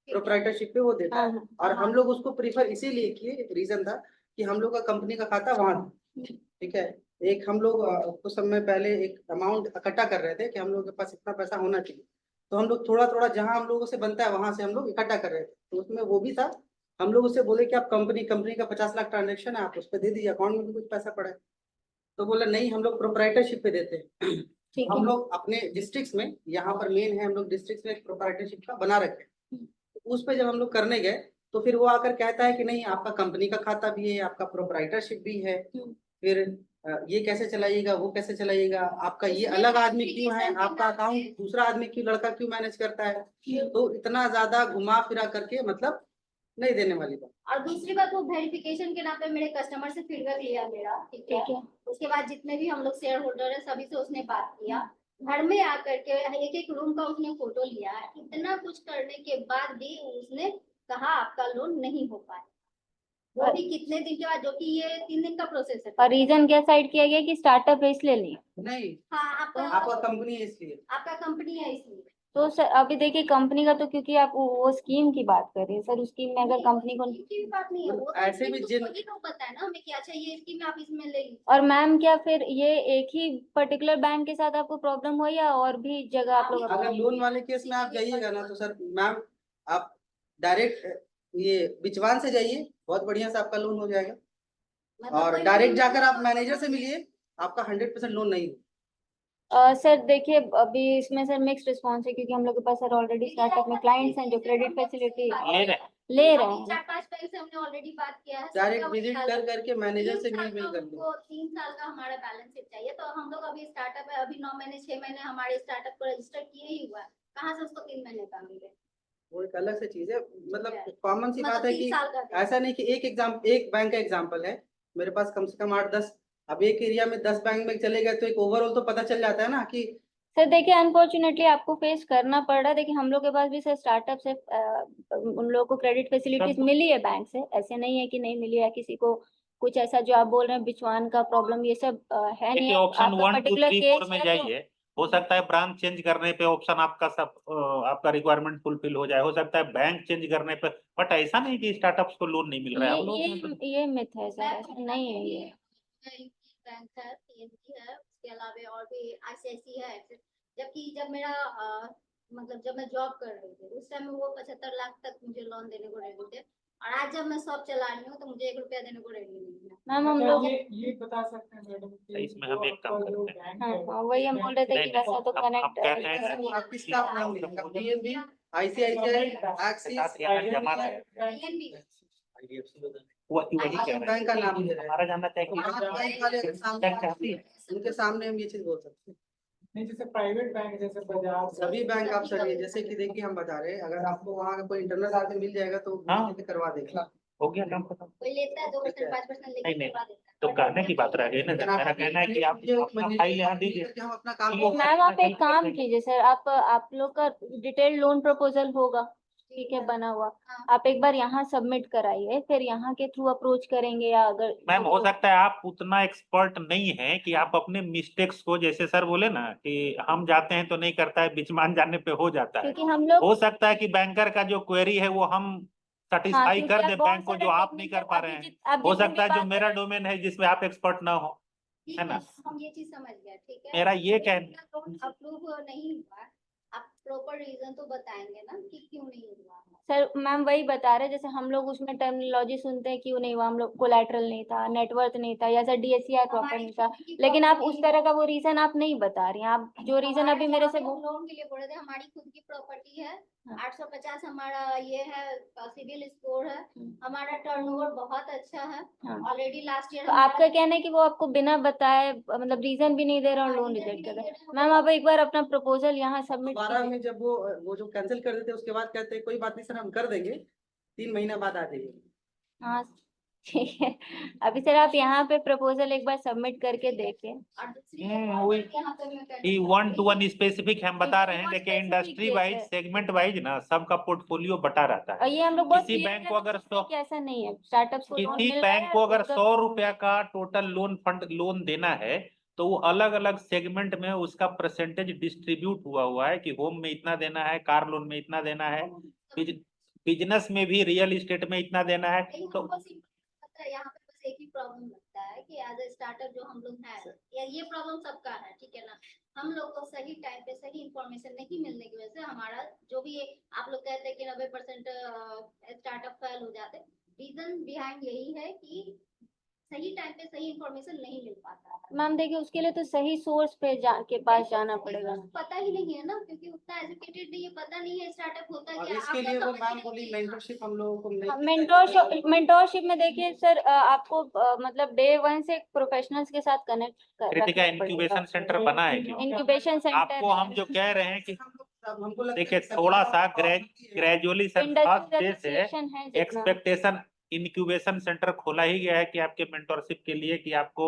प्रोप्राइटरशिप पे वो देता है। हाँ, और हम लोग उसको प्रीफर इसीलिए किए, रीजन था कि हम लोग का कंपनी का खाता वहाँ था, ठीक है। एक हम लोग कुछ समय पहले एक अमाउंट इकट्ठा कर रहे थे कि हम लोग के पास इतना पैसा होना चाहिए, तो हम लोग थोड़ा थोड़ा जहाँ हम लोगों से बनता है वहां से हम लोग इकट्ठा कर रहे थे। तो उसमें वो भी था, हम लोग उससे बोले कि आप कंपनी का 50 लाख ट्रांजेक्शन है, आप उस पर दे दीजिए, अकाउंट में भी कुछ पैसा पड़ा है। तो बोला नहीं, हम लोग प्रोप्राइटरशिप पे देते हैं। ठीक हम है। लोग अपने डिस्ट्रिक्ट्स में, यहाँ पर मेन है, हम लोग डिस्ट्रिक्ट्स में एक प्रोप्राइटरशिप का बना रखे। उस पे जब हम लोग करने गए तो फिर वो आकर कहता है कि नहीं, आपका कंपनी का खाता भी है, आपका प्रोप्राइटरशिप भी है, फिर ये कैसे चलाइएगा, वो कैसे चलाइएगा, आपका ये इसमें अलग आदमी क्यों है, verification के आपका नाम अकाउंट पे- दूसरा आदमी क्यों, लड़का क्यों मैनेज करता है। तो इतना ज्यादा घुमा फिरा करके मतलब नहीं देने वाली बात। और दूसरी बात, वो वेरिफिकेशन के नाम पे मेरे कस्टमर से फीडबैक लिया मेरा, ठीक है। उसके बाद जितने भी हम लोग शेयर होल्डर है सभी से उसने बात किया, घर में आकर के एक एक रूम का उसने फोटो लिया, इतना कुछ करने के बाद भी उसने कहा आपका लोन नहीं हो पाया, वो भी कितने दिन के बाद, जो कि ये 3 दिन का प्रोसेस है। और रीजन क्या साइड किया गया कि स्टार्टअप है इसलिए नहीं। नहीं, हाँ, आपका कंपनी है इसलिए। आपका कंपनी है इसलिए। तो सर अभी देखिए कंपनी का तो, क्योंकि आप वो स्कीम की बात कर रहे हैं सर, उस स्कीम में अगर कंपनी को की बात नहीं है, वो तो ऐसे भी जिन वही लोग पता है ना हमें कि अच्छा ये स्कीम आप इसमें ले लीजिए। और मैम क्या फिर ये एक ही पर्टिकुलर बैंक के साथ आपको प्रॉब्लम हो या और भी जगह आप लोग अगर लोन वाले केस में आप जाइएगा ना तो सर मैम आप डायरेक्ट ये बिचवान से जाइए, बहुत बढ़िया से आपका लोन हो जाएगा। मतलब और कोई डायरेक्ट भी जाकर आप मैनेजर से मिलिए, आपका 100% लोन नहीं हो। सर देखिए अभी इसमें सर मिक्स रिस्पॉन्स है, क्योंकि हम लोग के पास सर ऑलरेडी स्टार्टअप में क्लाइंट्स हैं जो क्रेडिट फैसिलिटी ले रहे हैं। 4-5 बैंक से हमने ऑलरेडी बात किया है। डायरेक्ट विजिट कर करके मैनेजर से मिल कर लो। 3 साल का हमारा बैलेंस शीट चाहिए, तो हम लोग अभी स्टार्टअप है, अभी 9 महीने 6 महीने हमारे स्टार्टअप को रजिस्टर किए ही हुआ है, कहाँ से उसको 3 महीने का मिले। वो एक अलग से चीज है, मतलब कॉमन सी बात है कि 3 साल का दे। ऐसा नहीं कि एक बैंक का एग्जांपल है, मेरे पास कम से कम 8-10, अब एक एरिया में 10 बैंक में चले गए तो एक ओवरऑल तो पता चल जाता है ना कि सर देखिए अनफॉर्चुनेटली आपको फेस करना पड़ रहा है। देखिए हम लोग के पास भी सर स्टार्टअप से उन लोगों को क्रेडिट फैसिलिटीज मिली है बैंक से, ऐसे नहीं है कि नहीं मिली है किसी को। कुछ ऐसा जो आप बोल रहे हैं बिचवान का प्रॉब्लम, ये सब है नहीं। देखिए ऑप्शन आपका 1 2 पर्टिकुलर 3 केस 4 में है तो जाइए, हो सकता है ब्रांच चेंज करने पे ऑप्शन आपका सब आपका रिक्वायरमेंट फुलफिल हो जाए, हो सकता है बैंक चेंज करने पे, बट ऐसा नहीं कि स्टार्टअप्स को लोन नहीं मिल रहा है। हम लोग ये मिथ है सर, ऐसा नहीं है ये। बैंक है, पीएनबी है, उसके अलावा और भी आईसीआईसी है। जबकि जब मेरा मतलब जब मैं जॉब कर रही थी उस टाइम में वो 75 लाख तक मुझे लोन देने को रेडी थे, और आज जब मैं शॉप चला रही हूँ तो मुझे 1 रुपया देने को रेडी नहीं है। मैम हम लोग ये बता सकते हैं मैडम कि इसमें हम एक काम जो करते हैं। बैंक है, हाँ वही हम बोल रहे थे कि नहीं, वैसा तो हम कनेक्ट कहते हैं वो आप किसका नाम लिखेंगे, पीएनबी, आईसीआईसीआई, एक्सिस, यहाँ जमा है, पीएनबी वही आप कह रहे बैंक का नाम ले हैं। रहे हैं। हमारा जानना चाहिए पांच बैंक कि वाले सामने बैंक चाहती है। उनके सामने हम ये चीज बोल सकते हैं। नहीं जैसे प्राइवेट बैंक जैसे बजाज सभी बैंक आप सभी, जैसे कि देखिए हम बता रहे हैं, अगर आपको वहाँ का कोई इंटरनल आदमी मिल जाएगा तो हाँ। उससे करवा देगा। हो गया काम खत्म। कोई लेता है 2% 5% लेके नहीं, करवा देता है। तो कहने की बात रह गई ना, मेरा कहना है कि आप अपना फाइल यहाँ दीजिए। हम अपना काम मैम आप एक काम कीजिए सर, आप लोग का डिटेल्ड लोन प्रपोजल होगा, ठीक है, बना हुआ, आप एक बार यहाँ सबमिट कराइए, फिर यहाँ के थ्रू अप्रोच करेंगे। या अगर मैम हो सकता है आप उतना एक्सपर्ट नहीं है कि आप अपने मिस्टेक्स को, जैसे सर बोले ना कि हम जाते हैं तो नहीं करता है, बिचमान जाने पे हो जाता है, क्योंकि हम लोग हो सकता है कि बैंकर का जो क्वेरी है वो हम हाँ, सेटिस्फाई क्योंकि कर आप दे बहुत बैंक को, सारे जो आप नहीं कर technical- पा अभी रहे हैं। आप हो जितनी सकता है भी जो बात मेरा करें- डोमेन है जिसमें आप एक्सपर्ट ना हो, ठीक है ना। हम ये चीज समझ गए, ठीक है। मेरा ये लोन अप्रूव नहीं हुआ, आप प्रॉपर रीजन तो बताएंगे ना कि क्यों नहीं हुआ। सर मैम वही बता रहे, जैसे हम लोग उसमें टर्मिनोलॉजी सुनते हैं क्यों नहीं हुआ, हम लोग कोलैटरल नहीं था, नेटवर्थ नहीं था, या सर डीएससीआर प्रॉपर नहीं था, लेकिन आप उस तरह का वो रीजन आप नहीं बता रही हैं। आप जो रीजन अभी मेरे से लोन के लिए बोल रहे थे, हमारी खुद की प्रॉपर्टी है, 850 हमारा ये है सिविल स्कोर है, हमारा टर्नओवर बहुत अच्छा है, ऑलरेडी लास्ट ईयर। तो आपका कहना है कि वो आपको बिना बताए मतलब रीजन भी नहीं दे रहा और लोन रिजेक्ट कर रहा है। मैम आप एक बार अपना प्रपोजल यहाँ सबमिट 12 में जब वो जो कैंसिल कर देते उसके बाद कहते हैं कोई बात नहीं सर हम कर देंगे, 3 महीना बाद आ जाइए। हाँ ठीक है, अभी सर आप यहाँ पे प्रपोजल एक बार सबमिट करके देखिए। वही 1-to-1 स्पेसिफिक हम बता रहे हैं, लेकिन इंडस्ट्री वाइज सेगमेंट वाइज ना सबका पोर्टफोलियो बटा रहता और है। ये हम लोग बहुत किसी बैंक को अगर 100 ऐसा नहीं है स्टार्टअप को लोन किसी मिल रहा बैंक है को अगर तो 100 रुपया का टोटल लोन फंड लोन देना है तो वो अलग अलग सेगमेंट में उसका परसेंटेज डिस्ट्रीब्यूट हुआ है कि होम में इतना देना है, कार लोन में इतना देना है, बिजनेस में भी रियल एस्टेट में इतना देना है। तो यहाँ पे बस एक ही प्रॉब्लम लगता है कि एज ए स्टार्टअप जो हम लोग हैं, या ये प्रॉब्लम सबका है, ठीक है ना। हम लोग को सही टाइम पे सही इंफॉर्मेशन नहीं मिलने की वजह से हमारा जो भी आप लोग कहते हैं कि 90% स्टार्टअप फेल हो जाते, रीजन बिहाइंड यही है कि सही टाइम पे सही इंफॉर्मेशन नहीं मिल पाता है। मैम देखिए उसके लिए तो सही सोर्स पे के पास जाना पड़ेगा। पता ही नहीं है ना, क्योंकि उतना एजुकेटेड नहीं है, पता नहीं है स्टार्टअप होता और क्या है। इसके आपको लिए वो समझ मैम नहीं बोली है। मेंटरशिप हम लोगों को मिलेगी। मेंटोरशिप में देखिए सर आपको मतलब डे वन से प्रोफेशनल्स के साथ कनेक्ट कृतिका इंक्यूबेशन सेंटर बना है क्या? इंक्यूबेशन सेंटर आपको हम जो कह रहे हैं कि हमको लगता है देखिए कि थोड़ा सबका सा problem होती है। ग्रेजुअली सर फर्स्ट डे से एक्सपेक्टेशन इंक्यूबेशन सेंटर खोला ही गया है कि आपके मेंटोरशिप के लिए, कि आपको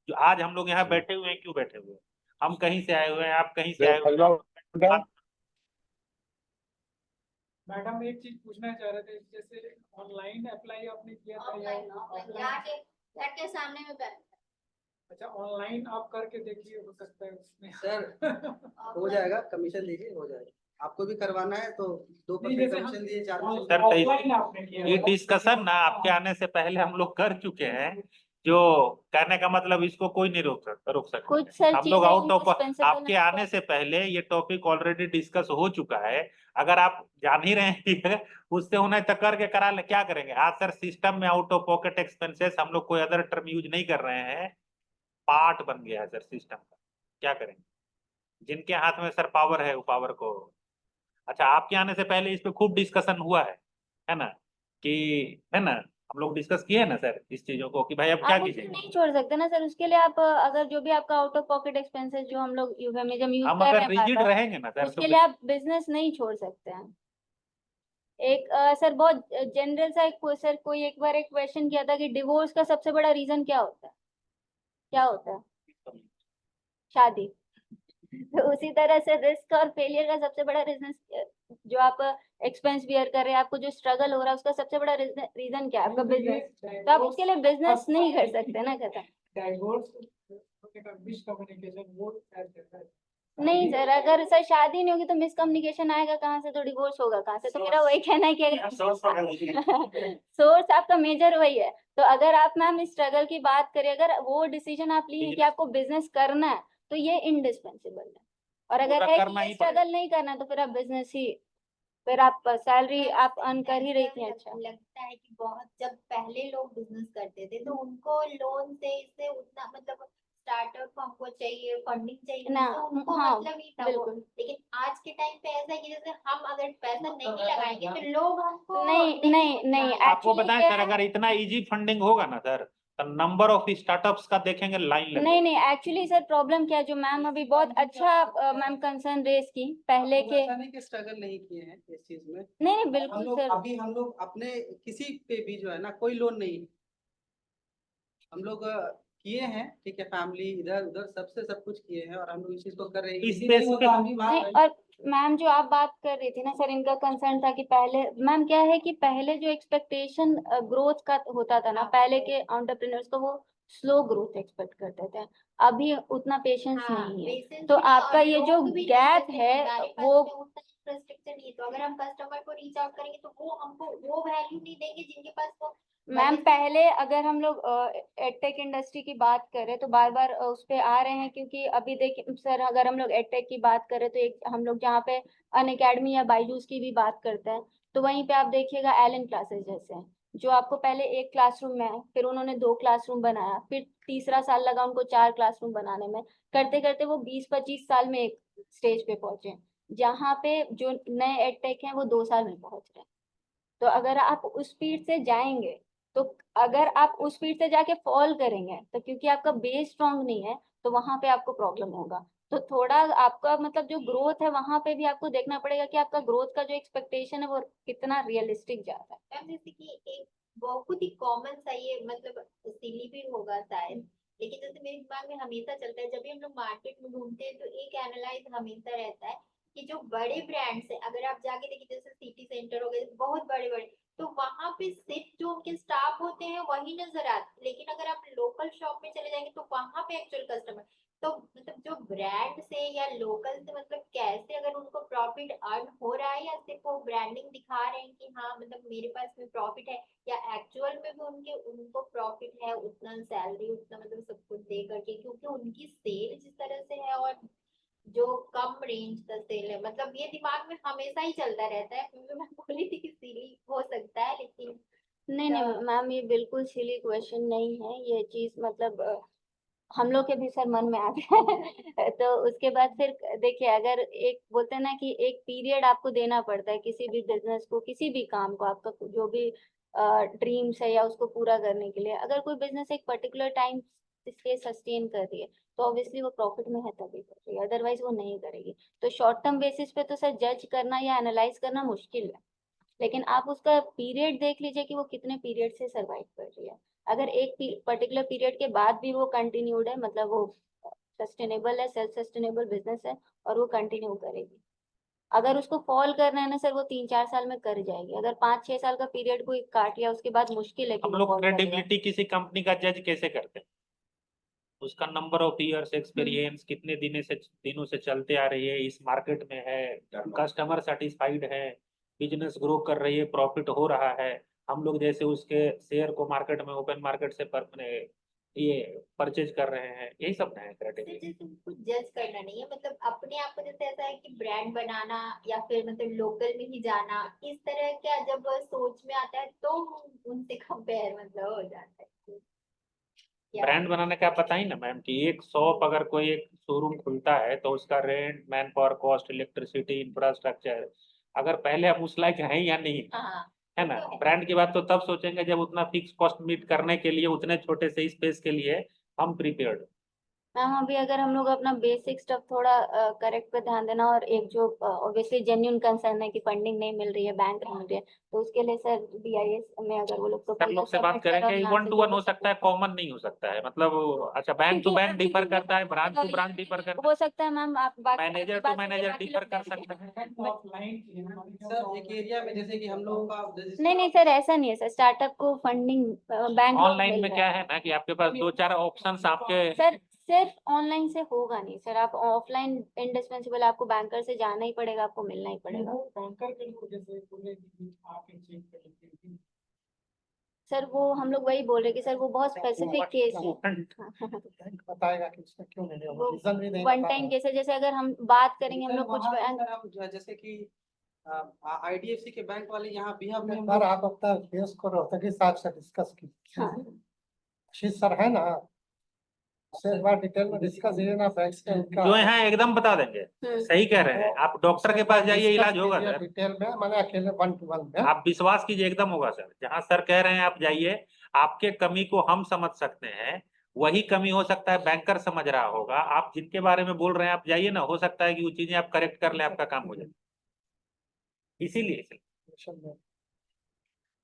जो आज हम लोग यहाँ बैठे हुए हैं, क्यों बैठे हुए हैं? हम कहीं से आए हुए हैं, आप कहीं से आए हुए हैं। मैडम एक चीज पूछना चाह रहे थे, जैसे ऑनलाइन अप्लाई आपने किया था या ऑफलाइन के सामने में बैठ। अच्छा ऑनलाइन आप करके देखिए, हो सकता है उसमें सर हो जाएगा, कमीशन दीजिए, हो जाएगा। आपको भी करवाना है तो 2% कमीशन दिए, 4% सर तो ये डिस्कशन ना आपके आने से पहले हम लोग कर चुके हैं। जो कहने का मतलब इसको कोई नहीं रोक कुछ सकता। सर हम लोग आउट ऑफ indispensable आपके आने से पहले ये टॉपिक ऑलरेडी डिस्कस हो चुका है। अगर आप जान ही रहे हैं कि उससे उन्हें तक करके करा ले, क्या करेंगे? आज सर सिस्टम में आउट ऑफ पॉकेट एक्सपेंसेस, हम लोग कोई अदर टर्म यूज नहीं कर रहे हैं, पार्ट बन गया है सर सिस्टम का। क्या करेंगे? जिनके हाथ में सर पावर है वो पावर को। अच्छा आपके आने से पहले इस पे खूब डिस्कशन हुआ है ना? कि है ना, हम लोग डिस्कस किए ना सर इस चीजों को कि भाई अब क्या आप उसको कीजिए। नहीं छोड़ सकते ना सर, उसके लिए आप अगर जो भी आपका आउट ऑफ पॉकेट एक्सपेंसेस जो हम लोग यूफेमिज्म यूज हम कर अगर रहे हैं रिजिड बार-बार, रहेंगे ना सर उसके तो लिए आप बिजनेस नहीं छोड़ सकते हैं। एक सर बहुत जनरल सा एक सर कोई एक बार एक क्वेश्चन किया था कि डिवोर्स का सबसे बड़ा रीजन क्या होता है? क्या होता है? शादी। तो उसी तरह से रिस्क और फेलियर का सबसे बड़ा रीजन, जो आप एक्सपेंस बियर कर रहे हैं, आपको जो स्ट्रगल हो रहा है उसका सबसे बड़ा रीजन क्या है? आपका बिजनेस। तो आप उसके लिए बिजनेस नहीं कर सकते ना खत्म। डाइवोर्स मिसकम्युनिकेशन वो ऐड करता है। नहीं सर, अगर सर शादी नहीं होगी तो मिसकम्युनिकेशन आएगा कहाँ से? तो डिवोर्स होगा कहाँ से? तो मेरा वही कहना है कि अगर सोर्स आपका मेजर वही है, तो अगर आप मैम स्ट्रगल की बात करें, अगर वो डिसीजन आप लिए कि आपको बिजनेस करना है तो ये इंडिस्पेंसिबल है। और अगर है कि स्ट्रगल नहीं करना तो फिर आप बिजनेस ही, फिर आप सैलरी आप अर्न कर ही रही थी। अच्छा लगता है कि बहुत जब पहले लोग बिजनेस करते थे तो उनको लोन से इससे उतना मतलब स्टार्टअप हमको चाहिए, फंडिंग चाहिए ना, तो उनको हाँ, मतलब ही था वो। बिल्कुल। लेकिन आज के टाइम पे ऐसा है कि जैसे हम अगर पैसा नहीं लगाएंगे तो लोग हमको नहीं आपको एक्चुअली बताएं सर, अगर इतना इजी फंडिंग होगा ना सर, तो नंबर ऑफ स्टार्टअप्स का देखेंगे लाइन लग नहीं एक्चुअली सर प्रॉब्लम क्या है, जो मैम अभी बहुत अच्छा मैम कंसर्न रेज की पहले के स्ट्रगल नहीं किए हैं इस चीज में। नहीं हम बिल्कुल लोग सर। अभी हम लोग अपने किसी पे भी जो है ना कोई लोन नहीं, हम लोग किए हैं, ठीक है, फैमिली इधर उधर सबसे सब कुछ किए हैं और हम लोग इस चीज को कर रहे हैं। इसी नहीं होता हम भी नहीं, और मैम जो आप बात कर रही थी ना सर, इनका कंसर्न था कि पहले मैम क्या है कि पहले जो एक्सपेक्टेशन ग्रोथ का होता था ना, पहले के एंटरप्रेन्योर्स को वो स्लो ग्रोथ एक्सपेक्ट करते थे, अभी उतना पेशेंस नहीं है। तो आपका ये जो गैप है वो इंफ्रास्ट्रक्चर नहीं है, तो अगर हम कस्टमर को रीच आउट करेंगे तो वो हमको वो वैल्यू नहीं देंगे जिनके पास वो। मैम पहले अगर हम लोग एडटेक इंडस्ट्री की बात करें तो बार बार उस पे आ रहे हैं, क्योंकि अभी देखिए सर, अगर हम लोग एडटेक की बात करें तो एक हम लोग जहाँ पे अनअकैडमी या बायजूस की भी बात करते हैं, तो वहीं पे आप देखिएगा एलन क्लासेस जैसे हैं, जो आपको पहले एक क्लासरूम में है, फिर उन्होंने 2 क्लासरूम बनाया, फिर तीसरा साल लगा उनको 4 क्लासरूम बनाने में, करते करते वो 20-25 साल में एक स्टेज पे पहुंचे, जहाँ पे जो नए एडटेक हैं वो 2 साल में पहुंच रहे हैं। तो अगर आप उस स्पीड से जाएंगे, तो अगर आप उस स्पीड से जाके फॉल करेंगे तो क्योंकि आपका बेस स्ट्रांग नहीं है तो वहां पे आपको प्रॉब्लम होगा। तो थोड़ा आपका मतलब जो ग्रोथ है वहां पे भी आपको देखना पड़ेगा कि आपका ग्रोथ का जो एक्सपेक्टेशन है वो कितना रियलिस्टिक जा रहा है। मैम जैसे कि एक बहुत ही कॉमन सा ये मतलब सिली भी होगा शायद, लेकिन जैसे मेरे दिमाग में हमेशा चलता है जब भी हम लोग मार्केट में घूमते हैं तो एक एनालाइज हमेशा रहता है कि जो बड़े ब्रांड्स है, अगर आप जाके देखिए जैसे सिटी सेंटर हो गए बहुत बड़े बड़े, तो वहां पे सिर्फ जो उनके स्टाफ होते हैं वही नजर आते, लेकिन अगर आप लोकल शॉप में चले जाएंगे तो वहां पे एक्चुअल कस्टमर, तो मतलब जो ब्रांड से या लोकल से मतलब कैसे अगर उनको प्रॉफिट अर्न हो रहा है या सिर्फ वो ब्रांडिंग दिखा रहे हैं कि हाँ मतलब मेरे पास में प्रॉफिट है, या एक्चुअल में भी उनको प्रॉफिट है उतना सैलरी उतना मतलब सब कुछ दे करके, क्योंकि उनकी सेल जिस तरह से है और जो कम रेंज का सेल है, मतलब ये दिमाग में हमेशा ही चलता रहता है। क्योंकि मैं बोली थी कि सीली हो सकता है, लेकिन नहीं नहीं मैम, ये बिल्कुल सिली क्वेश्चन नहीं है ये चीज, मतलब हम लोग के भी सर मन में आता है तो उसके बाद फिर देखिए, अगर एक बोलते हैं ना कि एक पीरियड आपको देना पड़ता है किसी भी बिजनेस को, किसी भी काम को, आपका जो भी ड्रीम्स है या उसको पूरा करने के लिए, अगर कोई बिजनेस एक पर्टिकुलर टाइम से सस्टेन कर रही है तो ऑब्वियसली वो प्रॉफिट में है तभी कर रही है, अदरवाइज वो नहीं करेगी। तो शॉर्ट टर्म बेसिस पे तो सर जज करना या एनालाइज करना मुश्किल है, लेकिन आप उसका पीरियड देख लीजिए कि वो कितने पीरियड से सरवाइव कर रही है। अगर एक पर्टिकुलर पीरियड के बाद भी वो कंटिन्यूड है, मतलब वो सस्टेनेबल है, सेल्फ सस्टेनेबल बिजनेस है और वो कंटिन्यू करेगी। अगर उसको फॉल करना है ना सर, वो 3-4 साल में कर जाएगी। अगर 5-6 साल का पीरियड कोई काट लिया उसके बाद मुश्किल है कि हम वो लोग fall करेगा। क्रेडिबिलिटी किसी कंपनी का जज कैसे करते हैं? उसका नंबर ऑफ इयर्स एक्सपीरियंस, कितने दिनों से चलते आ रही है, इस मार्केट में है, कस्टमर सेटिस्फाइड है, बिजनेस ग्रो कर रही है, प्रॉफिट हो रहा है। हम लोग जैसे उसके शेयर को मार्केट में ओपन मार्केट से ये परचेज कर रहे हैं, यही सब है क्राइटेरिया। कुछ जज करना नहीं है, मतलब अपने आप को जैसे ऐसा है कि ब्रांड बनाना या फिर मतलब लोकल में ही जाना, इस तरह का जब सोच में आता है तो उनसे कंपेयर मतलब हो जाता है। या ब्रांड बनाने का आप बताइए ना मैम कि एक शॉप अगर कोई एक शोरूम खुलता है तो उसका rent, man power cost, electricity, infrastructure, अगर पहले हम उस लायक हैं या नहीं, हाँ है ना। ब्रांड की बात तो तब सोचेंगे जब उतना फिक्स कॉस्ट मीट करने के लिए, उतने छोटे से स्पेस के लिए हम प्रीपेयर्ड। मैम अभी अगर हम लोग अपना बेसिक स्टफ थोड़ा करेक्ट पे ध्यान देना, और एक जो ऑब्वियसली जेन्युइन कंसर्न है कि फंडिंग नहीं मिल रही है, बैंक नहीं मिल रही है, तो उसके लिए सर बीआईएस में अगर वो लोग सर लोग से बात करेंगे, वन टू वन हो सकता है, कॉमन नहीं हो सकता है, मतलब अच्छा बैंक टू बैंक डिफर करता है, ब्रांच टू ब्रांच डिफर करता हो सकता है मैम, आप है, मैनेजर टू मैनेजर डिफर कर सकते हैं। सर एक एरिया में जैसे कि हम लोगों का नहीं नहीं सर, ऐसा नहीं है सर, स्टार्टअप को फंडिंग बैंक ऑनलाइन में क्या है ना कि आपके पास 2-4 ऑप्शंस आपके। सर सिर्फ ऑनलाइन से होगा नहीं सर, आप ऑफलाइन इंडिस्पेंसिबल, आपको बैंकर से जाना ही पड़ेगा, आपको मिलना ही पड़ेगा। बैंकर के लोग जैसे बोले कि आके चेक कर लेते हैं। सर वो हम लोग वही बोल रहे कि सर वो बहुत स्पेसिफिक केस है। बैंक बताएगा कि उसका क्यों नहीं वो होगा, रीजन भी नहीं वन बता टाइम रहा। केस है, जैसे अगर हम बात करेंगे हम सर, लोग कुछ वहाँ पे बैंक। सर आप जैसे कि आईडीएफसी के बैंक वाले यहाँ बिहार में एक बार आप अपना केस को रोहतगी साहब से डिस्कस कीजिए। हाँ आशीष सर है ना, उससे एक बार डिटेल में डिस्कस कीजिए ना, बैंक से उनका जो यहाँ एकदम बता देंगे, सही कह रहे हैं आप, डॉक्टर के पास जाइए, इलाज होगा सर। डिटेल में, मैंने अकेले 1-to-1 में। आप विश्वास कीजिए एकदम होगा सर, जहाँ सर कह रहे हैं आप जाइए, आपके कमी को हम समझ सकते हैं, वही कमी हो सकता है बैंकर समझ रहा होगा, आप जिनके बारे में बोल रहे हैं आप जाइए ना, हो सकता है कि वो चीजें आप करेक्ट कर ले, आपका काम हो जाए। इसीलिए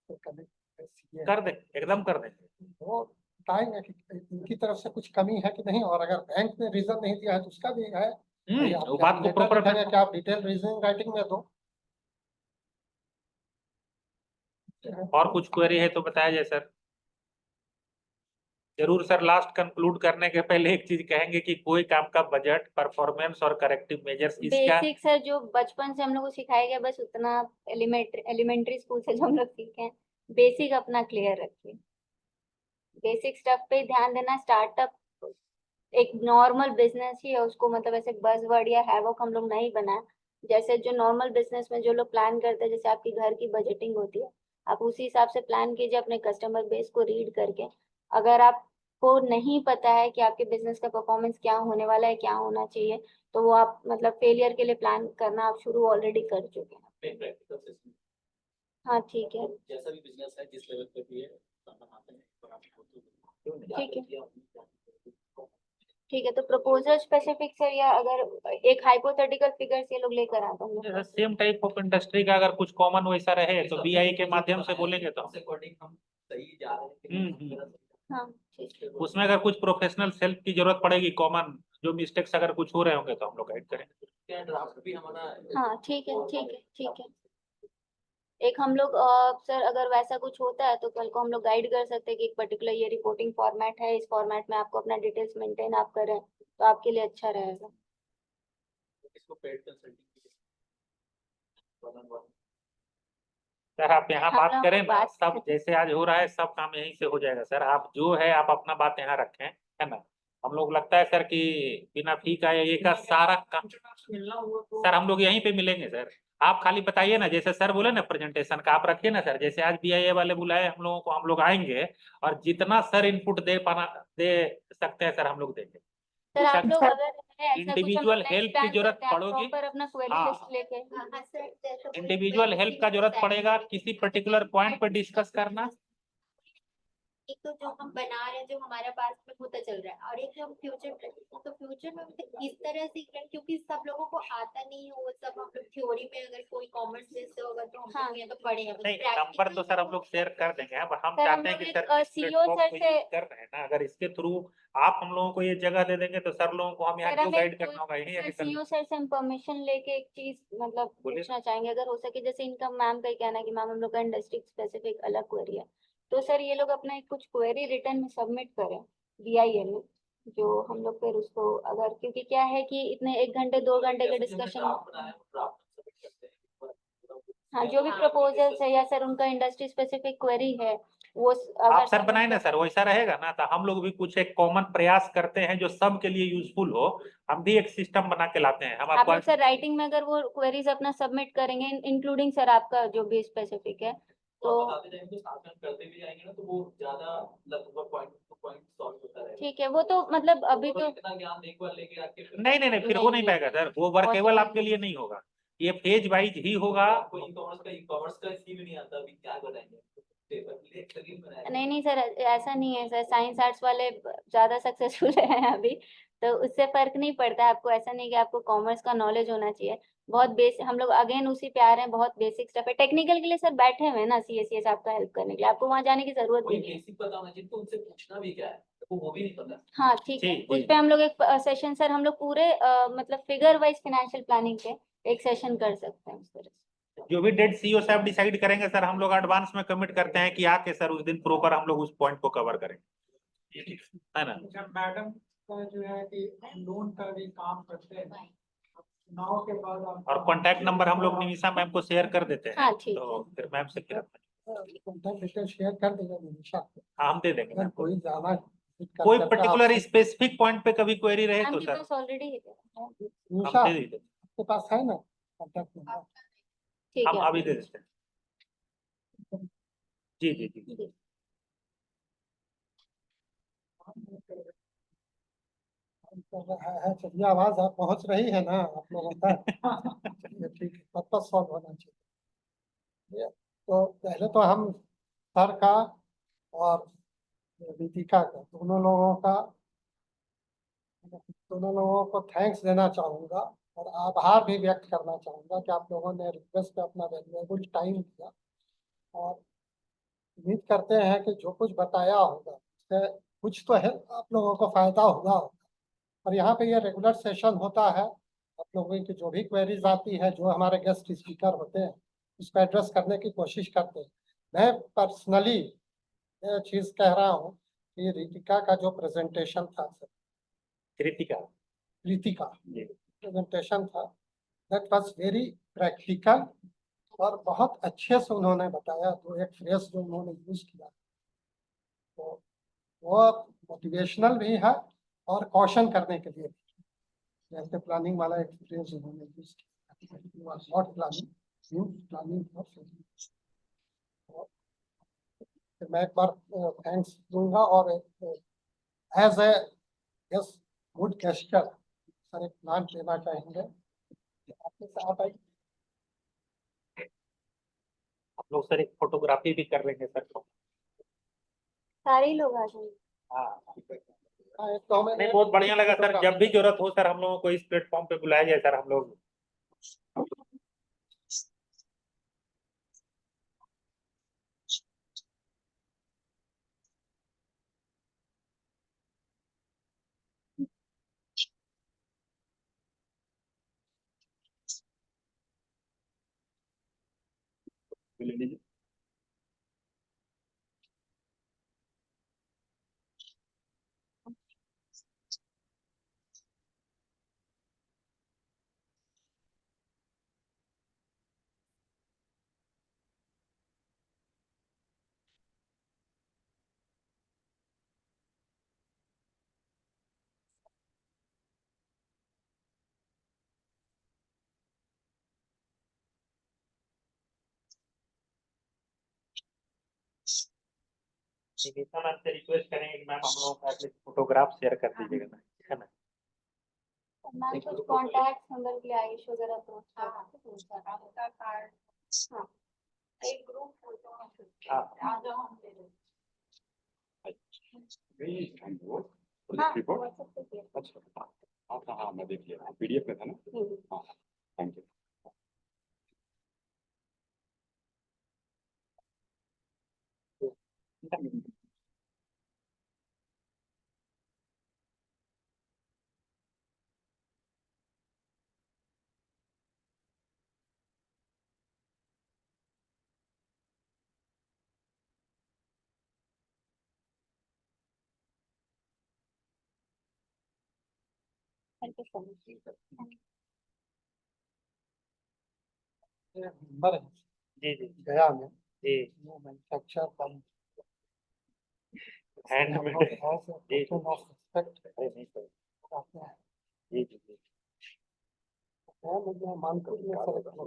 कर दे, एकदम कर देंगे। वो बताएंगे कि इनकी तरफ से कुछ कमी है कि नहीं, और अगर बैंक ने रीजन नहीं दिया है तो उसका भी है। आप वो बात को लेटर प्रॉपर लिखेंगे कि आप डिटेल रीजनिंग राइटिंग में दो। और कुछ क्वेरी है तो बताया जाए सर। जरूर सर, लास्ट कंक्लूड करने के पहले एक चीज कहेंगे कि कोई काम का बजट, परफॉर्मेंस और करेक्टिव मेजर्स इसका बेसिक सर जो बचपन से हम लोग को सिखाया गया, बस उतना एलिमेंट्री स्कूल से जो हम लोग सीखे हैं, बेसिक अपना क्लियर रखिए, बेसिक स्टफ पे ध्यान देना। स्टार्टअप एक नॉर्मल बिजनेस ही है, उसको मतलब ऐसे बज़वर्ड या हैवॉक हम लोग नहीं बनाए। जैसे जो नॉर्मल बिजनेस में जो लोग प्लान करते हैं, जैसे आपकी घर की बजटिंग होती है, आप उसी हिसाब से प्लान कीजिए अपने कस्टमर बेस को रीड करके। अगर आपको नहीं पता है कि आपके बिजनेस का परफॉर्मेंस क्या होने वाला है, क्या होना चाहिए, तो वो आप मतलब फेलियर के लिए प्लान करना आप शुरू ऑलरेडी कर चुके हैं। प्रैक्टिकल सेशन हाँ ठीक है, जैसा भी बिजनेस है, जिस लेवल पे भी है, बनाते हैं और आप ठीक है ठीक है। तो प्रपोजल स्पेसिफिक सर, या अगर एक हाइपोथेटिकल फिगर्स ये लोग लेकर आते हैं। सेम टाइप ऑफ इंडस्ट्री का अगर कुछ कॉमन वैसा रहे तो बीआई के माध्यम से बोलेंगे तो अकॉर्डिंग हम सही जा रहे हैं। हाँ ठीक है उसमें अगर कुछ प्रोफेशनल हेल्प की जरूरत पड़ेगी, कॉमन जो मिस्टेक्स अगर कुछ हो रहे होंगे तो हम लोग गाइड करेंगे। ड्राफ्ट भी हमारा हाँ ठीक है ठीक है ठीक है। एक हम लोग सर अगर वैसा कुछ होता है तो कल को हम लोग गाइड कर सकते हैं कि एक पर्टिकुलर ये रिपोर्टिंग फॉर्मेट है, इस फॉर्मेट में आपको अपना डिटेल्स मेंटेन आप करें तो आपके लिए अच्छा रहेगा। इसको पेड कंसल्टिंग सर आप यहाँ हम बात लोग करें ना, बात सब जैसे आज हो रहा है सब काम यहीं से हो जाएगा सर। आप जो है आप अपना बात यहाँ रखें, है ना। हम लोग लगता है सर कि बिना फी का ये का सारा काम मिलना हुआ तो सर हम लोग यहीं पे मिलेंगे सर। आप खाली बताइए ना, जैसे सर बोले ना प्रेजेंटेशन का आप रखिए ना सर, जैसे आज बीआईए वाले बुलाए हम लोगों को, हम लोग आएंगे और जितना सर इनपुट दे सकते हैं सर हम लोग देंगे। सर आप लोग अगर है ऐसा कुछ हम इंडिविजुअल लोग हेल्प की प्लान जरूरत करते हैं, आप पड़ोगी, प्रॉपर अपना क्वेरी हाँ। लिस्ट लेके हाँ सर, जैसे कोई इंडिविजुअल हेल्प का जरूरत पड़ेगा, किसी पर्टिकुलर पॉइंट पे डिस्कस करना। एक तो जो हम बना रहे हैं, जो हमारा पास में होता चल रहा है, और एक जो हम फ्यूचर, तो फ्यूचर में मतलब इस तरह सीख रहे हैं, क्योंकि सब लोगों को आता नहीं है वो सब। हम लोग थ्योरी में अगर कोई कॉमर्स जैसे होगा तो हम हाँ। लोग यहाँ तो पढ़े हैं, नहीं, नंबर तो सर हम लोग शेयर कर देंगे, अब हम सर हम चाहते हैं लोग कि एक सर इस सीईओ प्लेटफॉर्म सर को से यूज कर रहे हैं ना, अगर इसके थ्रू आप हम लोगों को ये जगह दे देंगे तो सर लोगों को हम यहाँ सर क्यों हम गाइड एक करना होगा, यही है सर कि सर सीईओ सर से इंफॉर्मेशन लेके एक चीज मतलब बोलिए। पूछना चाहेंगे, अगर हो सके, जैसे इनका मैम का ही कहना है कि मैम हम लोग का इंडस्ट्री स्पेसिफिक अलग क्वेरी है, तो सर ये लोग अपना एक कुछ क्वेरी रिटर्न में सबमिट करें बीआईए में, जो हम लोग फिर उसको अगर, क्योंकि क्या है कि इतने 1 घंटे 2 घंटे के डिस्कशन, हाँ जो भी प्रपोजल्स है या सर उनका इंडस्ट्री स्पेसिफिक क्वेरी है वो आप अगर सर submit बनाए ना सर, वैसा रहेगा ना, तो हम लोग भी कुछ एक कॉमन प्रयास करते हैं जो सबके लिए यूजफुल हो, हम भी एक सिस्टम बना के लाते हैं। हम आप आपको लोग सर राइटिंग में अगर वो क्वेरीज अपना सबमिट करेंगे इंक्लूडिंग सर आपका जो भी स्पेसिफिक है, तो बताते जाएंगे तो साथ में हम करते भी जाएंगे ना, तो वो ज्यादा लगभग पॉइंट टू पॉइंट सॉल्व होता रहेगा। ठीक है, वो तो मतलब अभी तो इतना ज्ञान एक बार लेके आके नहीं, फिर हो नहीं पाएगा सर, वो वर्केबल आपके लिए नहीं होगा, ये फेज वाइज ही होगा। कोई ई कॉमर्स का स्कीम नहीं आता, अभी क्या बताएंगे पेपर नहीं सर ऐसा नहीं है सर, साइंस आर्ट्स वाले ज्यादा सक्सेसफुल हैं अभी, तो उससे फर्क नहीं पड़ता है आपको, ऐसा नहीं कि आपको कॉमर्स का नॉलेज होना चाहिए, बहुत बेस हम लोग अगेन उसी पे आ रहे हैं, बहुत बेसिक स्टफ है, टेक्निकल के लिए सर बैठे हुए हैं ना सीएससीएस आपका हेल्प करने के लिए, आपको वहाँ जाने की जरूरत भी नहीं है। बेसिक पता होना चाहिए, तो उनसे पूछना भी क्या है, तो वो भी नहीं पता। हाँ ठीक है, जी, उस जी। पे हम लोग एक सेशन सर हम लोग पूरे मतलब फिगर वाइज फाइनेंशियल प्लानिंग पे एक सेशन कर सकते हैं उस तरह से। जो भी डेट सीईओ साहब डिसाइड करेंगे सर, हम लोग एडवांस में कमिट करते हैं कि आके सर उस दिन प्रॉपर हम लोग उस पॉइंट को कवर करेंगे, है ना। मैडम का जो है कि लोन का भी काम करते हैं, चुनाव के बाद आप और कॉन्टैक्ट नंबर हम लोग निमिषा मैम को शेयर कर देते हैं, हाँ ठीक तो फिर मैम से फिर कॉन्टैक्ट डिटेल शेयर कर देगा निमिषा को। हाँ, हम दे देंगे अगर मैम को। कोई ज्यादा कोई पर्टिकुलर स्पेसिफिक पॉइंट पे कभी क्वेरी रहे मैम तो के सर पास ऑलरेडी है हम निमिषा दे देते हैं। आपके पास है ना कॉन्टैक्ट नंबर? ठीक हम है अभी दे देते हैं। जी जी जी। जी। कर रहा है, चलिए आवाज आप पहुंच रही है ना आप लोगों तक? चलिए ठीक है, पर्पज सॉल्व होना चाहिए। तो पहले तो हम सर का और दीपिका का दोनों लोगों को थैंक्स देना चाहूंगा और आभार भी व्यक्त करना चाहूंगा कि आप लोगों ने रिक्वेस्ट पे अपना वैल्यूएबल टाइम दिया, और उम्मीद करते हैं कि जो कुछ बताया होगा उससे कुछ तो है आप लोगों को फायदा हुआ होगा। और यहाँ पे ये रेगुलर सेशन होता है, आप लोगों की जो भी क्वेरीज आती है, जो हमारे गेस्ट स्पीकर होते हैं उसको एड्रेस करने की कोशिश करते हैं। मैं पर्सनली ये चीज कह रहा हूँ कि रितिका का जो प्रेजेंटेशन था सर, कृतिका रितिका जी। प्रेजेंटेशन था, दैट वाज वेरी प्रैक्टिकल और बहुत अच्छे से उन्होंने बताया, तो एक फ्रेज जो उन्होंने यूज किया तो वो मोटिवेशनल भी है और कॉशन करने के लिए भी। जैसे प्लानिंग वाला एक फ्रेज उन्होंने यूज किया, नॉट प्लानिंग, प्लानिंग फॉर। मैं एक बार थैंक्स दूंगा और as a yes good gesture sir एक प्लान देना चाहेंगे आपके साथ आई। हम लोग सर एक फोटोग्राफी भी कर लेंगे सर को। सारे ही लोग आ जाएंगे। हाँ, एक तो हमें नहीं बहुत बढ़िया लगा सर, जब भी जरूरत हो सर हम लोगों को इस प्लेटफॉर्म पे बुलाया जाए सर, हम लोग मिलेंगे। निकिता मैम से रिक्वेस्ट करेंगे कि मैम हम लोगों का एटलीस्ट फोटोग्राफ शेयर कर दीजिएगा मैम, ठीक है ना? मैम कुछ कॉन्टैक्ट नंबर के लिए आयुष वगैरह अप्रोच हाँ, आपका कार्ड। हाँ एक ग्रुप फोटो हाँ। आ जाओ हम ले लेंगे। हाँ WhatsApp पे किया। अच्छा हाँ हाँ मैं देख लिया PDF में था ना हाँ thank you thank you so much. Number है जी जी गया में जी वो मैन्युफैक्चर कम हैंड हम में लोग जी ऐसे ऑफ रिस्पेक्ट अरे नहीं सर करते हैं जी जी जी मुझे मानपुर में सर